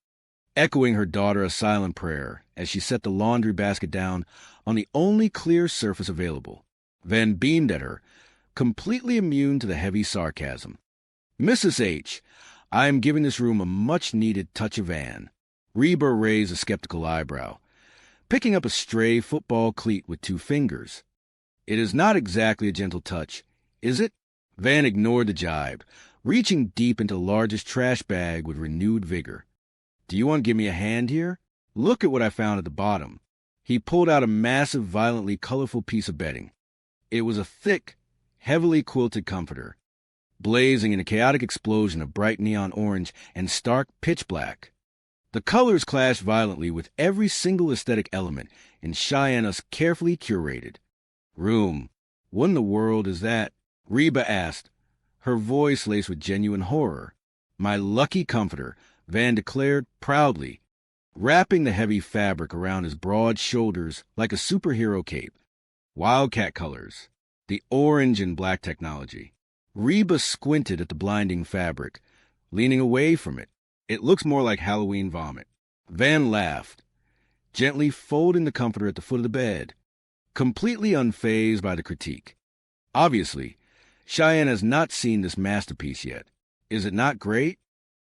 echoing her daughter a silent prayer as she set the laundry basket down on the only clear surface available. Van beamed at her, completely immune to the heavy sarcasm. Mrs. H., I am giving this room a much-needed touch of Van. Reba raised a skeptical eyebrow, picking up a stray football cleat with 2 fingers. It is not exactly a gentle touch, is it? Van ignored the jibe, reaching deep into the largest trash bag with renewed vigor. Do you want to give me a hand here? Look at what I found at the bottom. He pulled out a massive, violently colorful piece of bedding. It was a thick, heavily quilted comforter, blazing in a chaotic explosion of bright neon orange and stark pitch black. The colors clashed violently with every single aesthetic element in Cheyenne's carefully curated room. What in the world is that? Reba asked, her voice laced with genuine horror. My lucky comforter, Van declared proudly, wrapping the heavy fabric around his broad shoulders like a superhero cape. Wildcat colors, the orange and black technology. Reba squinted at the blinding fabric, leaning away from it. It looks more like Halloween vomit. Van laughed, gently folding the comforter at the foot of the bed, completely unfazed by the critique. Obviously, Cheyenne has not seen this masterpiece yet. Is it not great?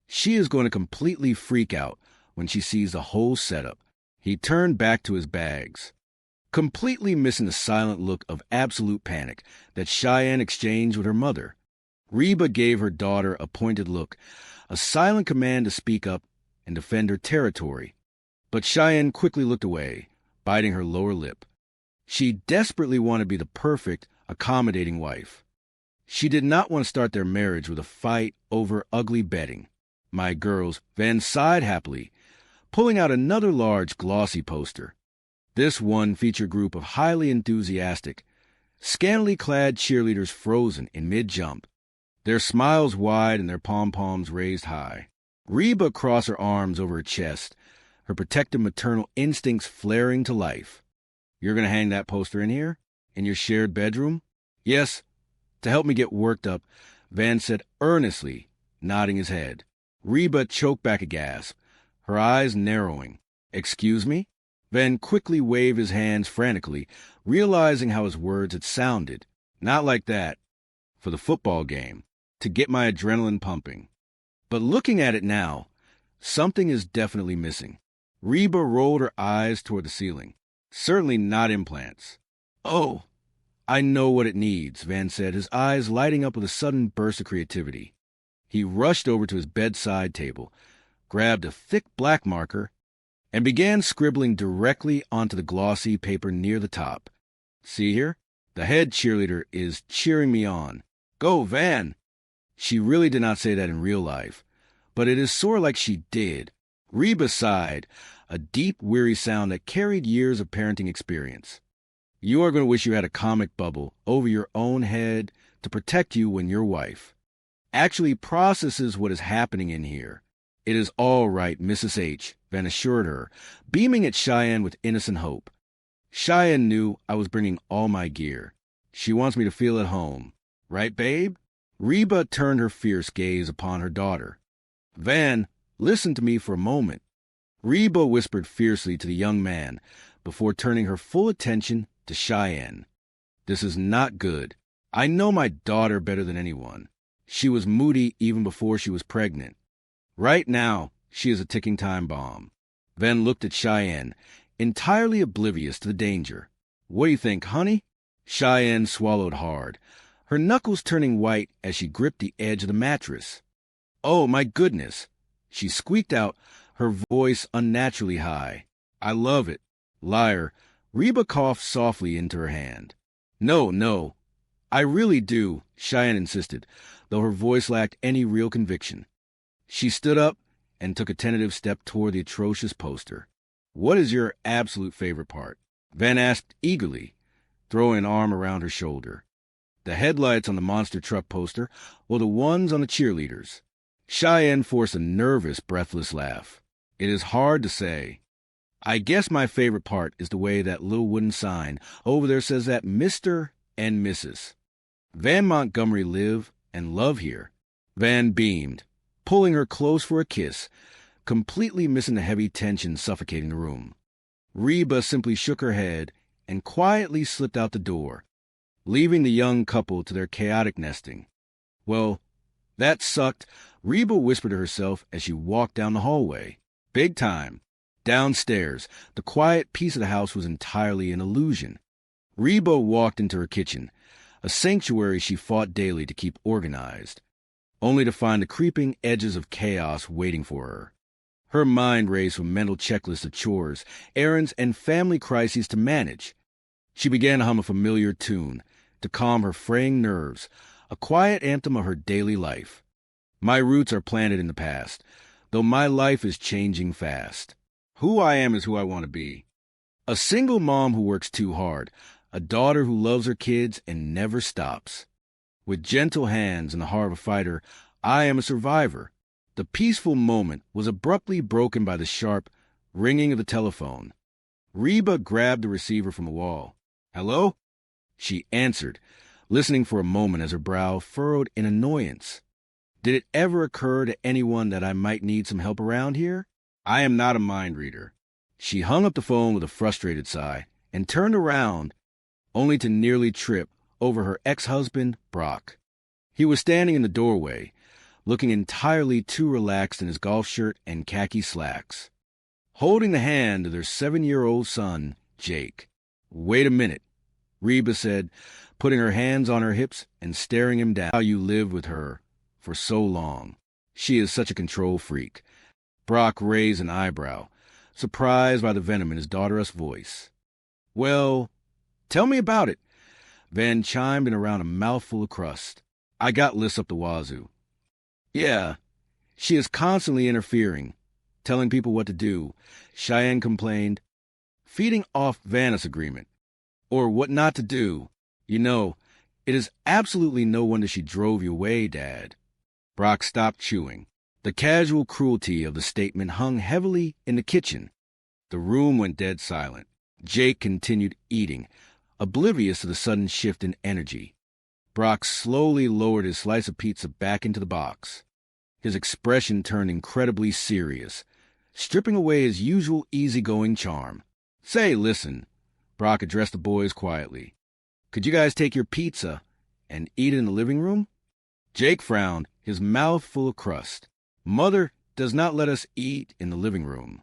She is going to completely freak out when she sees the whole setup. He turned back to his bags, completely missing the silent look of absolute panic that Cheyenne exchanged with her mother. Reba gave her daughter a pointed look, a silent command to speak up and defend her territory. But Cheyenne quickly looked away, biting her lower lip. She desperately wanted to be the perfect, accommodating wife. She did not want to start their marriage with a fight over ugly bedding. My girls, Van sighed happily, pulling out another large, glossy poster. This one featured a group of highly enthusiastic, scantily clad cheerleaders frozen in mid-jump, their smiles wide and their pom-poms raised high. Reba crossed her arms over her chest, her protective maternal instincts flaring to life. You're going to hang that poster in here? In your shared bedroom? Yes. To help me get worked up, Van said earnestly, nodding his head. Reba choked back a gasp, her eyes narrowing. Excuse me? Van quickly waved his hands frantically, realizing how his words had sounded. Not like that. For the football game. To get my adrenaline pumping. But looking at it now, something is definitely missing. Reba rolled her eyes toward the ceiling. Certainly not implants. Oh, I know what it needs, Van said, his eyes lighting up with a sudden burst of creativity. He rushed over to his bedside table, grabbed a thick black marker, and began scribbling directly onto the glossy paper near the top. See here? The head cheerleader is cheering me on. Go, Van! She really did not say that in real life, but it is sort of like she did. Reba sighed, a deep, weary sound that carried years of parenting experience. You are going to wish you had a comic bubble over your own head to protect you when your wife actually processes what is happening in here. It is all right, Mrs. H., Van assured her, beaming at Cheyenne with innocent hope. Cheyenne knew I was bringing all my gear. She wants me to feel at home. Right, babe? Reba turned her fierce gaze upon her daughter. Van, listen to me for a moment. Reba whispered fiercely to the young man before turning her full attention to Cheyenne. This is not good. I know my daughter better than anyone. She was moody even before she was pregnant. Right now, she is a ticking time bomb. Van looked at Cheyenne, entirely oblivious to the danger. What do you think, honey? Cheyenne swallowed hard, her knuckles turning white as she gripped the edge of the mattress. Oh, my goodness, she squeaked out, her voice unnaturally high. I love it. Liar. Reba coughed softly into her hand. No, I really do, Cheyenne insisted, though her voice lacked any real conviction. She stood up and took a tentative step toward the atrocious poster. What is your absolute favorite part? Van asked eagerly, throwing an arm around her shoulder. The headlights on the monster truck poster or the ones on the cheerleaders? Cheyenne forced a nervous, breathless laugh. It is hard to say. I guess my favorite part is the way that little wooden sign over there says that Mr. and Mrs. Van Montgomery live and love here. Van beamed, pulling her close for a kiss, completely missing the heavy tension suffocating the room. Reba simply shook her head and quietly slipped out the door, leaving the young couple to their chaotic nesting. Well, that sucked, Reba whispered to herself as she walked down the hallway. Big time. Downstairs, the quiet peace of the house was entirely an illusion. Reba walked into her kitchen, a sanctuary she fought daily to keep organized, only to find the creeping edges of chaos waiting for her. Her mind raced with mental checklists of chores, errands, and family crises to manage. She began to hum a familiar tune to calm her fraying nerves, a quiet anthem of her daily life. My roots are planted in the past, though my life is changing fast. Who I am is who I want to be. A single mom who works too hard, a daughter who loves her kids and never stops. With gentle hands and the heart of a fighter, I am a survivor. The peaceful moment was abruptly broken by the sharp ringing of the telephone. Reba grabbed the receiver from the wall. Hello? She answered, listening for a moment as her brow furrowed in annoyance. Did it ever occur to anyone that I might need some help around here? I am not a mind reader. She hung up the phone with a frustrated sigh and turned around, only to nearly trip over her ex-husband, Brock. He was standing in the doorway, looking entirely too relaxed in his golf shirt and khaki slacks, holding the hand of their 7-year-old son, Jake. Wait a minute, Reba said, putting her hands on her hips and staring him down. How you lived with her for so long. She is such a control freak. Brock raised an eyebrow, surprised by the venom in his daughter's voice. Well, tell me about it. Van chimed in around a mouthful of crust. I got lists up the wazoo. Yeah, she is constantly interfering, telling people what to do, Cheyenne complained, feeding off Vanna's agreement, or what not to do. You know, it is absolutely no wonder she drove you away, Dad. Brock stopped chewing. The casual cruelty of the statement hung heavily in the kitchen. The room went dead silent. Jake continued eating, oblivious to the sudden shift in energy. Brock slowly lowered his slice of pizza back into the box. His expression turned incredibly serious, stripping away his usual easygoing charm. Say, listen, Brock addressed the boys quietly. Could you guys take your pizza and eat it in the living room? Jake frowned, his mouth full of crust. Mother does not let us eat in the living room.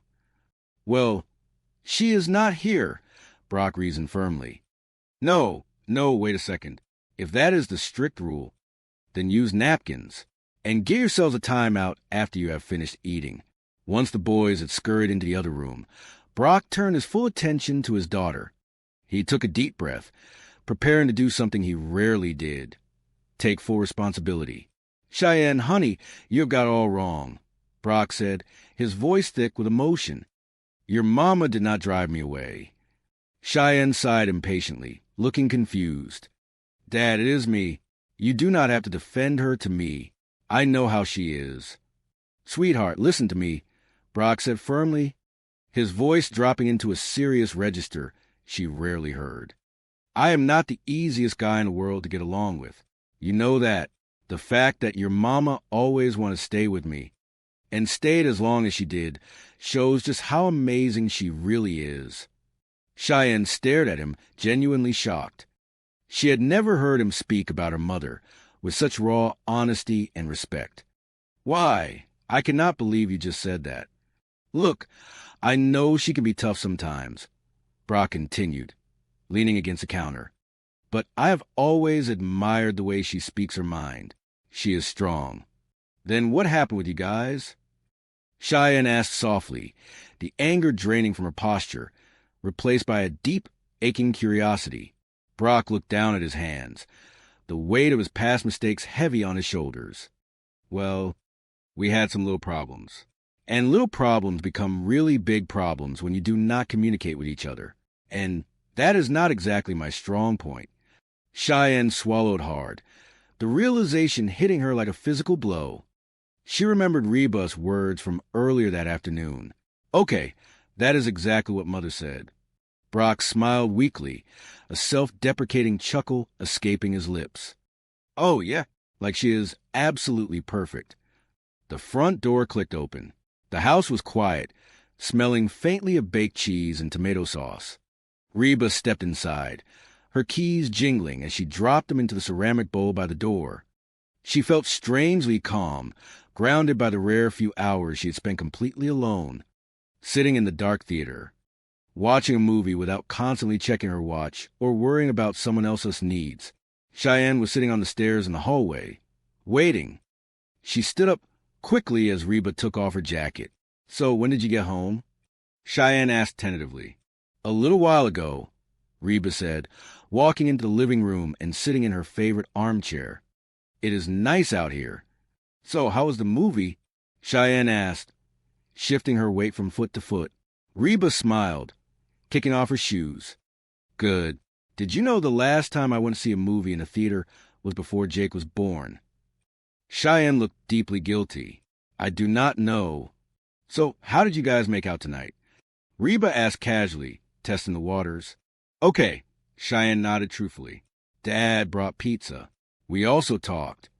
Well, she is not here, Brock reasoned firmly. No, wait a second. If that is the strict rule, then use napkins, and give yourselves a time out after you have finished eating. Once the boys had scurried into the other room, Brock turned his full attention to his daughter. He took a deep breath, preparing to do something he rarely did. Take full responsibility. "Cheyenne, honey, you've got it all wrong," Brock said, his voice thick with emotion. "Your mama did not drive me away." Cheyenne sighed impatiently, looking confused. "Dad, it is me. You do not have to defend her to me. I know how she is." "Sweetheart, listen to me," Brock said firmly, his voice dropping into a serious register she rarely heard. "I am not the easiest guy in the world to get along with. You know that. The fact that your mama always wanted to stay with me, and stayed as long as she did, shows just how amazing she really is." Cheyenne stared at him, genuinely shocked. She had never heard him speak about her mother with such raw honesty and respect. "Why? I cannot believe you just said that." "Look, I know she can be tough sometimes," Brock continued, leaning against the counter. "But I have always admired the way she speaks her mind. She is strong." "Then what happened with you guys?" Cheyenne asked softly, the anger draining from her posture, replaced by a deep, aching curiosity. Brock looked down at his hands, the weight of his past mistakes heavy on his shoulders. "Well, we had some little problems. And little problems become really big problems when you do not communicate with each other. And that is not exactly my strong point." Cheyenne swallowed hard, the realization hitting her like a physical blow. She remembered Reba's words from earlier that afternoon. "Okay, that is exactly what Mother said." Brock smiled weakly, a self-deprecating chuckle escaping his lips. "Oh, yeah, like she is absolutely perfect." The front door clicked open. The house was quiet, smelling faintly of baked cheese and tomato sauce. Reba stepped inside, her keys jingling as she dropped them into the ceramic bowl by the door. She felt strangely calm, grounded by the rare few hours she had spent completely alone, sitting in the dark theater, watching a movie without constantly checking her watch or worrying about someone else's needs. Cheyenne was sitting on the stairs in the hallway, waiting. She stood up quickly as Reba took off her jacket. "So, when did you get home?" Cheyenne asked tentatively. "A little while ago," Reba said, walking into the living room and sitting in her favorite armchair. "It is nice out here." "So, how was the movie?" Cheyenne asked, shifting her weight from foot to foot. Reba smiled, kicking off her shoes. "Good. Did you know the last time I went to see a movie in a theater was before Jake was born?" Cheyenne looked deeply guilty. "I do not know." "So, how did you guys make out tonight?" Reba asked casually, testing the waters. "Okay," Cheyenne nodded truthfully. "Dad brought pizza. We also talked."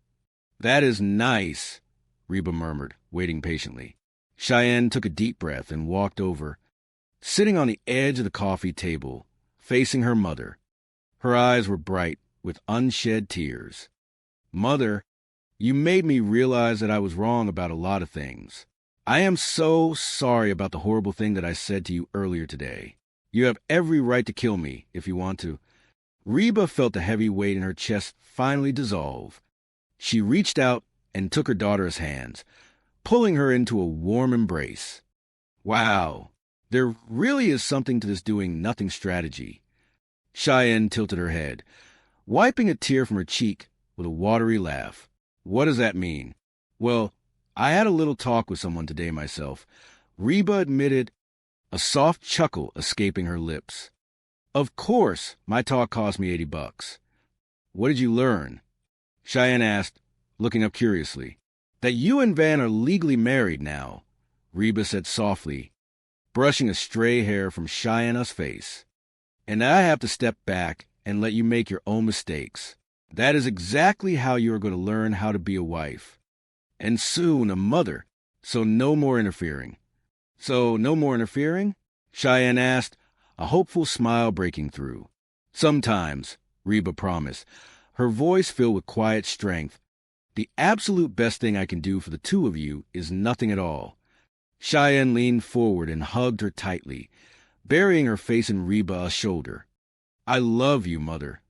"That is nice," Reba murmured, waiting patiently. Cheyenne took a deep breath and walked over, sitting on the edge of the coffee table, facing her mother. Her eyes were bright with unshed tears. "Mother, you made me realize that I was wrong about a lot of things. I am so sorry about the horrible thing that I said to you earlier today. You have every right to kill me if you want to." Reba felt the heavy weight in her chest finally dissolve. She reached out and took her daughter's hands, pulling her into a warm embrace. "Wow, there really is something to this doing nothing strategy." Cheyenne tilted her head, wiping a tear from her cheek with a watery laugh. "What does that mean?" "Well, I had a little talk with someone today myself," Reba admitted, a soft chuckle escaping her lips. "Of course, my talk cost me $80. "What did you learn?" Cheyenne asked, looking up curiously. "That you and Van are legally married now," Reba said softly, brushing a stray hair from Cheyenne's face. "And I have to step back and let you make your own mistakes. That is exactly how you are going to learn how to be a wife. And soon a mother, so no more interfering." "So no more interfering?" Cheyenne asked, a hopeful smile breaking through. "Sometimes," Reba promised, her voice filled with quiet strength. "The absolute best thing I can do for the two of you is nothing at all." Cheyenne leaned forward and hugged her tightly, burying her face in Reba's shoulder. "I love you, Mother."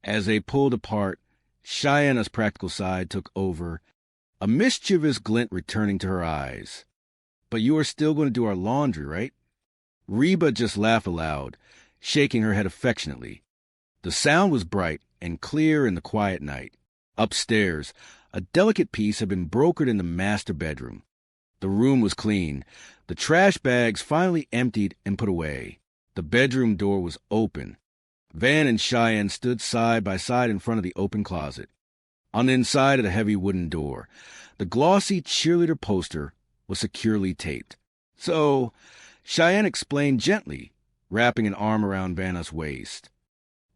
As they pulled apart, Cheyenne's practical side took over, a mischievous glint returning to her eyes. but you are still going to do our laundry, right? Reba just laughed aloud, shaking her head affectionately. The sound was bright and clear in the quiet night. Upstairs, a delicate piece had been brokered in the master bedroom. The room was clean, the trash bags finally emptied and put away. The bedroom door was open. Van and Cheyenne stood side by side in front of the open closet. On the inside of the heavy wooden door, the glossy cheerleader poster was securely taped. So, Cheyenne explained gently, wrapping an arm around Vanna's waist.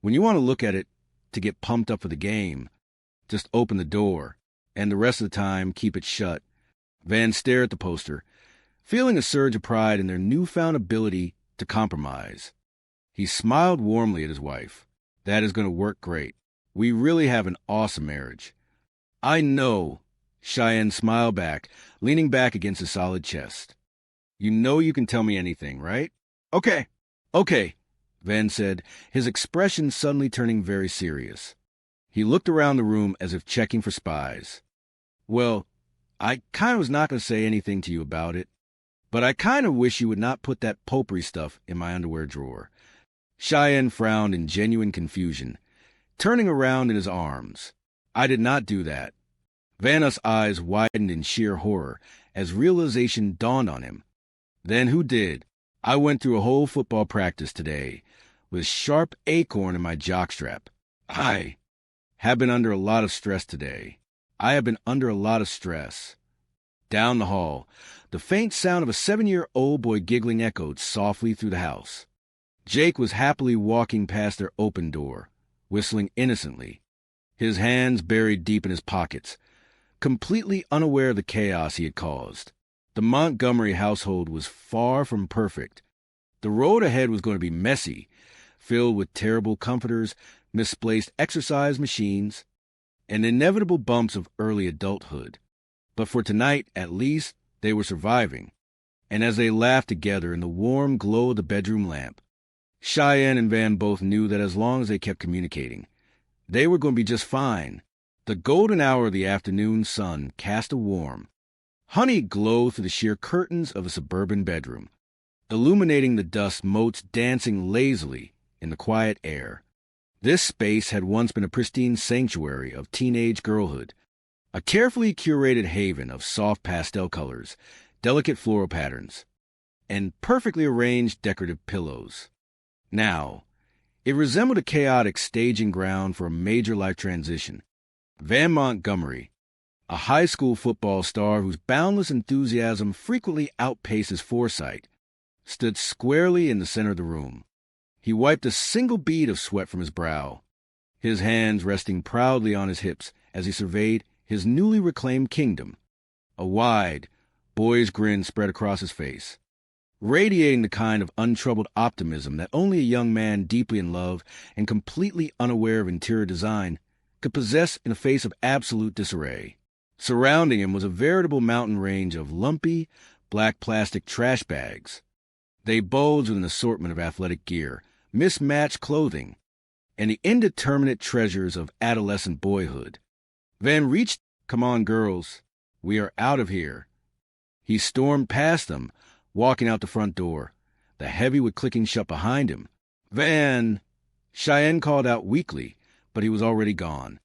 When you want to look at it to get pumped up for the game, just open the door, and the rest of the time keep it shut. Van stared at the poster, feeling a surge of pride in their newfound ability to compromise. He smiled warmly at his wife. That is going to work great. We really have an awesome marriage. I know, Cheyenne smiled back, leaning back against his solid chest. You know you can tell me anything, right? Okay, Van said, his expression suddenly turning very serious. He looked around the room as if checking for spies. Well, I kind of was not going to say anything to you about it, but I kind of wish you would not put that potpourri stuff in my underwear drawer. Cheyenne frowned in genuine confusion, turning around in his arms. I did not do that. Vanna's eyes widened in sheer horror as realization dawned on him. Then who did? I went through a whole football practice today with sharp acorn in my jockstrap. I have been under a lot of stress today. I have been under a lot of stress. Down the hall, the faint sound of a 7-year-old boy giggling echoed softly through the house. Jake was happily walking past their open door, whistling innocently, his hands buried deep in his pockets, completely unaware of the chaos he had caused. The Montgomery household was far from perfect. The road ahead was going to be messy, filled with terrible comforters, misplaced exercise machines, and inevitable bumps of early adulthood. But for tonight, at least, they were surviving. And as they laughed together in the warm glow of the bedroom lamp, Cheyenne and Van both knew that as long as they kept communicating, they were going to be just fine. The golden hour of the afternoon sun cast a warm, honey glow through the sheer curtains of a suburban bedroom, illuminating the dust motes dancing lazily in the quiet air. This space had once been a pristine sanctuary of teenage girlhood, a carefully curated haven of soft pastel colors, delicate floral patterns, and perfectly arranged decorative pillows. Now, it resembled a chaotic staging ground for a major life transition. Van Montgomery, a high school football star whose boundless enthusiasm frequently outpaced his foresight, stood squarely in the center of the room. He wiped a single bead of sweat from his brow, his hands resting proudly on his hips as he surveyed his newly reclaimed kingdom. A wide, boyish grin spread across his face, radiating the kind of untroubled optimism that only a young man deeply in love and completely unaware of interior design could possess in the face of absolute disarray. Surrounding him was a veritable mountain range of lumpy, black plastic trash bags. They bulged with an assortment of athletic gear, mismatched clothing, and the indeterminate treasures of adolescent boyhood. Van reached, "Come on, girls, we are out of here." He stormed past them, walking out the front door, the heavy wood clicking shut behind him. "Van!" Cheyenne called out weakly, but he was already gone.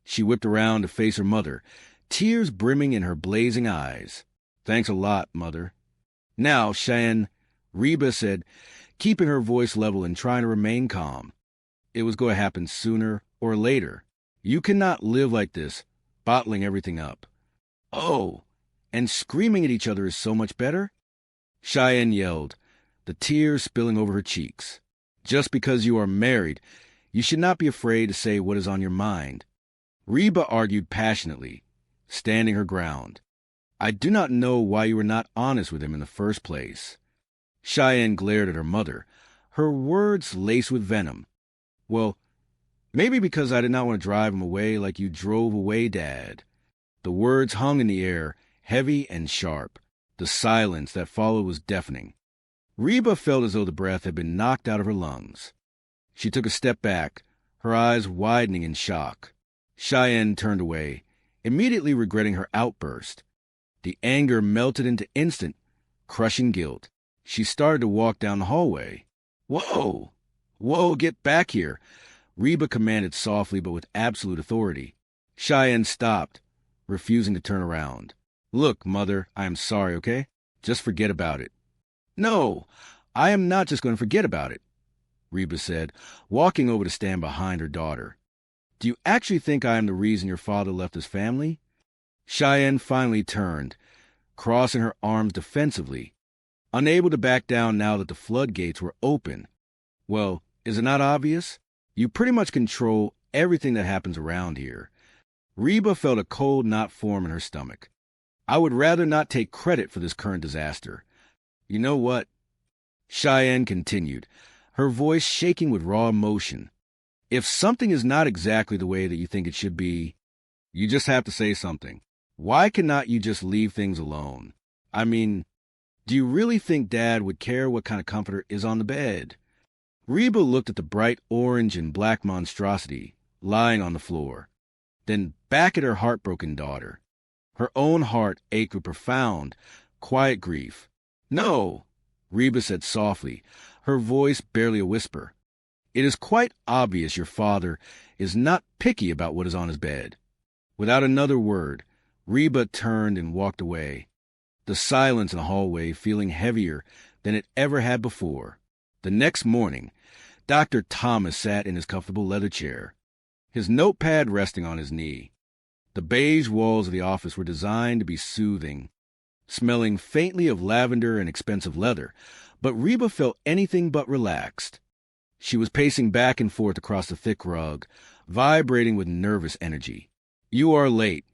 She whipped around to face her mother, tears brimming in her blazing eyes. "Thanks a lot, Mother." "Now, Cheyenne," Reba said, keeping her voice level and trying to remain calm. "It was going to happen sooner or later. You cannot live like this, bottling everything up." "Oh, and screaming at each other is so much better?" Cheyenne yelled, the tears spilling over her cheeks. "Just because you are married, you should not be afraid to say what is on your mind." Reba argued passionately, standing her ground. "I do not know why you were not honest with him in the first place." Cheyenne glared at her mother, her words laced with venom. "Well, maybe because I did not want to drive him away like you drove away Dad." The words hung in the air, heavy and sharp. The silence that followed was deafening. Reba felt as though the breath had been knocked out of her lungs. She took a step back, her eyes widening in shock. Cheyenne turned away, immediately regretting her outburst. The anger melted into instant Crushing guilt, she started to walk down the hallway. Whoa! Whoa, get back here! Reba commanded softly but with absolute authority. Cheyenne stopped, refusing to turn around. Look, Mother, I am sorry, okay? Just forget about it. No, I am not just going to forget about it, Reba said, walking over to stand behind her daughter. Do you actually think I am the reason your father left his family? Cheyenne finally turned, crossing her arms defensively, unable to back down now that the floodgates were open. Well, is it not obvious? You pretty much control everything that happens around here. Reba felt a cold knot form in her stomach. I would rather not take credit for this current disaster. You know what? Cheyenne continued, her voice shaking with raw emotion. If something is not exactly the way that you think it should be, you just have to say something. Why cannot you just leave things alone? I mean, do you really think Dad would care what kind of comforter is on the bed? Reba looked at the bright orange and black monstrosity lying on the floor, then back at her heartbroken daughter. Her own heart ached with profound, quiet grief. No, Reba said softly, her voice barely a whisper. It is quite obvious your father is not picky about what is on his bed. Without another word, Reba turned and walked away, the silence in the hallway feeling heavier than it ever had before. The next morning, Dr. Thomas sat in his comfortable leather chair, his notepad resting on his knee. The beige walls of the office were designed to be soothing, smelling faintly of lavender and expensive leather, but Reba felt anything but relaxed. She was pacing back and forth across the thick rug, vibrating with nervous energy. You are late,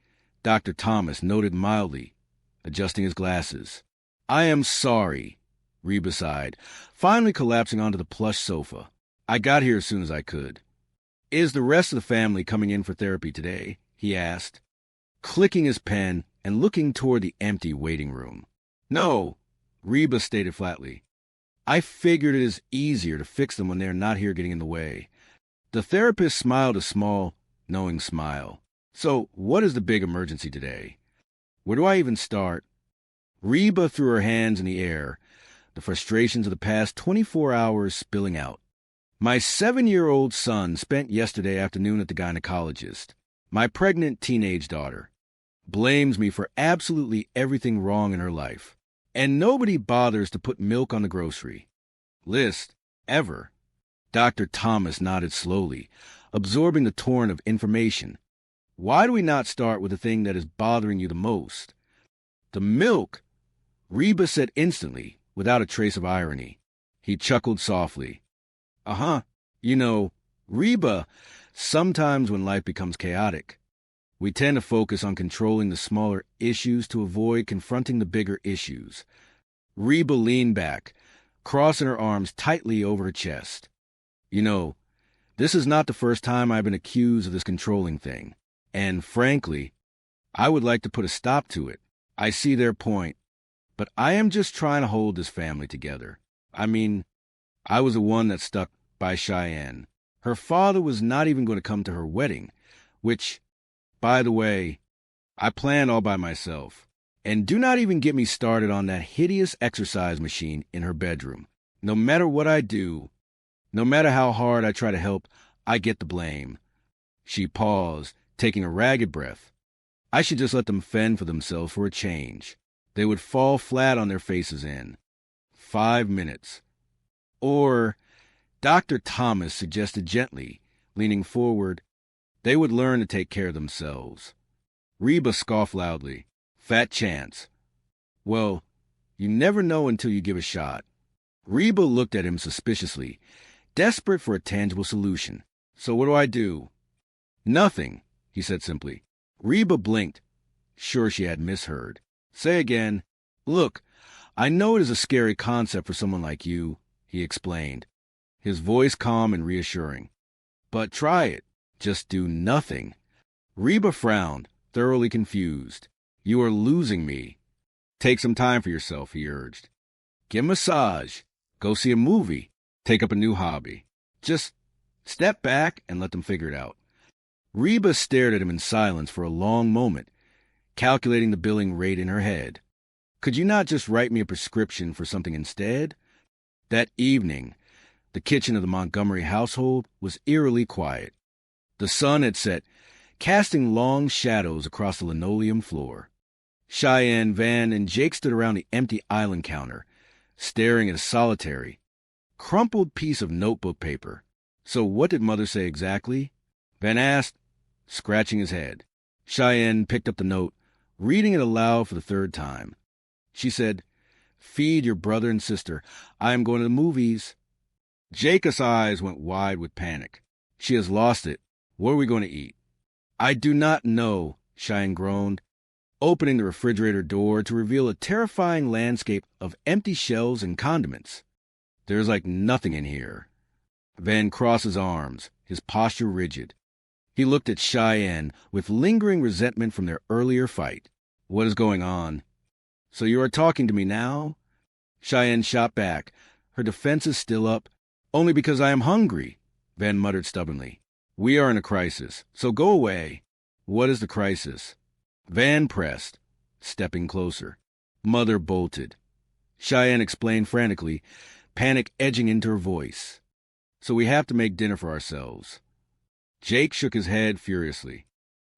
Dr. Thomas noted mildly, adjusting his glasses. I am sorry, Reba sighed, finally collapsing onto the plush sofa. I got here as soon as I could. Is the rest of the family coming in for therapy today? He asked, clicking his pen and looking toward the empty waiting room. No, Reba stated flatly. I figured it is easier to fix them when they are not here getting in the way. The therapist smiled a small, knowing smile. So, what is the big emergency today? Where do I even start? Reba threw her hands in the air, the frustrations of the past 24 hours spilling out. My 7-year-old son spent yesterday afternoon at the gynecologist. My pregnant teenage daughter blames me for absolutely everything wrong in her life. And nobody bothers to put milk on the grocery list, ever. Dr. Thomas nodded slowly, absorbing the torrent of information. Why do we not start with the thing that is bothering you the most? The milk, Reba said instantly, without a trace of irony. He chuckled softly. Uh-huh. You know, Reba, sometimes when life becomes chaotic, we tend to focus on controlling the smaller issues to avoid confronting the bigger issues. Reba leaned back, crossing her arms tightly over her chest. You know, this is not the first time I've been accused of this controlling thing. And frankly, I would like to put a stop to it. I see their point, but I am just trying to hold this family together. I mean, I was the one that stuck by Cheyenne. Her father was not even going to come to her wedding, which, by the way, I planned all by myself. And do not even get me started on that hideous exercise machine in her bedroom. No matter what I do, no matter how hard I try to help, I get the blame. She paused, taking a ragged breath. I should just let them fend for themselves for a change. They would fall flat on their faces in 5 minutes. Or, Dr. Thomas suggested gently, leaning forward, they would learn to take care of themselves. Reba scoffed loudly. Fat chance. Well, you never know until you give a shot. Reba looked at him suspiciously, desperate for a tangible solution. So what do I do? Nothing, he said simply. Reba blinked, sure she had misheard. Say again. Look, I know it is a scary concept for someone like you, he explained, his voice calm and reassuring. But try it. Just do nothing. Reba frowned, thoroughly confused. You are losing me. Take some time for yourself, he urged. Get a massage. Go see a movie. Take up a new hobby. Just step back and let them figure it out. Reba stared at him in silence for a long moment, calculating the billing rate in her head. Could you not just write me a prescription for something instead? That evening, the kitchen of the Montgomery household was eerily quiet. The sun had set, casting long shadows across the linoleum floor. Cheyenne, Van, and Jake stood around the empty island counter, staring at a solitary, crumpled piece of notebook paper. So what did Mother say exactly? Van asked, scratching his head. Cheyenne picked up the note, reading it aloud for the third time. She said, "Feed your brother and sister. I am going to the movies." Jacob's eyes went wide with panic. She has lost it. What are we going to eat? I do not know, Cheyenne groaned, opening the refrigerator door to reveal a terrifying landscape of empty shelves and condiments. There's like nothing in here. Van crossed his arms, his posture rigid. He looked at Cheyenne with lingering resentment from their earlier fight. What is going on? So you are talking to me now? Cheyenne shot back, her defenses still up. Only because I am hungry, Van muttered stubbornly. We are in a crisis, so go away. What is the crisis? Van pressed, stepping closer. Mother bolted. Cheyenne explained frantically, panic edging into her voice. So we have to make dinner for ourselves. Jake shook his head furiously.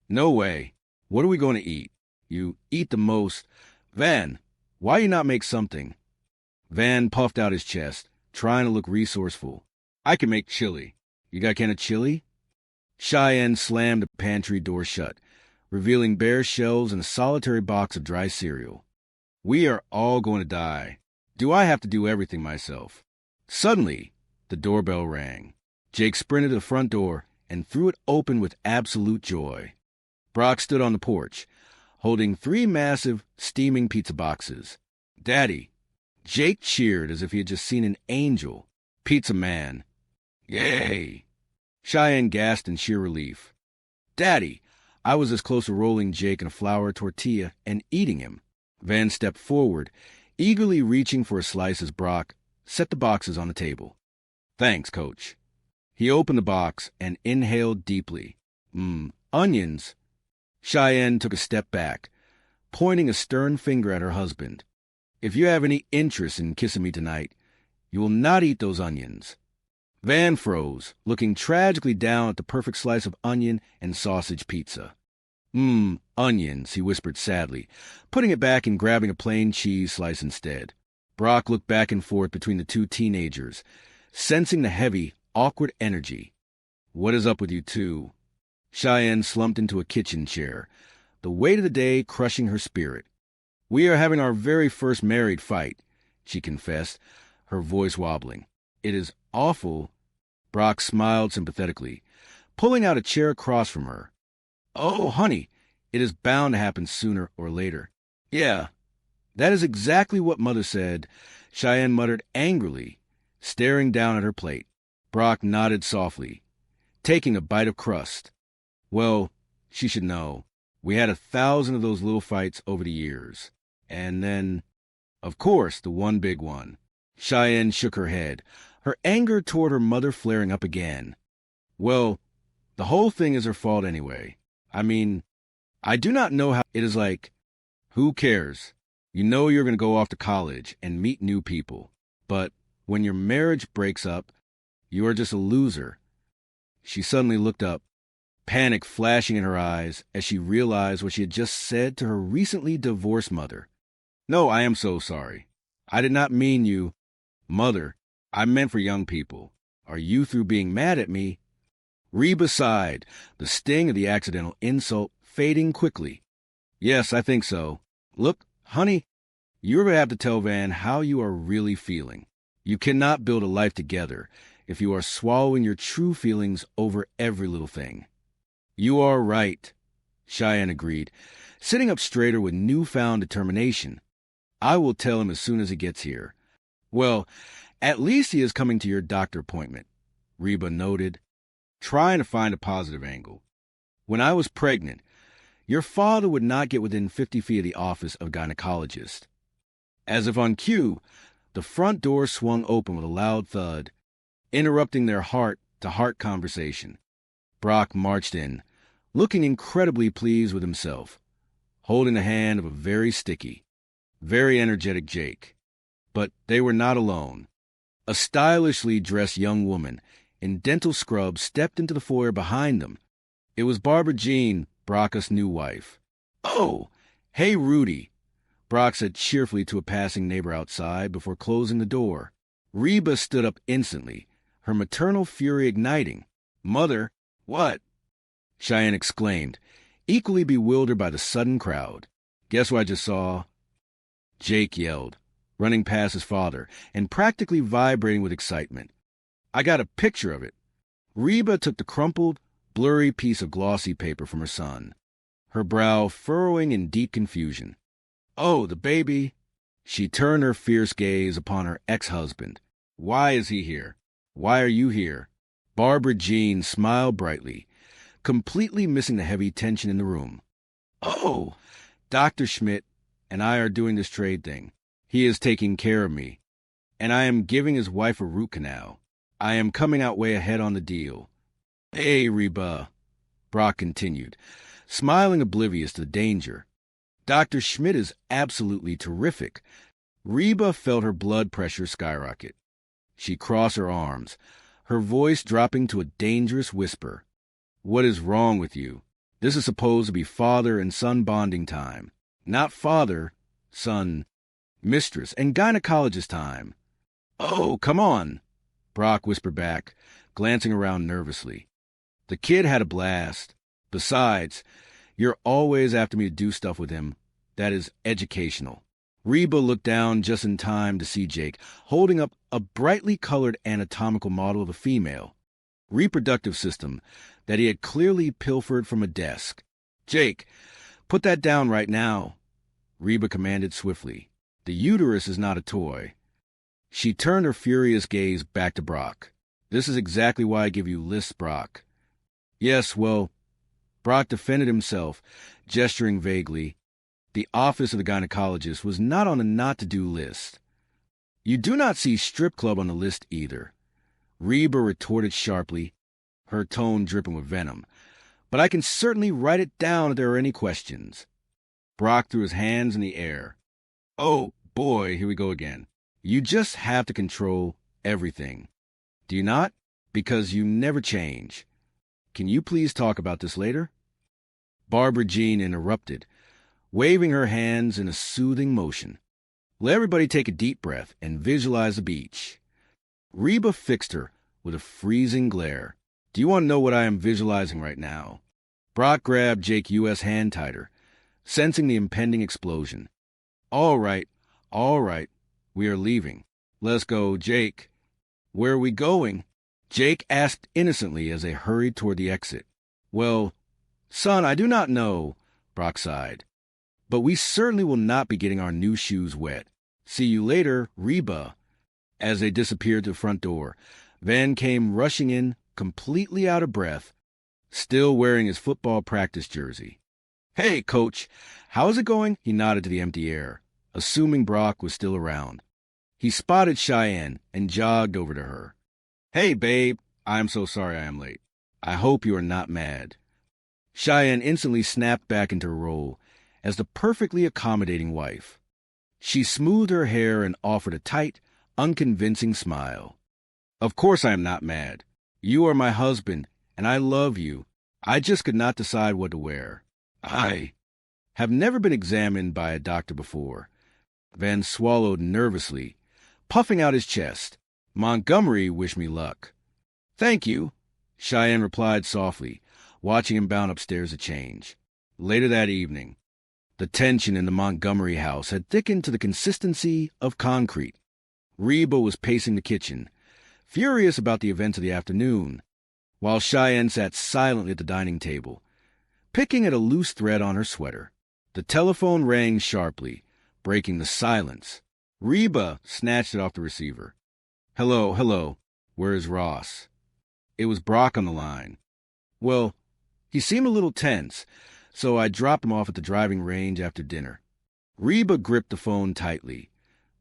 No way. What are we going to eat? You eat the most. Van, why you not make something? Van puffed out his chest, trying to look resourceful. I can make chili. You got a can of chili? Cheyenne slammed the pantry door shut, revealing bare shelves and a solitary box of dry cereal. We are all going to die. Do I have to do everything myself? Suddenly, the doorbell rang. Jake sprinted to the front door and threw it open with absolute joy. Brock stood on the porch, holding 3 massive, steaming pizza boxes. Daddy! Jake cheered as if he had just seen an angel. Pizza man. Yay! Cheyenne gasped in sheer relief. Daddy! I was as close to rolling Jake in a flour tortilla and eating him. Van stepped forward, eagerly reaching for a slice as Brock set the boxes on the table. Thanks, Coach. He opened the box and inhaled deeply. Onions. Cheyenne took a step back, pointing a stern finger at her husband. If you have any interest in kissing me tonight, you will not eat those onions. Van froze, looking tragically down at the perfect slice of onion and sausage pizza. Onions, he whispered sadly, putting it back and grabbing a plain cheese slice instead. Brock looked back and forth between the two teenagers, sensing the heavy, awkward energy. What is up with you two? Cheyenne slumped into a kitchen chair, the weight of the day crushing her spirit. We are having our very first married fight, she confessed, her voice wobbling. It is awful. Brock smiled sympathetically, pulling out a chair across from her. Oh, honey, it is bound to happen sooner or later. Yeah, that is exactly what Mother said, Cheyenne muttered angrily, staring down at her plate. Brock nodded softly, taking a bite of crust. Well, she should know. We had 1,000 of those little fights over the years. And then, of course, the one big one. Cheyenne shook her head, her anger toward her mother flaring up again. Well, the whole thing is her fault anyway. I mean, I do not know how it is like. Who cares? You know you're going to go off to college and meet new people. But when your marriage breaks up, you are just a loser. She suddenly looked up, panic flashing in her eyes as she realized what she had just said to her recently divorced mother. No, I am so sorry. I did not mean you. Mother, I meant for young people. Are you through being mad at me? Reba sighed, the sting of the accidental insult fading quickly. Yes, I think so. Look, honey, you're going to have to tell Van how you are really feeling. You cannot build a life together if you are swallowing your true feelings over every little thing. You are right, Cheyenne agreed, sitting up straighter with newfound determination. I will tell him as soon as he gets here. Well, at least he is coming to your doctor appointment, Reba noted, trying to find a positive angle. When I was pregnant, your father would not get within 50 feet of the office of a gynecologist. As if on cue, the front door swung open with a loud thud, interrupting their heart-to-heart conversation. Brock marched in, looking incredibly pleased with himself, holding the hand of a very sticky, very energetic Jake. But they were not alone. A stylishly dressed young woman in dental scrubs stepped into the foyer behind them. It was Barbara Jean, Brock's new wife. "Oh, hey, Rudy," Brock said cheerfully to a passing neighbor outside before closing the door. Reba stood up instantly, her maternal fury igniting. "Mother, what?" Cheyenne exclaimed, equally bewildered by the sudden crowd. "Guess what I just saw?" Jake yelled, running past his father and practically vibrating with excitement. "I got a picture of it." Reba took the crumpled, blurry piece of glossy paper from her son, her brow furrowing in deep confusion. "Oh, the baby." She turned her fierce gaze upon her ex-husband. "Why is he here? Why are you here?" Barbara Jean smiled brightly, completely missing the heavy tension in the room. "Oh, Dr. Schmidt and I are doing this trade thing. He is taking care of me, and I am giving his wife a root canal. I am coming out way ahead on the deal." "Hey, Reba," Brock continued, smiling oblivious to the danger. "Dr. Schmidt is absolutely terrific." Reba felt her blood pressure skyrocket. She crossed her arms, her voice dropping to a dangerous whisper. "What is wrong with you? This is supposed to be father and son bonding time, not father, son, mistress, and gynecologist time." "Oh, come on," Brock whispered back, glancing around nervously. "The kid had a blast. Besides, you're always after me to do stuff with him that is educational." Reba looked down just in time to see Jake holding up a brightly colored anatomical model of a female reproductive system that he had clearly pilfered from a desk. "Jake, put that down right now," Reba commanded swiftly. "The uterus is not a toy." She turned her furious gaze back to Brock. "This is exactly why I give you lists, Brock." "Yes, well," Brock defended himself, gesturing vaguely. The office of the gynecologist was not on the not-to-do list. "You do not see strip club on the list either," Reba retorted sharply, her tone dripping with venom. "But I can certainly write it down if there are any questions." Brock threw his hands in the air. "Oh, boy, here we go again. You just have to control everything. Do you not? Because you never change. Can you please talk about this later?" Barbara Jean interrupted, waving her hands in a soothing motion. "Let everybody take a deep breath and visualize the beach." Reba fixed her with a freezing glare. "Do you want to know what I am visualizing right now?" Brock grabbed Jake's U.S. hand tighter, sensing the impending explosion. All right, we are leaving. Let's go, Jake." "Where are we going?" Jake asked innocently as they hurried toward the exit. "Well, son, I do not know," Brock sighed. "But we certainly will not be getting our new shoes wet. See you later, Reba." As they disappeared to the front door, Van came rushing in, completely out of breath, still wearing his football practice jersey. "Hey, Coach, how is it going?" He nodded to the empty air, assuming Brock was still around. He spotted Cheyenne and jogged over to her. "Hey, babe, I am so sorry I am late. I hope you are not mad." Cheyenne instantly snapped back into her role as the perfectly accommodating wife. She smoothed her hair and offered a tight, unconvincing smile. "Of course I am not mad. You are my husband, and I love you. I just could not decide what to wear. I have never been examined by a doctor before." Van swallowed nervously, puffing out his chest. "Montgomery wished me luck." "Thank you," Cheyenne replied softly, watching him bound upstairs to change. Later that evening, the tension in the Montgomery house had thickened to the consistency of concrete. Reba was pacing the kitchen, furious about the events of the afternoon, while Cheyenne sat silently at the dining table, picking at a loose thread on her sweater. The telephone rang sharply, breaking the silence. Reba snatched it off the receiver. Hello. Where is Ross?" It was Brock on the line. "Well, he seemed a little tense, so I dropped him off at the driving range after dinner." Reba gripped the phone tightly,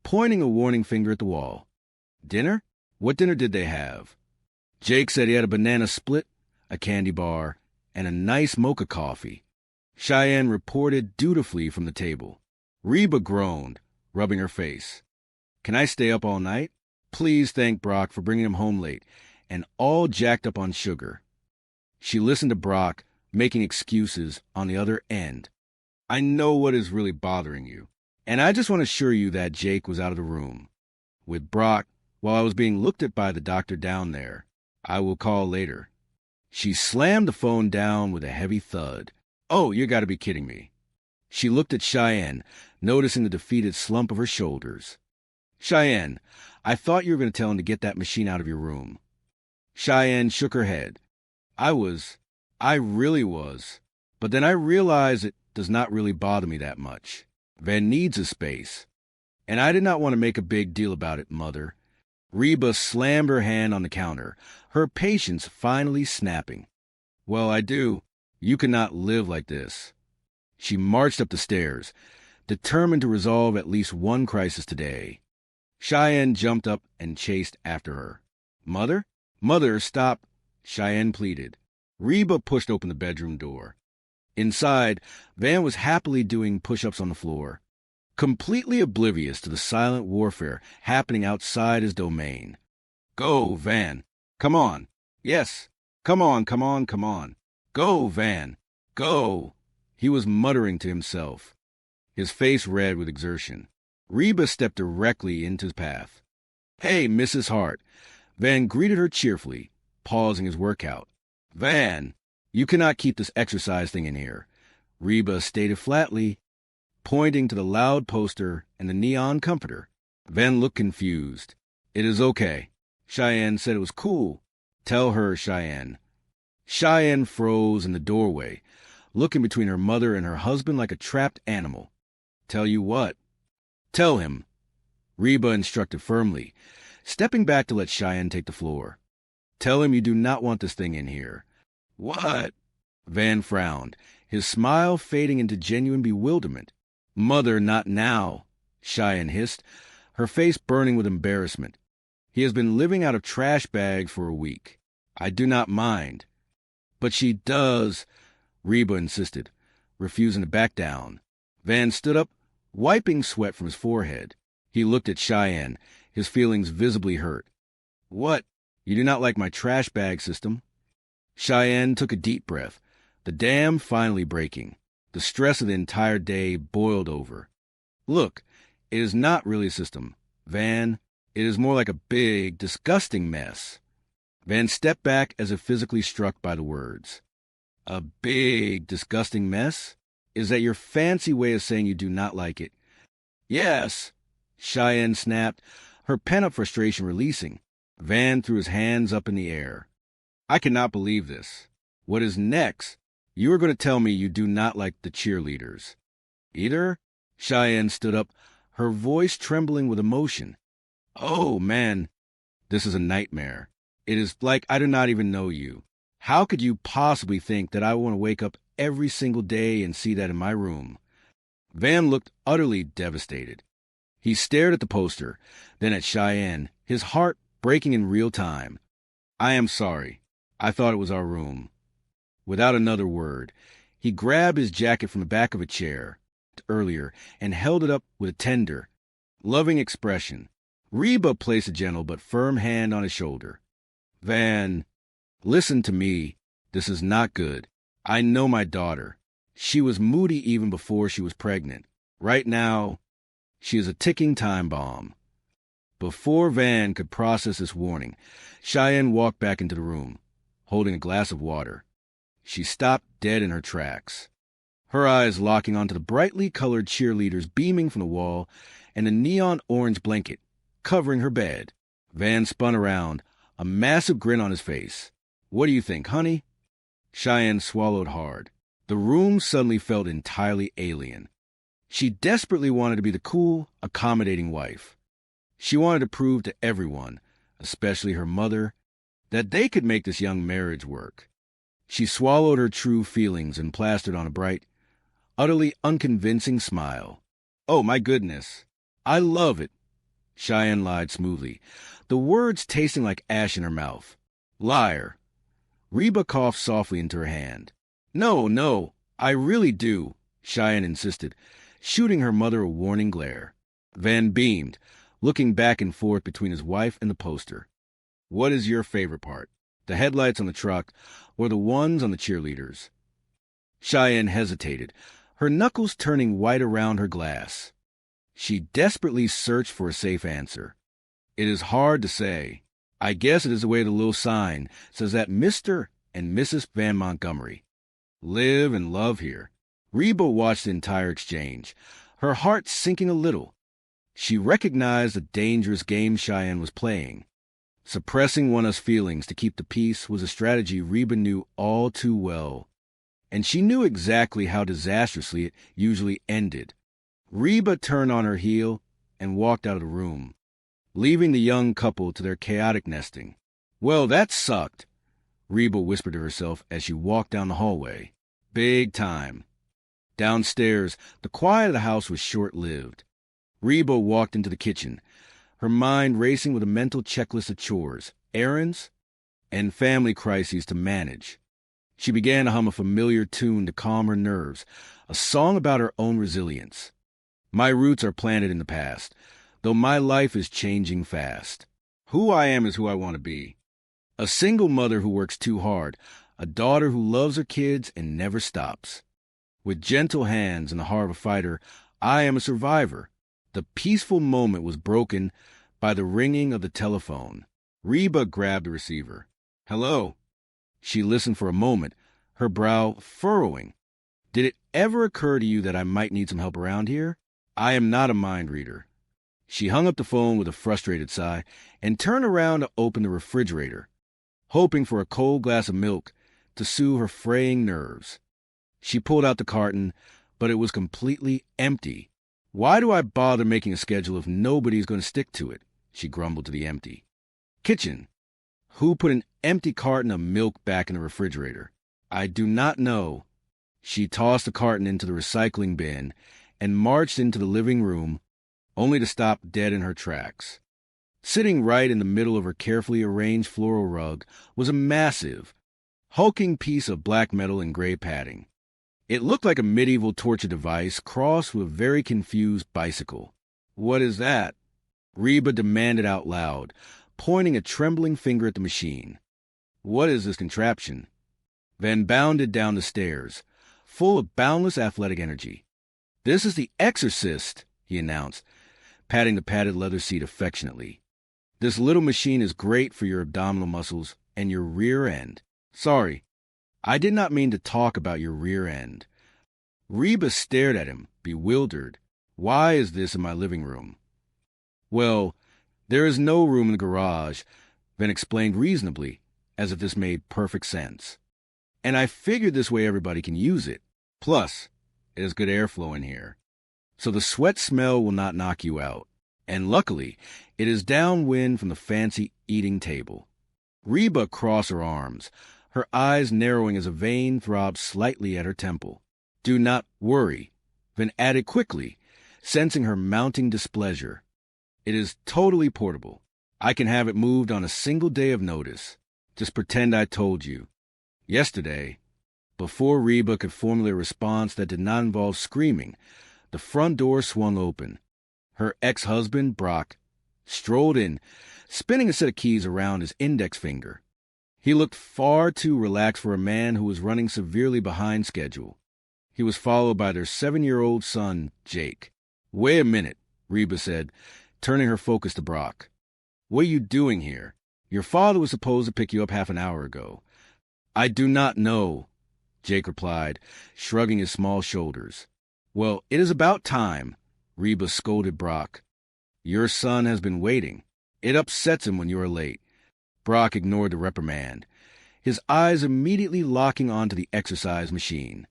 pointing a warning finger at the wall. "Dinner? What dinner did they have?" Jake said he had a banana split, a candy bar, and a nice mocha coffee. Cheyenne reported dutifully from the table. Reba groaned, rubbing her face. Can I stay up all night? Please thank Brock for bringing him home late and all jacked up on sugar. She listened to Brock making excuses on the other end. I know what is really bothering you, and I just want to assure you that Jake was out of the room with Brock while I was being looked at by the doctor down there. I will call later. She slammed the phone down with a heavy thud. Oh, you gotta be kidding me. She looked at Cheyenne, noticing the defeated slump of her shoulders. Cheyenne, I thought you were going to tell him to get that machine out of your room. Cheyenne shook her head. I really was. But then I realized it does not really bother me that much. Van needs a space. And I did not want to make a big deal about it, Mother. Reba slammed her hand on the counter, her patience finally snapping. Well, I do. You cannot live like this. She marched up the stairs, determined to resolve at least one crisis today. Cheyenne jumped up and chased after her. Mother? Mother, stop, Cheyenne pleaded. Reba pushed open the bedroom door. Inside, Van was happily doing push-ups on the floor, completely oblivious to the silent warfare happening outside his domain. Go, Van. Come on. Yes. Come on. Go, Van. Go. He was muttering to himself, his face red with exertion. Reba stepped directly into his path. Hey, Mrs. Hart. Van greeted her cheerfully, pausing his workout. Van, you cannot keep this exercise thing in here, Reba stated flatly, pointing to the loud poster and the neon comforter. Van looked confused. It is okay. Cheyenne said it was cool. Tell her, Cheyenne. Cheyenne froze in the doorway, looking between her mother and her husband like a trapped animal. Tell you what? Tell him, Reba instructed firmly, stepping back to let Cheyenne take the floor. Tell him you do not want this thing in here. What? Van frowned, his smile fading into genuine bewilderment. Mother, not now, Cheyenne hissed, her face burning with embarrassment. He has been living out of trash bags for a week. I do not mind. But she does, Reba insisted, refusing to back down. Van stood up, wiping sweat from his forehead. He looked at Cheyenne, his feelings visibly hurt. What? You do not like my trash bag system? Cheyenne took a deep breath, the dam finally breaking. The stress of the entire day boiled over. Look, it is not really a system, Van. It is more like a big, disgusting mess. Van stepped back as if physically struck by the words. A big, disgusting mess? Is that your fancy way of saying you do not like it? Yes, Cheyenne snapped, her pent-up frustration releasing. Van threw his hands up in the air. I cannot believe this. What is next? You are going to tell me you do not like the cheerleaders. Either? Cheyenne stood up, her voice trembling with emotion. Oh, man, this is a nightmare. It is like I do not even know you. How could you possibly think that I want to wake up every single day and see that in my room? Van looked utterly devastated. He stared at the poster, then at Cheyenne, his heart breaking in real time. I am sorry. I thought it was our room. Without another word, he grabbed his jacket from the back of a chair earlier and held it up with a tender, loving expression. Reba placed a gentle but firm hand on his shoulder. Van, listen to me. This is not good. I know my daughter. She was moody even before she was pregnant. Right now, she is a ticking time bomb. Before Van could process this warning, Cheyenne walked back into the room, holding a glass of water. She stopped dead in her tracks, her eyes locking onto the brightly colored cheerleaders beaming from the wall and the neon orange blanket covering her bed. Van spun around, a massive grin on his face. What do you think, honey? Cheyenne swallowed hard. The room suddenly felt entirely alien. She desperately wanted to be the cool, accommodating wife. She wanted to prove to everyone, especially her mother, that they could make this young marriage work. She swallowed her true feelings and plastered on a bright, utterly unconvincing smile. Oh, my goodness. I love it. Cheyenne lied smoothly, the words tasting like ash in her mouth. Liar. Reba coughed softly into her hand. No, I really do, Cheyenne insisted, shooting her mother a warning glare. Van beamed, looking back and forth between his wife and the poster. What is your favorite part? The headlights on the truck or the ones on the cheerleaders? Cheyenne hesitated, her knuckles turning white around her glass. She desperately searched for a safe answer. It is hard to say. I guess it is the way the little sign says that Mr. and Mrs. Van Montgomery live and love here. Reba watched the entire exchange, her heart sinking a little. She recognized the dangerous game Cheyenne was playing. Suppressing one's feelings to keep the peace was a strategy Reba knew all too well, and she knew exactly how disastrously it usually ended. Reba turned on her heel and walked out of the room, leaving the young couple to their chaotic nesting. Well, that sucked, Reba whispered to herself as she walked down the hallway. Big time. Downstairs, the quiet of the house was short-lived. Reba walked into the kitchen, her mind racing with a mental checklist of chores, errands, and family crises to manage. She began to hum a familiar tune to calm her nerves, a song about her own resilience. My roots are planted in the past, though my life is changing fast. Who I am is who I want to be. A single mother who works too hard, a daughter who loves her kids and never stops. With gentle hands and the heart of a fighter, I am a survivor. The peaceful moment was broken by the ringing of the telephone. Reba grabbed the receiver. Hello. She listened for a moment, her brow furrowing. Did it ever occur to you that I might need some help around here? I am not a mind reader. She hung up the phone with a frustrated sigh and turned around to open the refrigerator, hoping for a cold glass of milk to soothe her fraying nerves. She pulled out the carton, but it was completely empty. Why do I bother making a schedule if nobody's going to stick to it? She grumbled to the empty kitchen. Who put an empty carton of milk back in the refrigerator? I do not know. She tossed the carton into the recycling bin and marched into the living room, only to stop dead in her tracks. Sitting right in the middle of her carefully arranged floral rug was a massive, hulking piece of black metal and gray padding. It looked like a medieval torture device crossed with a very confused bicycle. What is that? Reba demanded out loud, pointing a trembling finger at the machine. What is this contraption? Van bounded down the stairs, full of boundless athletic energy. This is the Exorcist, he announced, patting the padded leather seat affectionately. This little machine is great for your abdominal muscles and your rear end. Sorry, I did not mean to talk about your rear end. Reba stared at him, bewildered. Why is this in my living room? Well, there is no room in the garage, Van explained reasonably, as if this made perfect sense. And I figured this way everybody can use it. Plus, it has good airflow in here, so the sweat smell will not knock you out. And luckily, it is downwind from the fancy eating table. Reba crossed her arms, her eyes narrowing as a vein throbbed slightly at her temple. Do not worry, Van added quickly, sensing her mounting displeasure. It is totally portable. I can have it moved on a single day of notice. Just pretend I told you. Yesterday, before Reba could formulate a response that did not involve screaming, the front door swung open. Her ex-husband, Brock, strolled in, spinning a set of keys around his index finger. He looked far too relaxed for a man who was running severely behind schedule. He was followed by their 7-year-old son, Jake. Wait a minute, Reba said, turning her focus to Brock. What are you doing here? Your father was supposed to pick you up half an hour ago. I do not know, Jake replied, shrugging his small shoulders. Well, it is about time, Reba scolded Brock. Your son has been waiting. It upsets him when you are late. Brock ignored the reprimand, his eyes immediately locking onto the exercise machine.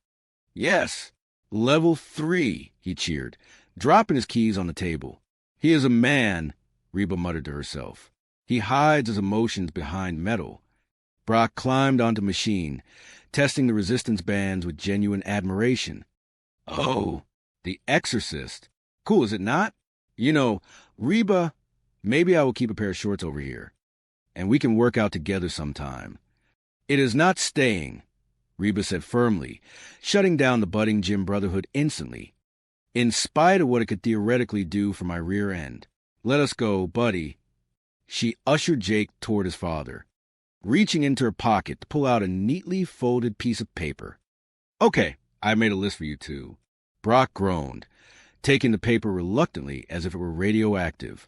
Yes, level 3, he cheered, dropping his keys on the table. He is a man, Reba muttered to herself. He hides his emotions behind metal. Brock climbed onto the machine, testing the resistance bands with genuine admiration. Oh, the Exorcist. Cool, is it not? You know, Reba, maybe I will keep a pair of shorts over here, and we can work out together sometime. It is not staying, Reba said firmly, shutting down the budding gym brotherhood instantly. in spite of what it could theoretically do for my rear end. Let us go, buddy. She ushered Jake toward his father, reaching into her pocket to pull out a neatly folded piece of paper. Okay, I made a list for you two. Brock groaned, taking the paper reluctantly as if it were radioactive.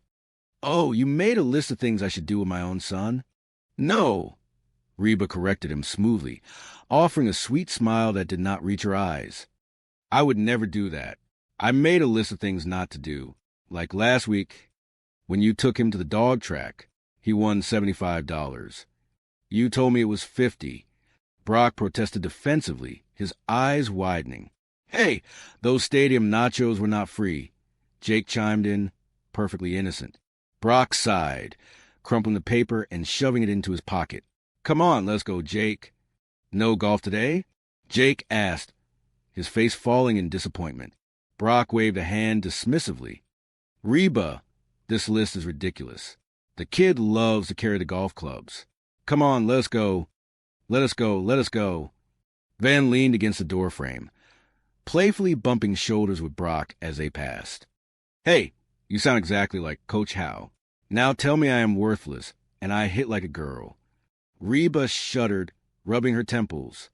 Oh, you made a list of things I should do with my own son? No, Reba corrected him smoothly, offering a sweet smile that did not reach her eyes. I would never do that. I made a list of things not to do. Like last week, when you took him to the dog track, he won $75. You told me it was $50. Brock protested defensively, his eyes widening. Hey, those stadium nachos were not free. Jake chimed in, perfectly innocent. Brock sighed, crumpling the paper and shoving it into his pocket. Come on, let's go, Jake. No golf today? Jake asked, his face falling in disappointment. Brock waved a hand dismissively. Reba, this list is ridiculous. The kid loves to carry the golf clubs. Come on, let's go. Let us go, let us go. Van leaned against the doorframe, playfully bumping shoulders with Brock as they passed. Hey, you sound exactly like Coach Howe. Now tell me I am worthless, and I hit like a girl. Reba shuddered, rubbing her temples.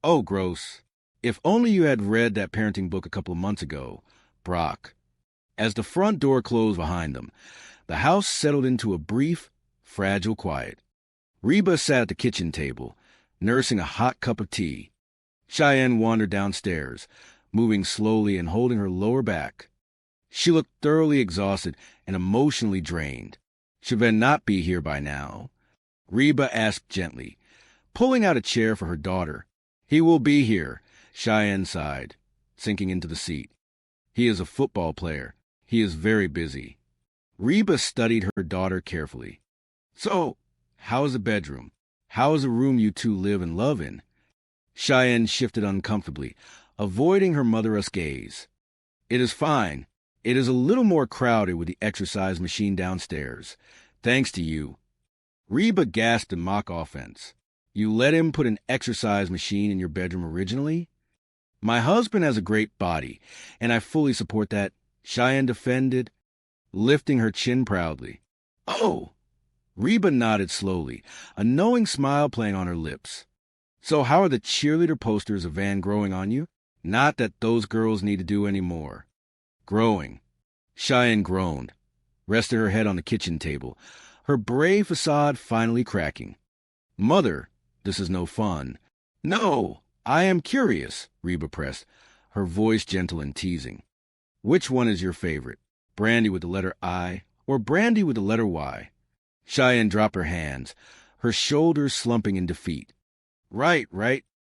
Oh, gross. If only you had read that parenting book a couple of months ago, Brock. As the front door closed behind them, the house settled into a brief, fragile quiet. Reba sat at the kitchen table, nursing a hot cup of tea. Cheyenne wandered downstairs, moving slowly and holding her lower back. She looked thoroughly exhausted and emotionally drained. Should Van not be here by now? Reba asked gently, pulling out a chair for her daughter. He will be here, Cheyenne sighed, sinking into the seat. He is a football player. He is very busy. Reba studied her daughter carefully. So, how is the bedroom? How is the room you two live and love in? Cheyenne shifted uncomfortably, avoiding her mother's gaze. It is fine. It is a little more crowded with the exercise machine downstairs. Thanks to you. Reba gasped in mock offense. You let him put an exercise machine in your bedroom originally? My husband has a great body, and I fully support that, Cheyenne defended, lifting her chin proudly. Oh! Reba nodded slowly, a knowing smile playing on her lips. So how are the cheerleader posters of Van growing on you? Not that those girls need to do any more. Growing. Cheyenne groaned, rested her head on the kitchen table, her brave facade finally cracking. Mother, this is no fun. No, I am curious, Reba pressed, her voice gentle and teasing. Which one is your favorite? Brandy with the letter I or Brandy with the letter Y? Cheyenne dropped her hands, her shoulders slumping in defeat. Right.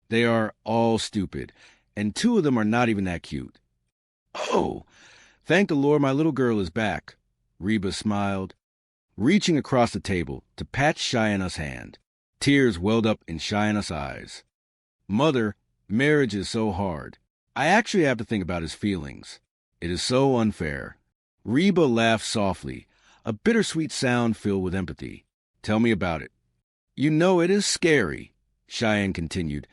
They are all stupid, and two of them are not even that cute. Oh, thank the Lord my little girl is back, Reba smiled, reaching across the table to pat Cheyenne's hand. Tears welled up in Cheyenne's eyes. Mother, marriage is so hard. I actually have to think about his feelings. It is so unfair. Reba laughed softly, a bittersweet sound filled with empathy. Tell me about it. You know it is scary, Cheyenne continued,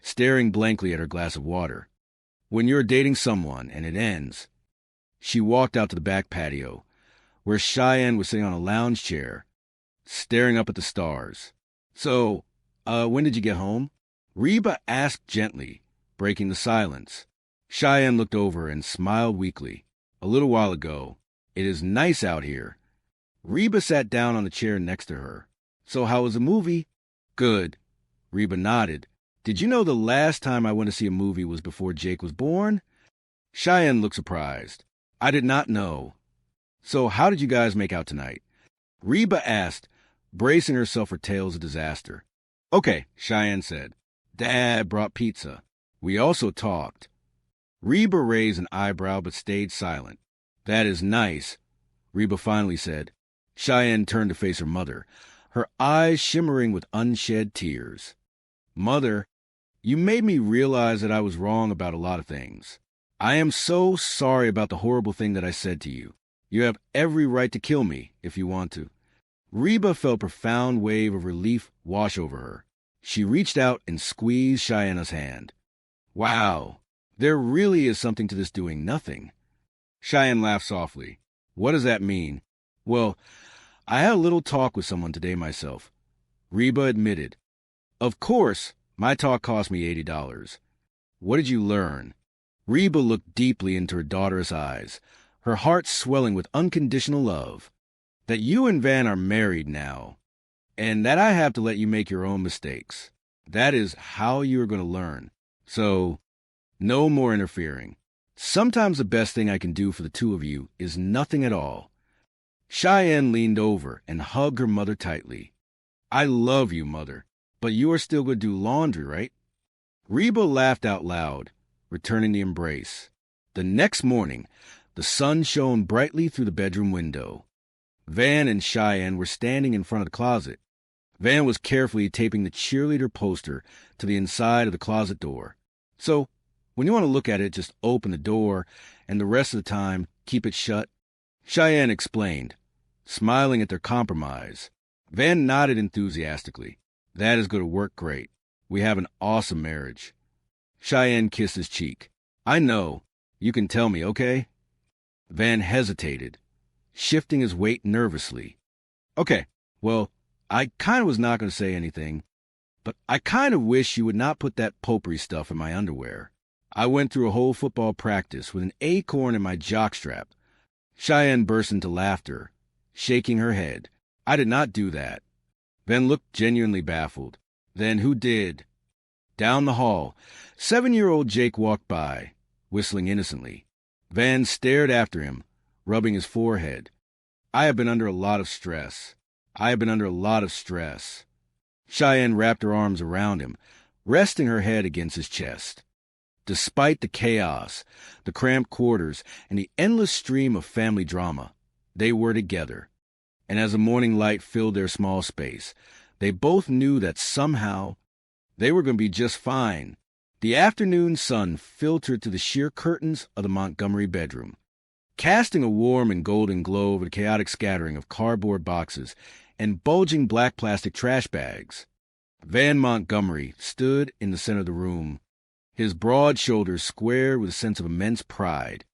staring blankly at her glass of water. When you're dating someone and it ends. She walked out to the back patio, where Cheyenne was sitting on a lounge chair, staring up at the stars. So, when did you get home? Reba asked gently, breaking the silence. Cheyenne looked over and smiled weakly. A little while ago. It is nice out here. Reba sat down on the chair next to her. So how was the movie? Good. Reba nodded. Did you know the last time I went to see a movie was before Jake was born? Cheyenne looked surprised. I did not know. So how did you guys make out tonight? Reba asked, bracing herself for tales of disaster. Okay, Cheyenne said. Dad brought pizza. We also talked. Reba raised an eyebrow but stayed silent. That is nice, Reba finally said. Cheyenne turned to face her mother, her eyes shimmering with unshed tears. Mother, you made me realize that I was wrong about a lot of things. I am so sorry about the horrible thing that I said to you. You have every right to kill me if you want to. Reba felt a profound wave of relief wash over her. She reached out and squeezed Cheyenne's hand. Wow, there really is something to this doing nothing. Cheyenne laughed softly. What does that mean? Well, I had a little talk with someone today myself. Reba admitted. Of course, my talk cost me $80. What did you learn? Reba looked deeply into her daughter's eyes, her heart swelling with unconditional love. That you and Van are married now, and that I have to let you make your own mistakes. That is how you are going to learn. So, no more interfering. Sometimes the best thing I can do for the two of you is nothing at all. Cheyenne leaned over and hugged her mother tightly. I love you, Mother, but you are still going to do laundry, right? Reba laughed out loud, returning the embrace. The next morning, the sun shone brightly through the bedroom window. Van and Cheyenne were standing in front of the closet. Van was carefully taping the cheerleader poster to the inside of the closet door. So, when you want to look at it, just open the door, and the rest of the time, keep it shut. Cheyenne explained, smiling at their compromise. Van nodded enthusiastically. That is going to work great. We have an awesome marriage. Cheyenne kissed his cheek. I know. You can tell me, okay? Van hesitated, shifting his weight nervously. Okay, well, I kind of was not going to say anything, but I kind of wish you would not put that potpourri stuff in my underwear. I went through a whole football practice with an acorn in my jockstrap. Cheyenne burst into laughter, shaking her head. I did not do that. Van looked genuinely baffled. Then who did? Down the hall, 7-year-old Jake walked by, whistling innocently. Van stared after him, rubbing his forehead. I have been under a lot of stress. Cheyenne wrapped her arms around him, resting her head against his chest. Despite the chaos, the cramped quarters, and the endless stream of family drama, they were together. And as the morning light filled their small space, they both knew that somehow they were going to be just fine. The afternoon sun filtered through the sheer curtains of the Montgomery bedroom, casting a warm and golden glow over the chaotic scattering of cardboard boxes and bulging black plastic trash bags. Van Montgomery stood in the center of the room, his broad shoulders squared with a sense of immense pride.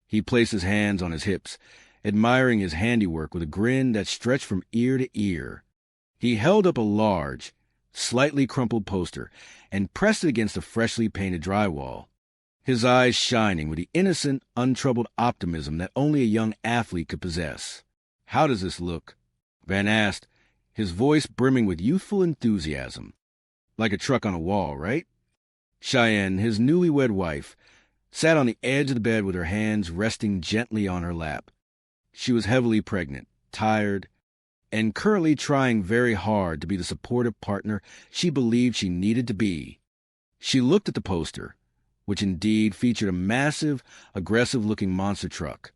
He placed his hands on his hips, admiring his handiwork with a grin that stretched from ear to ear. He held up a large, slightly crumpled poster and pressed it against the freshly painted drywall, his eyes shining with the innocent, untroubled optimism that only a young athlete could possess. How does this look? Van asked, his voice brimming with youthful enthusiasm. Like a truck on a wall, right? Cheyenne, his newlywed wife, sat on the edge of the bed with her hands resting gently on her lap. She was heavily pregnant, tired, and currently trying very hard to be the supportive partner she believed she needed to be. She looked at the poster, which indeed featured a massive, aggressive-looking monster truck,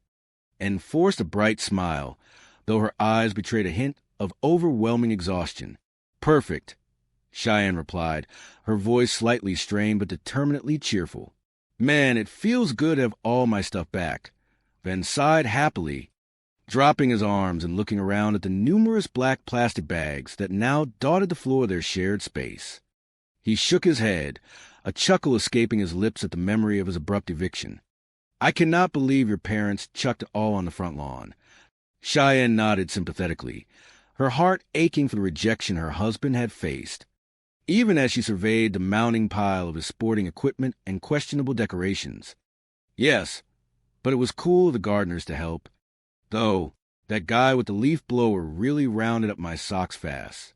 and forced a bright smile, though her eyes betrayed a hint of overwhelming exhaustion. Perfect, Cheyenne replied, her voice slightly strained but determinedly cheerful. Man, it feels good to have all my stuff back. Van sighed happily, dropping his arms and looking around at the numerous black plastic bags that now dotted the floor of their shared space. He shook his head, a chuckle escaping his lips at the memory of his abrupt eviction. I cannot believe your parents chucked it all on the front lawn. Cheyenne nodded sympathetically, her heart aching for the rejection her husband had faced, even as she surveyed the mounting pile of his sporting equipment and questionable decorations. Yes, but it was cool of the gardeners to help. Though, that guy with the leaf blower really rounded up my socks fast.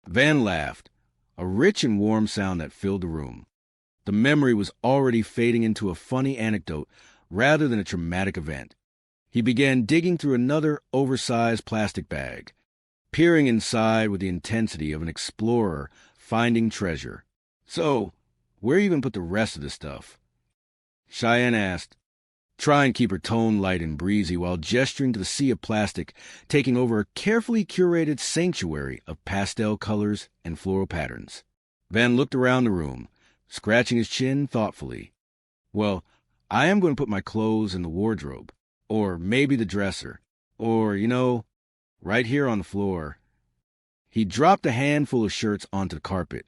Van laughed, a rich and warm sound that filled the room. The memory was already fading into a funny anecdote rather than a traumatic event. He began digging through another oversized plastic bag, peering inside with the intensity of an explorer finding treasure. So, where you even put the rest of the stuff? Cheyenne asked, try and keep her tone light and breezy while gesturing to the sea of plastic, taking over a carefully curated sanctuary of pastel colors and floral patterns. Van looked around the room, scratching his chin thoughtfully. Well, I am going to put my clothes in the wardrobe, or maybe the dresser, or, right here on the floor. He dropped a handful of shirts onto the carpet,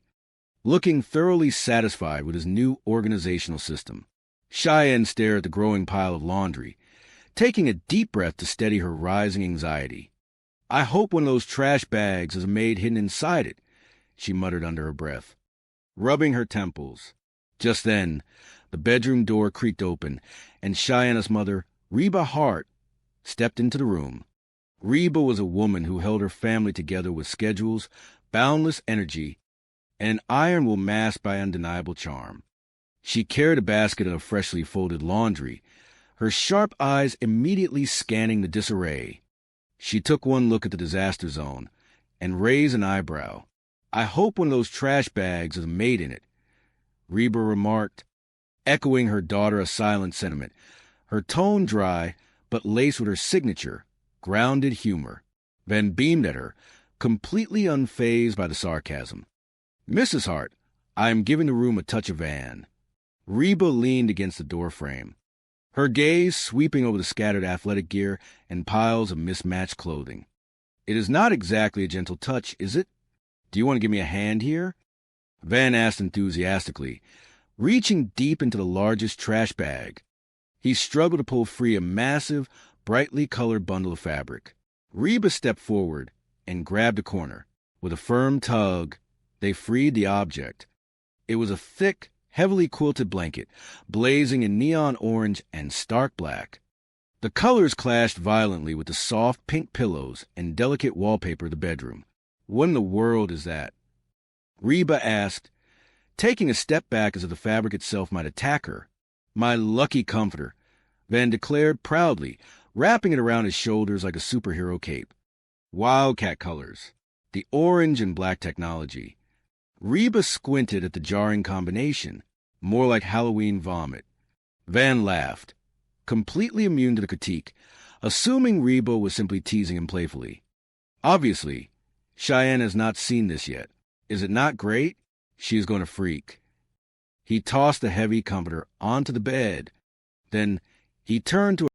looking thoroughly satisfied with his new organizational system. Cheyenne stared at the growing pile of laundry, taking a deep breath to steady her rising anxiety. I hope one of those trash bags has a maid hidden inside it, she muttered under her breath, rubbing her temples. Just then, the bedroom door creaked open, and Cheyenne's mother, Reba Hart, stepped into the room. Reba was a woman who held her family together with schedules, boundless energy, and an iron will mask by undeniable charm. She carried a basket of freshly folded laundry, her sharp eyes immediately scanning the disarray. She took one look at the disaster zone and raised an eyebrow. I hope one of those trash bags has a maid in it, Reba remarked, echoing her daughter's silent sentiment, her tone dry but laced with her signature, grounded humor. Van beamed at her, completely unfazed by the sarcasm. Mrs. Hart, I am giving the room a touch of Van. Reba leaned against the doorframe, her gaze sweeping over the scattered athletic gear and piles of mismatched clothing. It is not exactly a gentle touch, is it? Do you want to give me a hand here? Van asked enthusiastically, reaching deep into the largest trash bag. He struggled to pull free a massive, brightly colored bundle of fabric. Reba stepped forward and grabbed a corner. With a firm tug, they freed the object. It was a thick, heavily quilted blanket, blazing in neon orange and stark black. The colors clashed violently with the soft pink pillows and delicate wallpaper of the bedroom. What in the world is that? Reba asked, taking a step back as if the fabric itself might attack her. My lucky comforter, Van declared proudly, wrapping it around his shoulders like a superhero cape. Wildcat colors, the orange and black technology. Reba squinted at the jarring combination, more like Halloween vomit. Van laughed, completely immune to the critique, assuming Reba was simply teasing him playfully. Obviously, Cheyenne has not seen this yet. Is it not great? She is going to freak. He tossed the heavy comforter onto the bed. Then he turned to